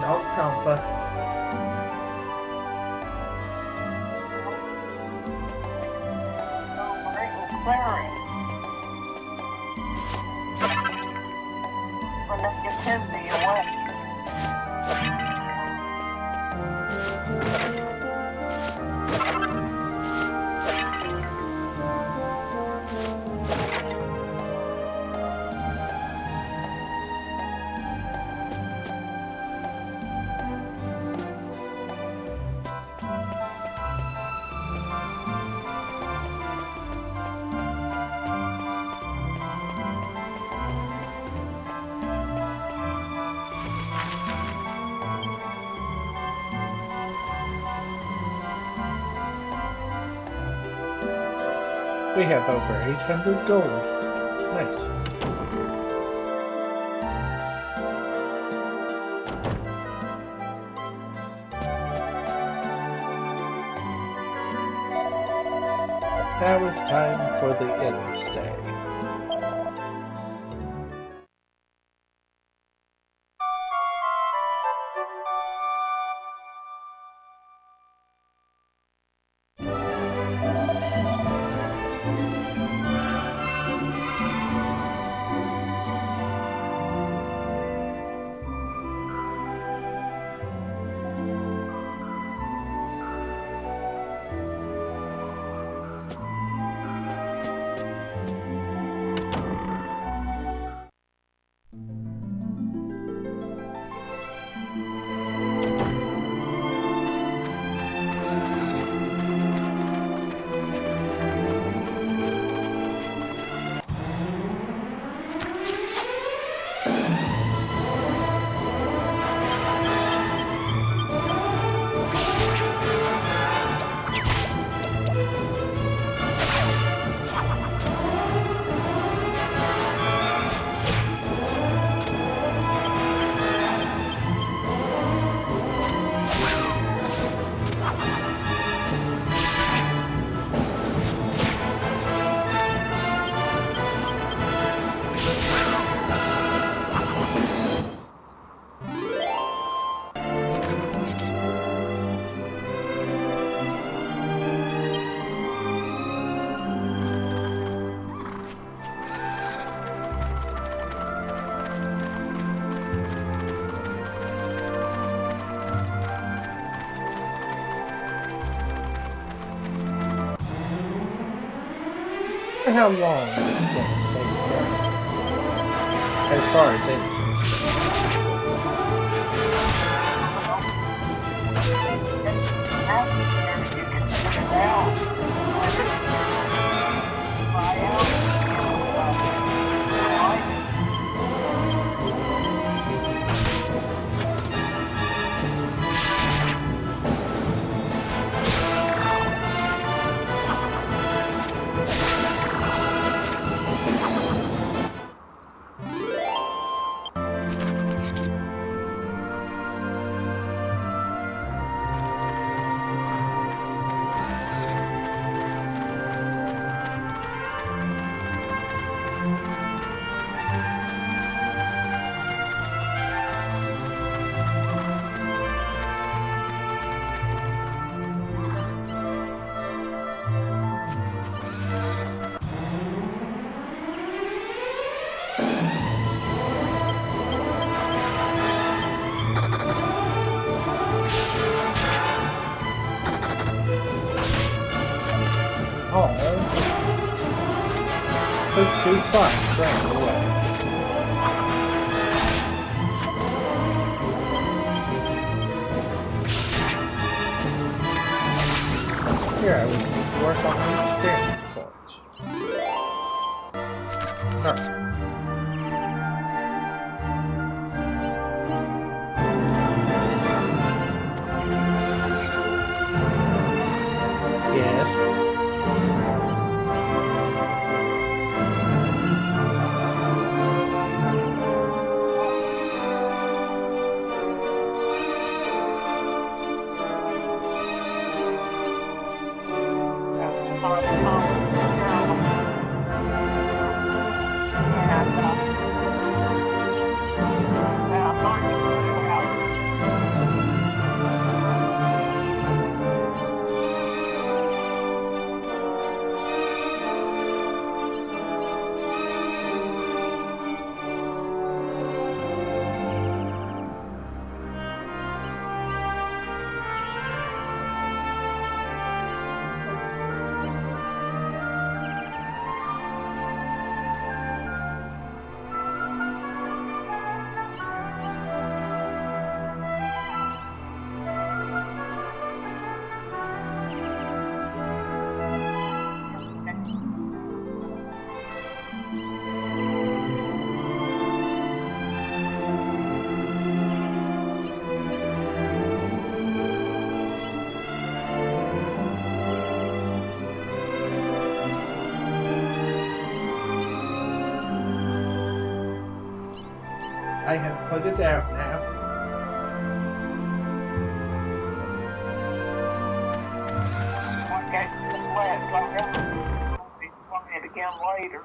milk comfort. Clearing. For negativity away. We have over 800 gold. Nice. Now it's time for the inn stay. How long this thing stay there? As far as incense. Oh, those two slimes ran away. Here, we need to work on the experience points. Alright. Yes. I have put it out now. Okay, just left. I'm gonna be playing it again later.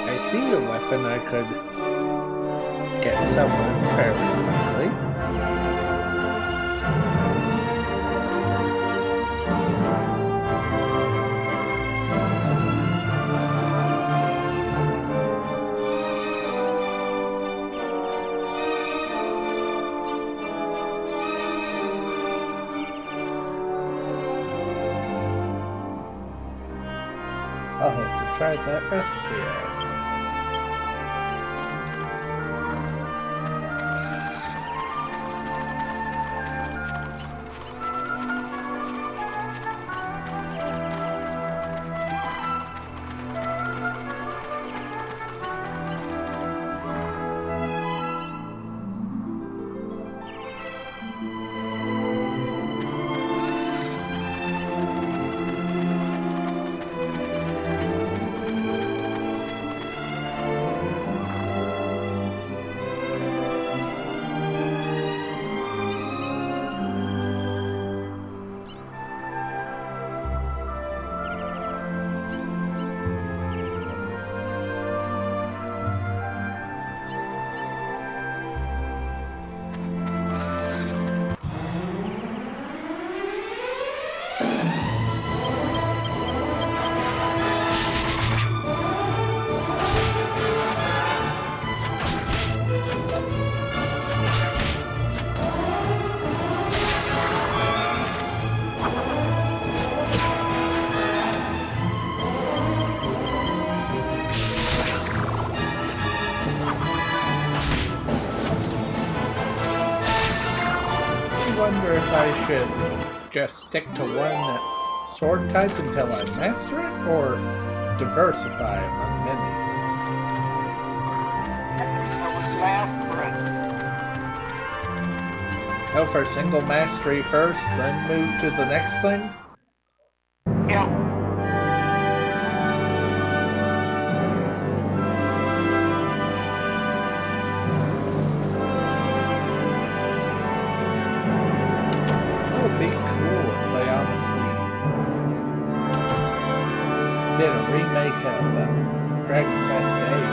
I see a weapon I could get someone fairly quickly. I'll have to try that recipe out. I wonder if I should just stick to one sword type until I master it, or diversify among many. Go for single mastery first, then move to the next thing? Yep. It would be cool if they honestly did a remake of Dragon Quest VIII.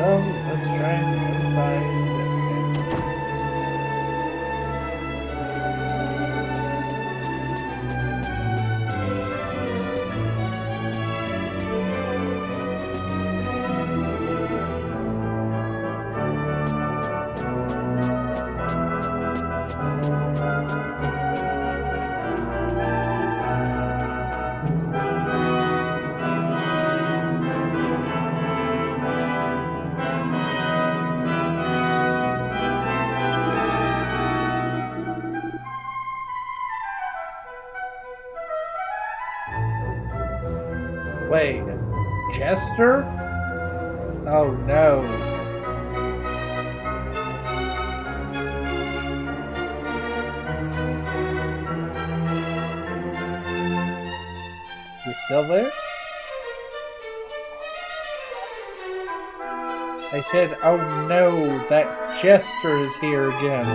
So let's try and find. Wait, Chester? Oh no. You still there? I said, oh no, that Chester is here again.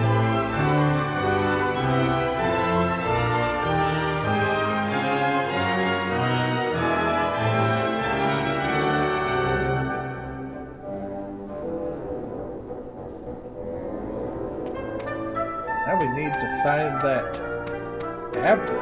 Now we need to find that abbot.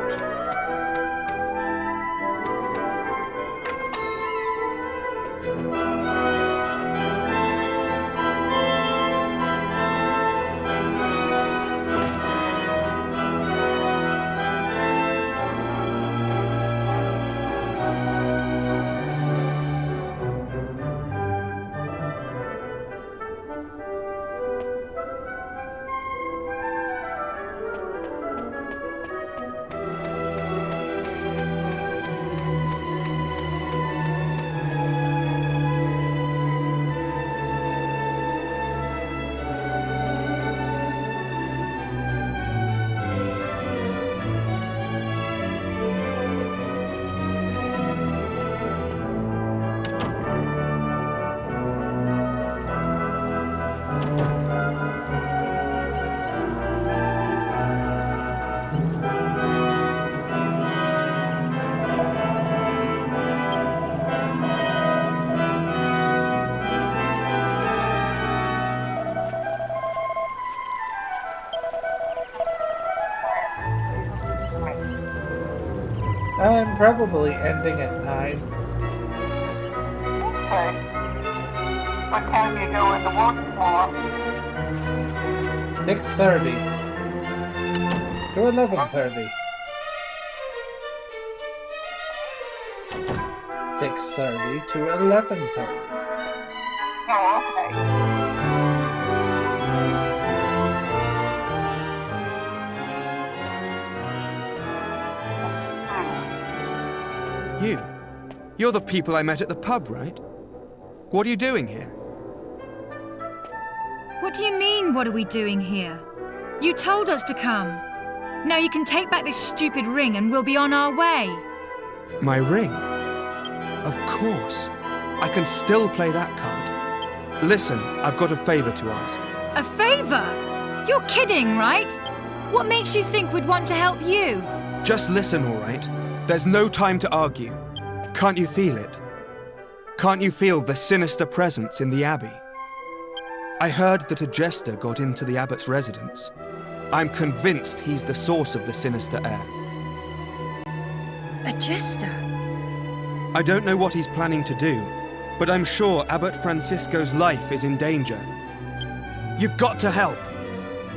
I'm probably ending at 9. Okay. What time you go into work tomorrow? 6:30 to 11:30. 6:30 to 11:30. Oh, okay. You're the people I met at the pub, right? What are you doing here? What do you mean, what are we doing here? You told us to come. Now you can take back this stupid ring and we'll be on our way. My ring? Of course. I can still play that card. Listen, I've got a favor to ask. A favor? You're kidding, right? What makes you think we'd want to help you? Just listen, all right? There's no time to argue. Can't you feel it? Can't you feel the sinister presence in the Abbey? I heard that a jester got into the abbot's residence. I'm convinced he's the source of the sinister air. A jester? I don't know what he's planning to do, but I'm sure Abbot Francisco's life is in danger. You've got to help.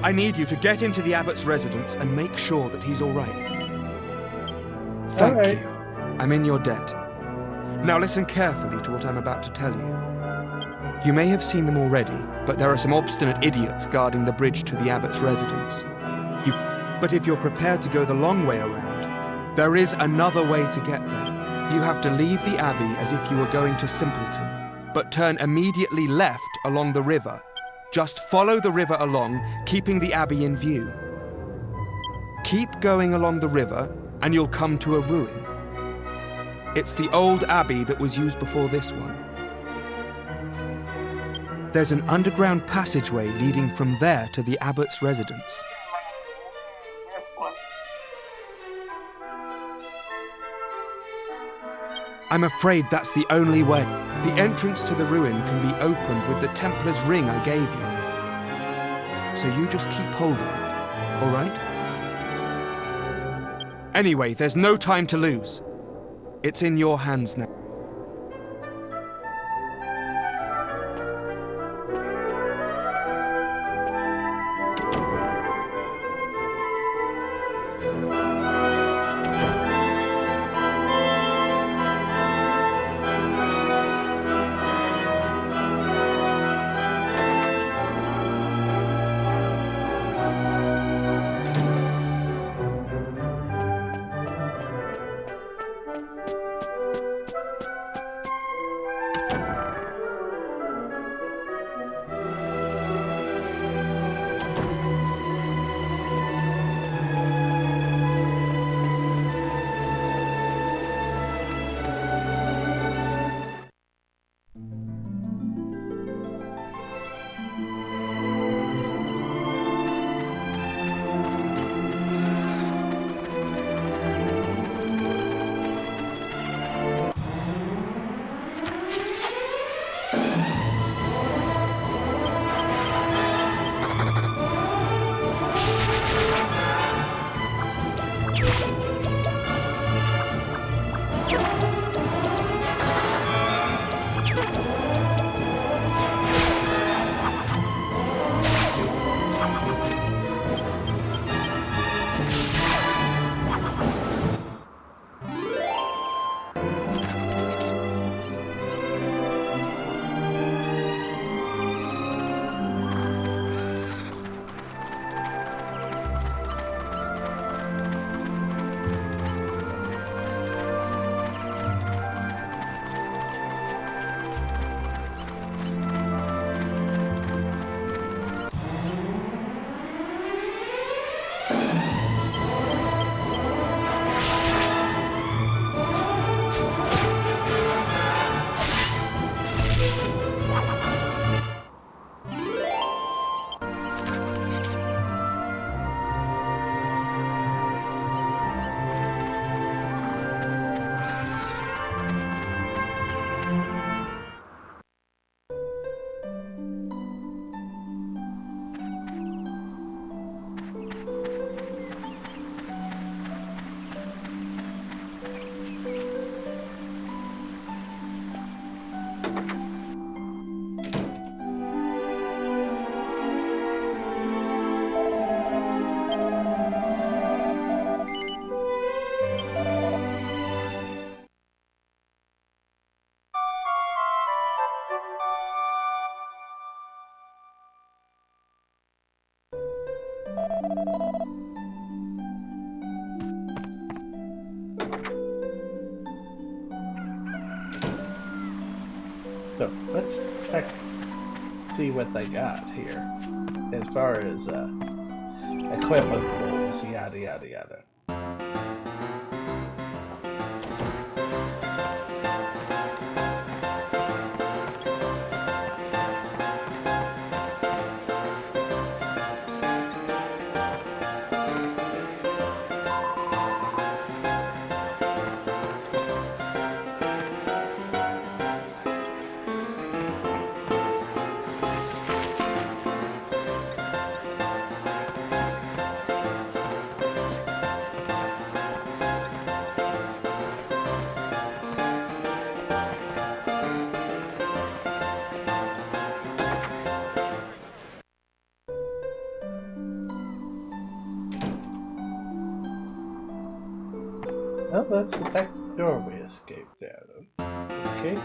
I need you to get into the abbot's residence and make sure that he's all right. Thank you. I'm in your debt. Now listen carefully to what I'm about to tell you. You may have seen them already, but there are some obstinate idiots guarding the bridge to the abbot's residence. But if you're prepared to go the long way around, there is another way to get there. You have to leave the abbey as if you were going to Simpleton, but turn immediately left along the river. Just follow the river along, keeping the abbey in view. Keep going along the river, and you'll come to a ruin. It's the old abbey that was used before this one. There's an underground passageway leading from there to the abbot's residence. I'm afraid that's the only way. The entrance to the ruin can be opened with the Templar's ring I gave you. So you just keep hold of it, all right? Anyway, there's no time to lose. It's in your hands now. So let's check, see what they got here as far as equipment goes, yada yada yada. Well, that's the back door we escaped out of. Okay.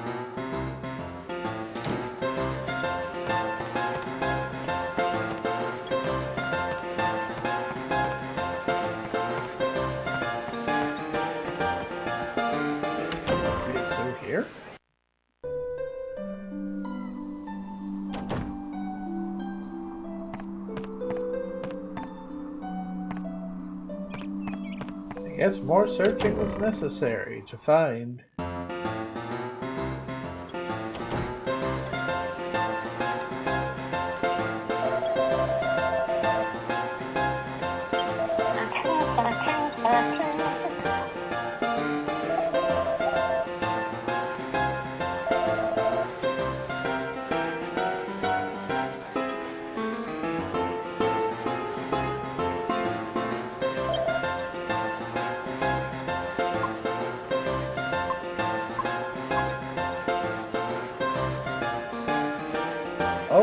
Okay, so here. I guess more searching was necessary to find.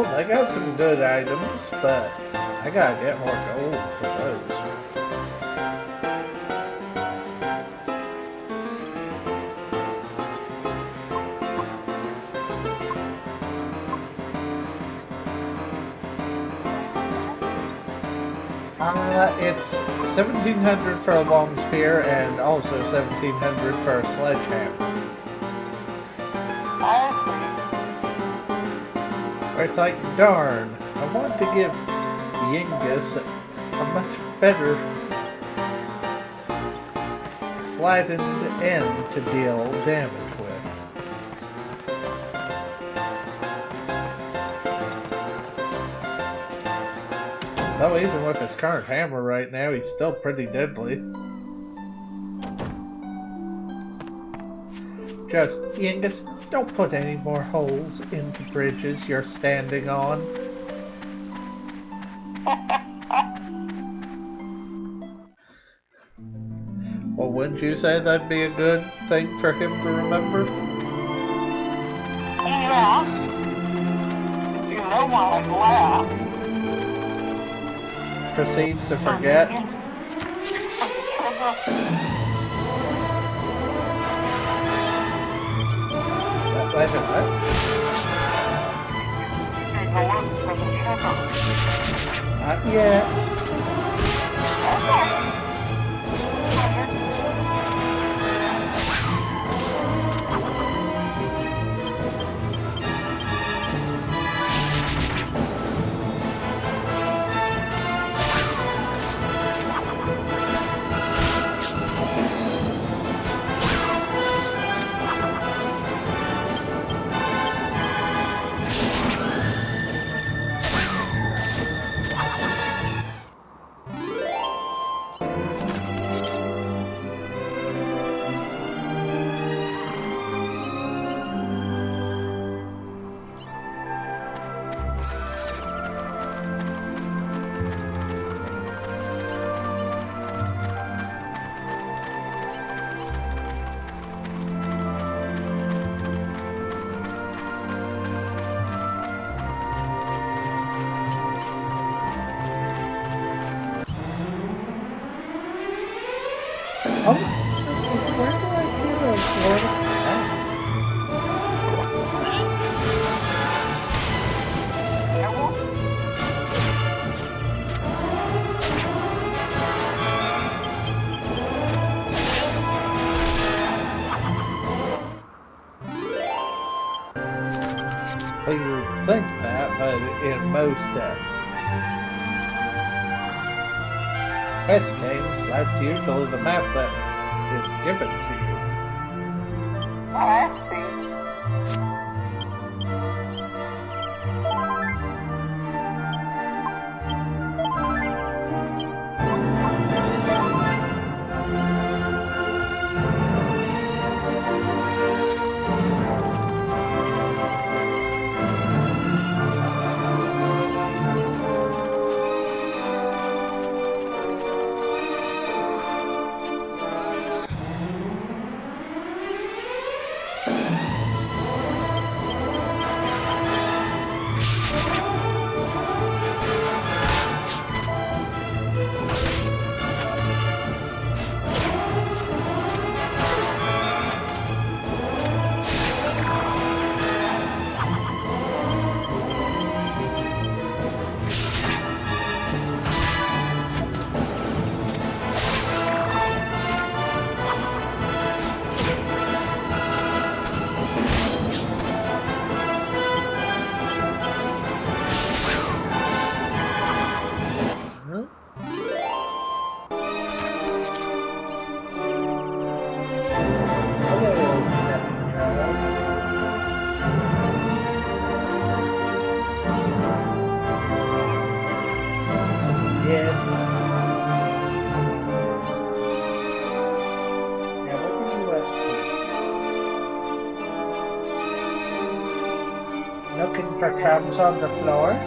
Oh, they got some good items, but I gotta get more gold for those. It's 1,700 for a long spear and also 1,700 for a sledgehammer. It's like, darn, I want to give Yengus a much better flattened end to deal damage with. Though even with his current hammer right now, he's still pretty deadly. Just, Yengus, don't put any more holes into bridges you're standing on. Well, wouldn't you say that'd be a good thing for him to remember? Yeah. You know why I laugh. Proceeds to forget. Wait a minute. Not yet. Oh, where do I hear those Lord of Well, you would think that, but in most quest games, that's usually the map that is given to you. I see. Looking for crumbs on the floor?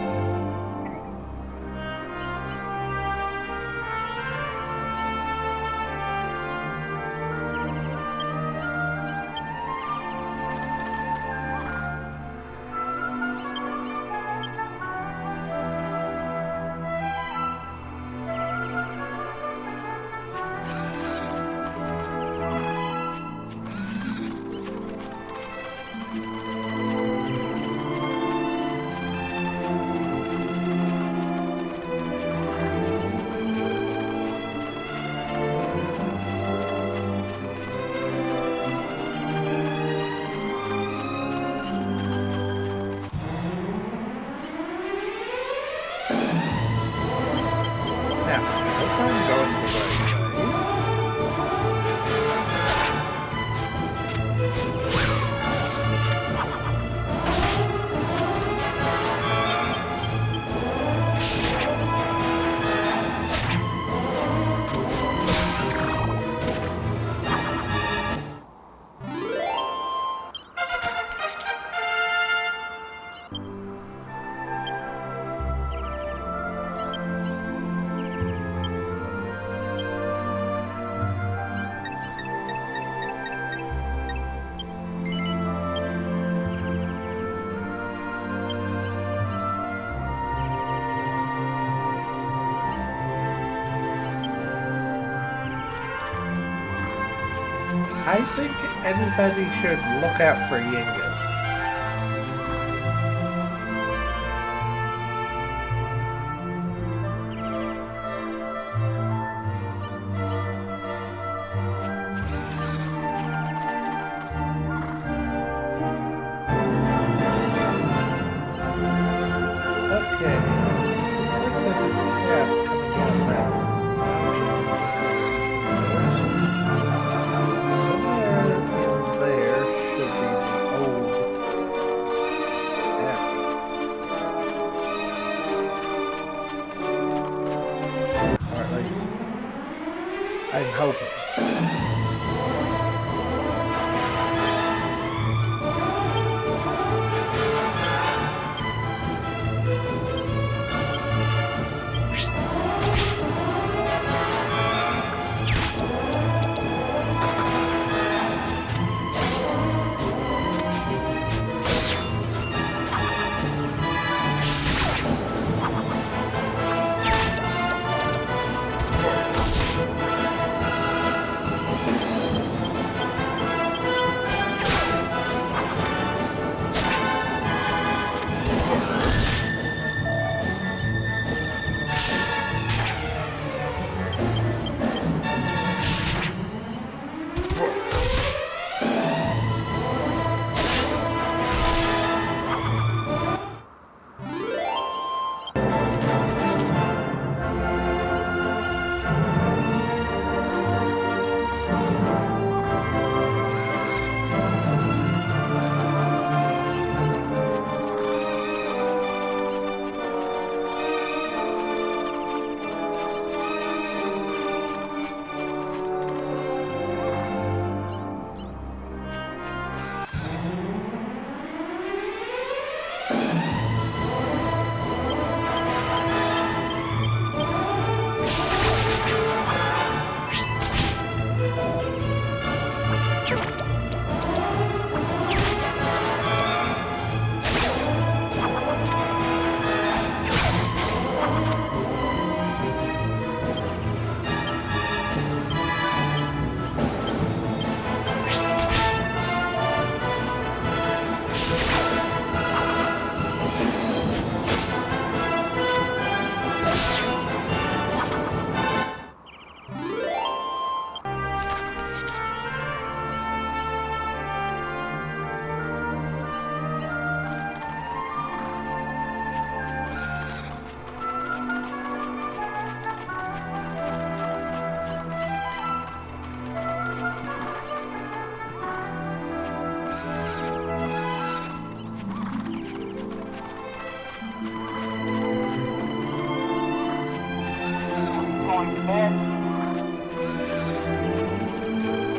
I think anybody should look out for Yengus. Okay. Looks like there's a path coming out of that mountains. Somewhere in there should be the old abbey. Or at least, I'm hoping.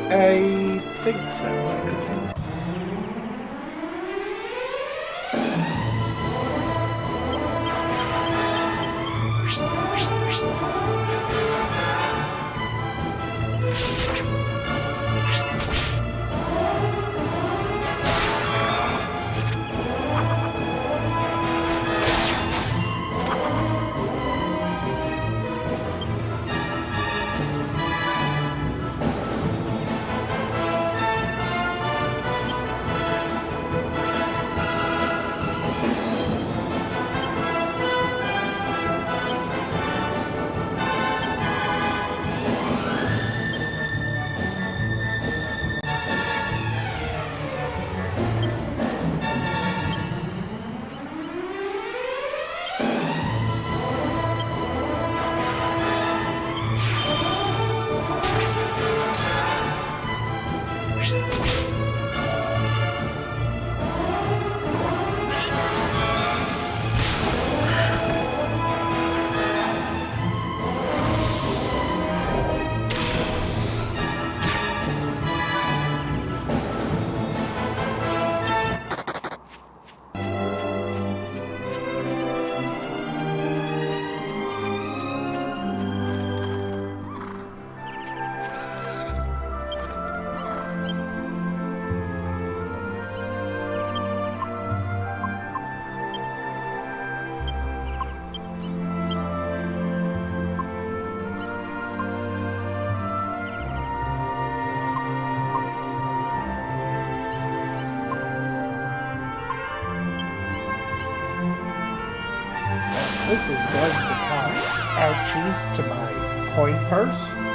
I think so. This is going to come ouchies to my coin purse.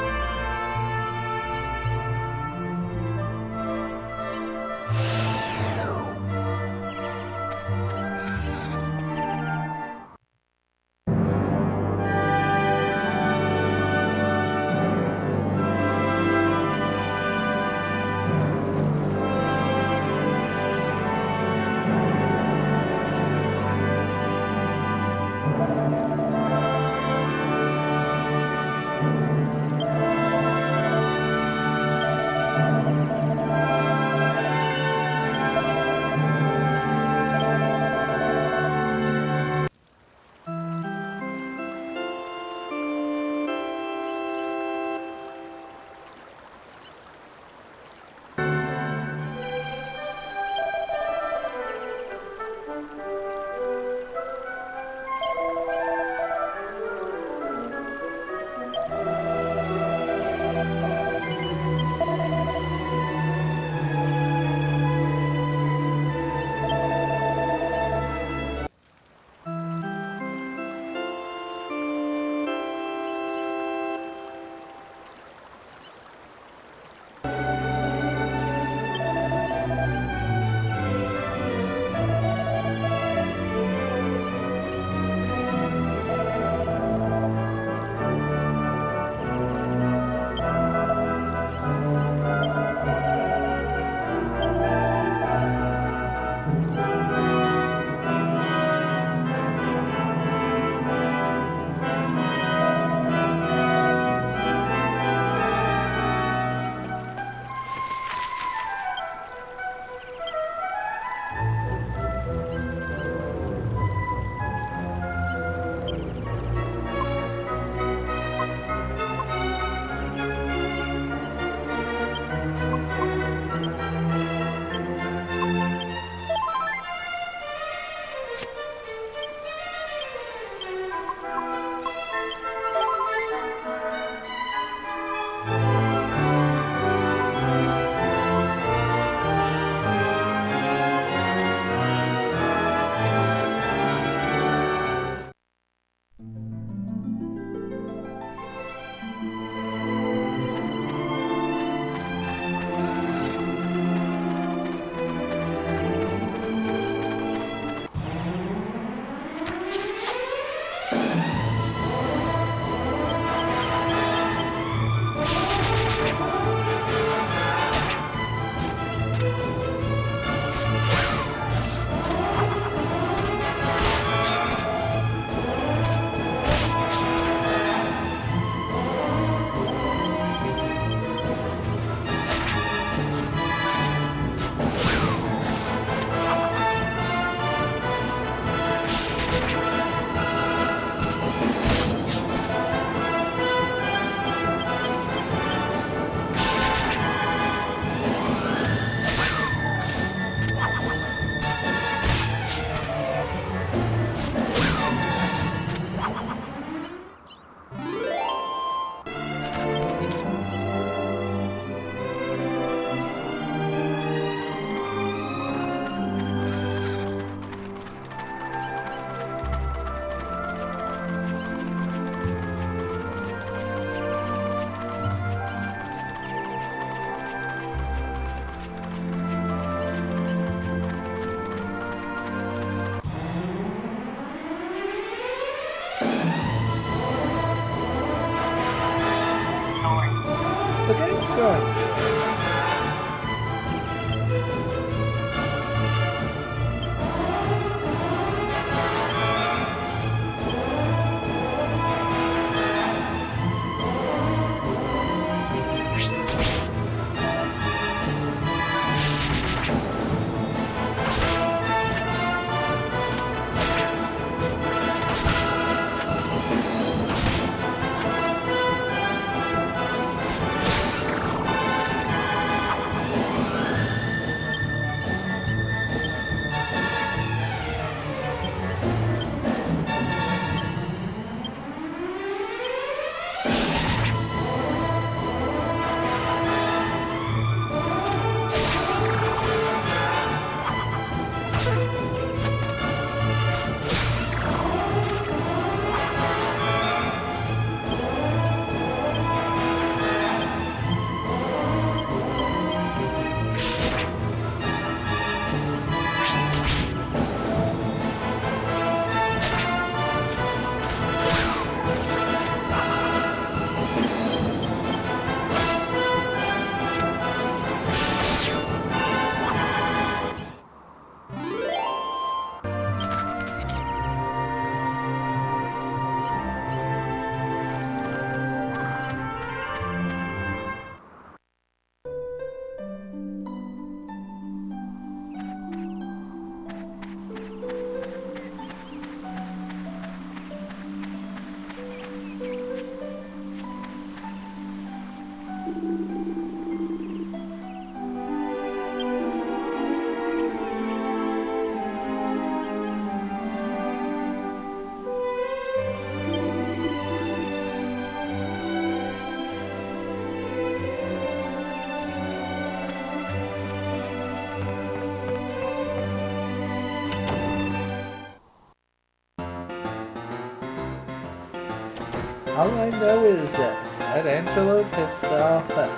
All I know is that Angelo pissed off a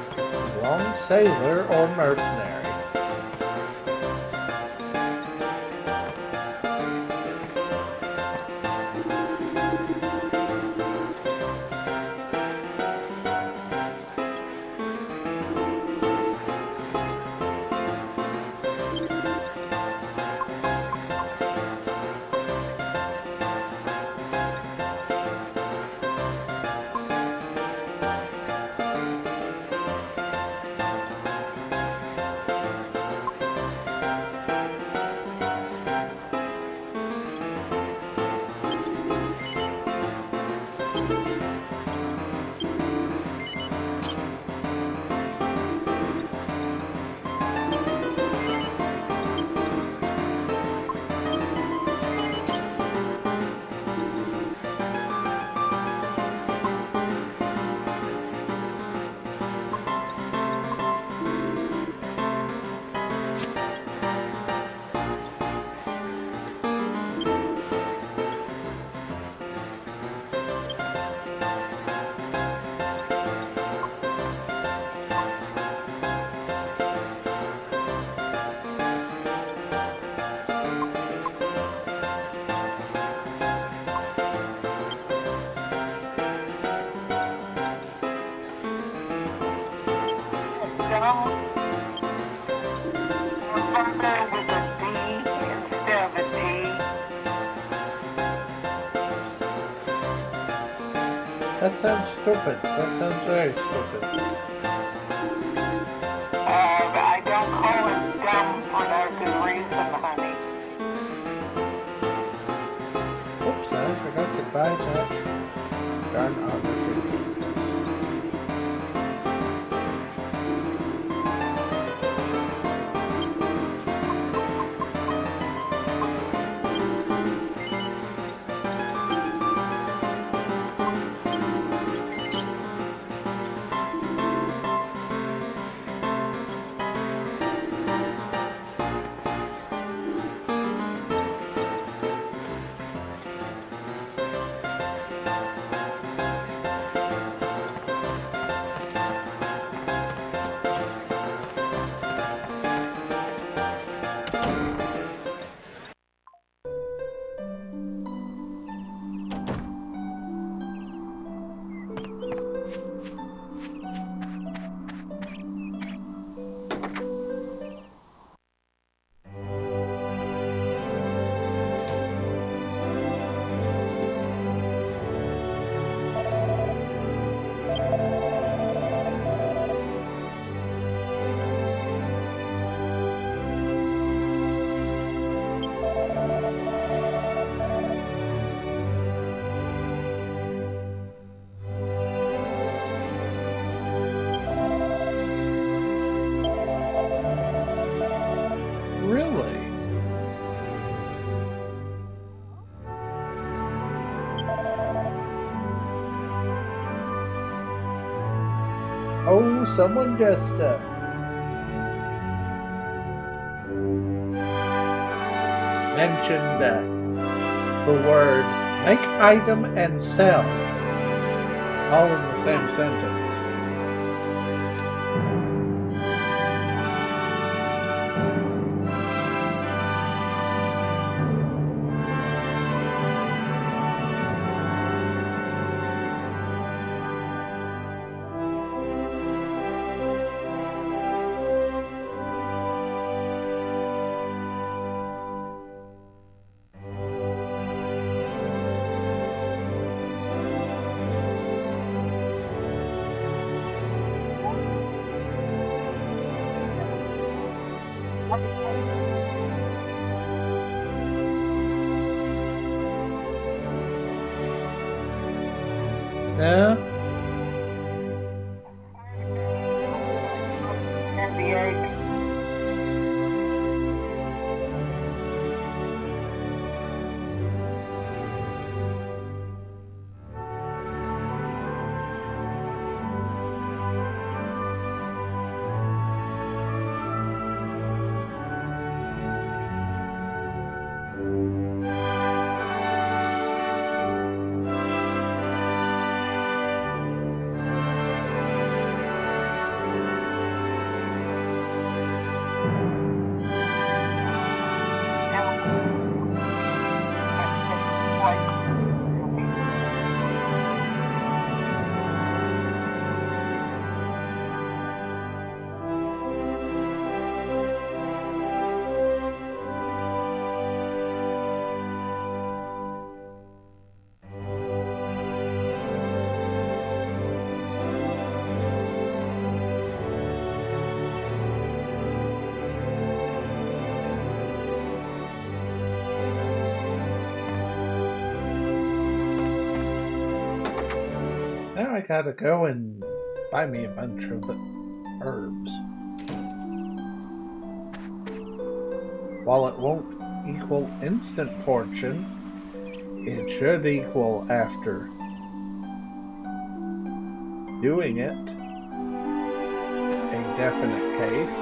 long sailor or mercenary. That sounds stupid. That sounds very stupid. I don't call it dumb for no good reason, honey. Oops, I forgot to buy that darn autography. Really? Oh, someone just mentioned the word make item and sell all in the same sentence. No? And the egg. I gotta go and buy me a bunch of herbs. While it won't equal instant fortune, it should equal after doing it a definite case.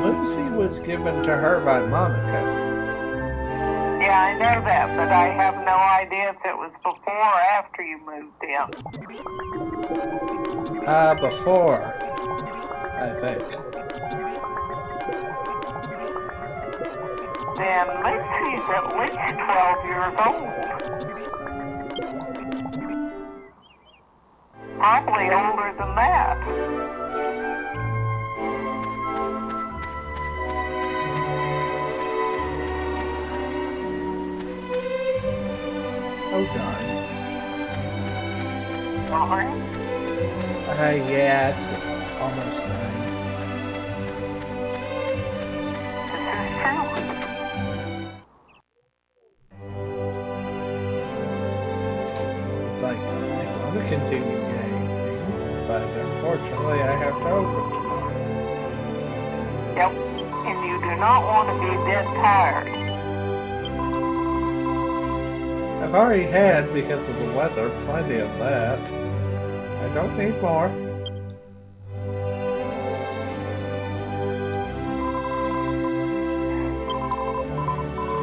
Lucy was given to her by Monica. Yeah, I know that, but I have no idea if it was before or after you moved in. Before, I think. Then Lucy's at least 12 years old. Probably older than that. Oh, darn. Sorry? Yeah, it's almost 9. This is true. It's like, I want to continue gaming, but unfortunately I have to open tomorrow. Yep, and you do not want to be dead tired. I've already had, because of the weather, plenty of that. I don't need more.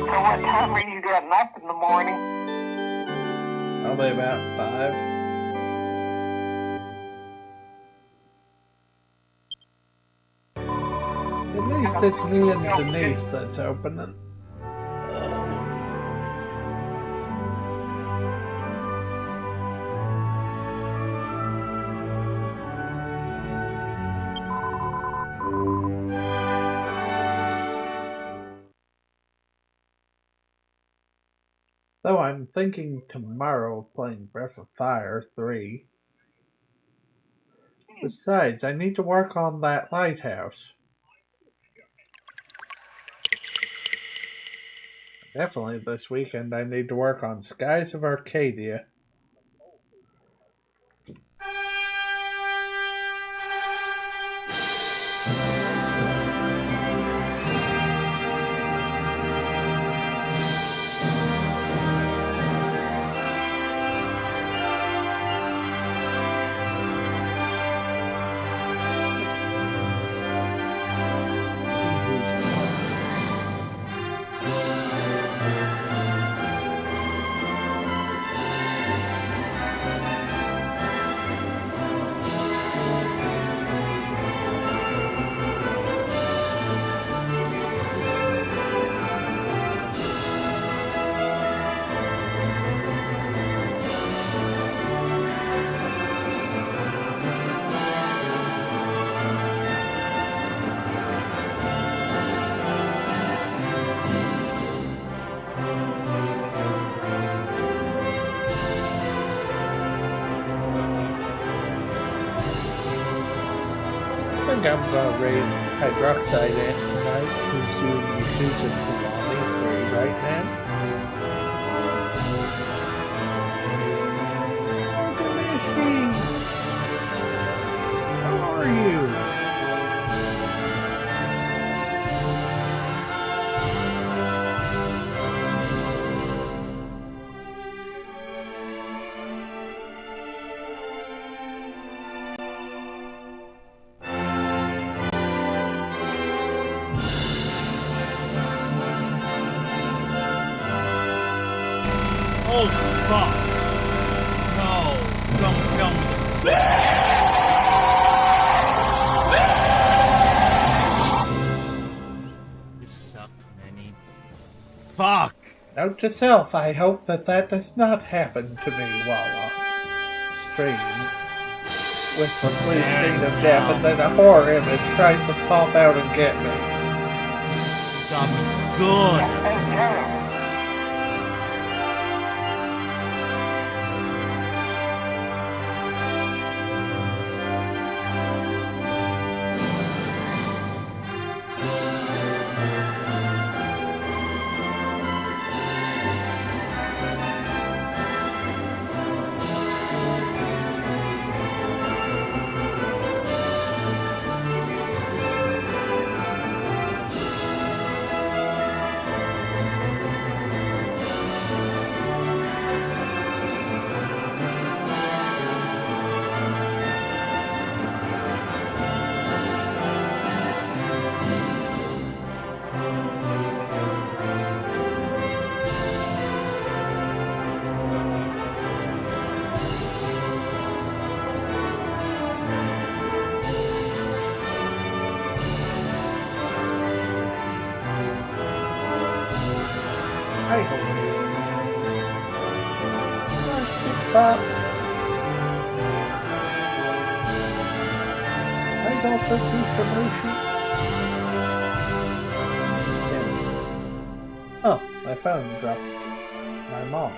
So what time are you getting up in the morning? Probably about 5. At least it's me and Denise that's opening. Though I'm thinking tomorrow of playing Breath of Fire 3. Besides, I need to work on that lighthouse. Definitely this weekend I need to work on Skies of Arcadia. I think I'm gonna raid Hydroxide Ant tonight, who's doing Yakuza Kiwami 3 right now. How are you? Oh, fuck. No, don't tell me. You suck, Manny. Fuck. Note to self, I hope that does not happen to me while on stream. With the blue screen of death, and then a horror image tries to pop out and get me. Got me good. I hope. But I don't think he's promotion. Oh, my phone dropped. My mom.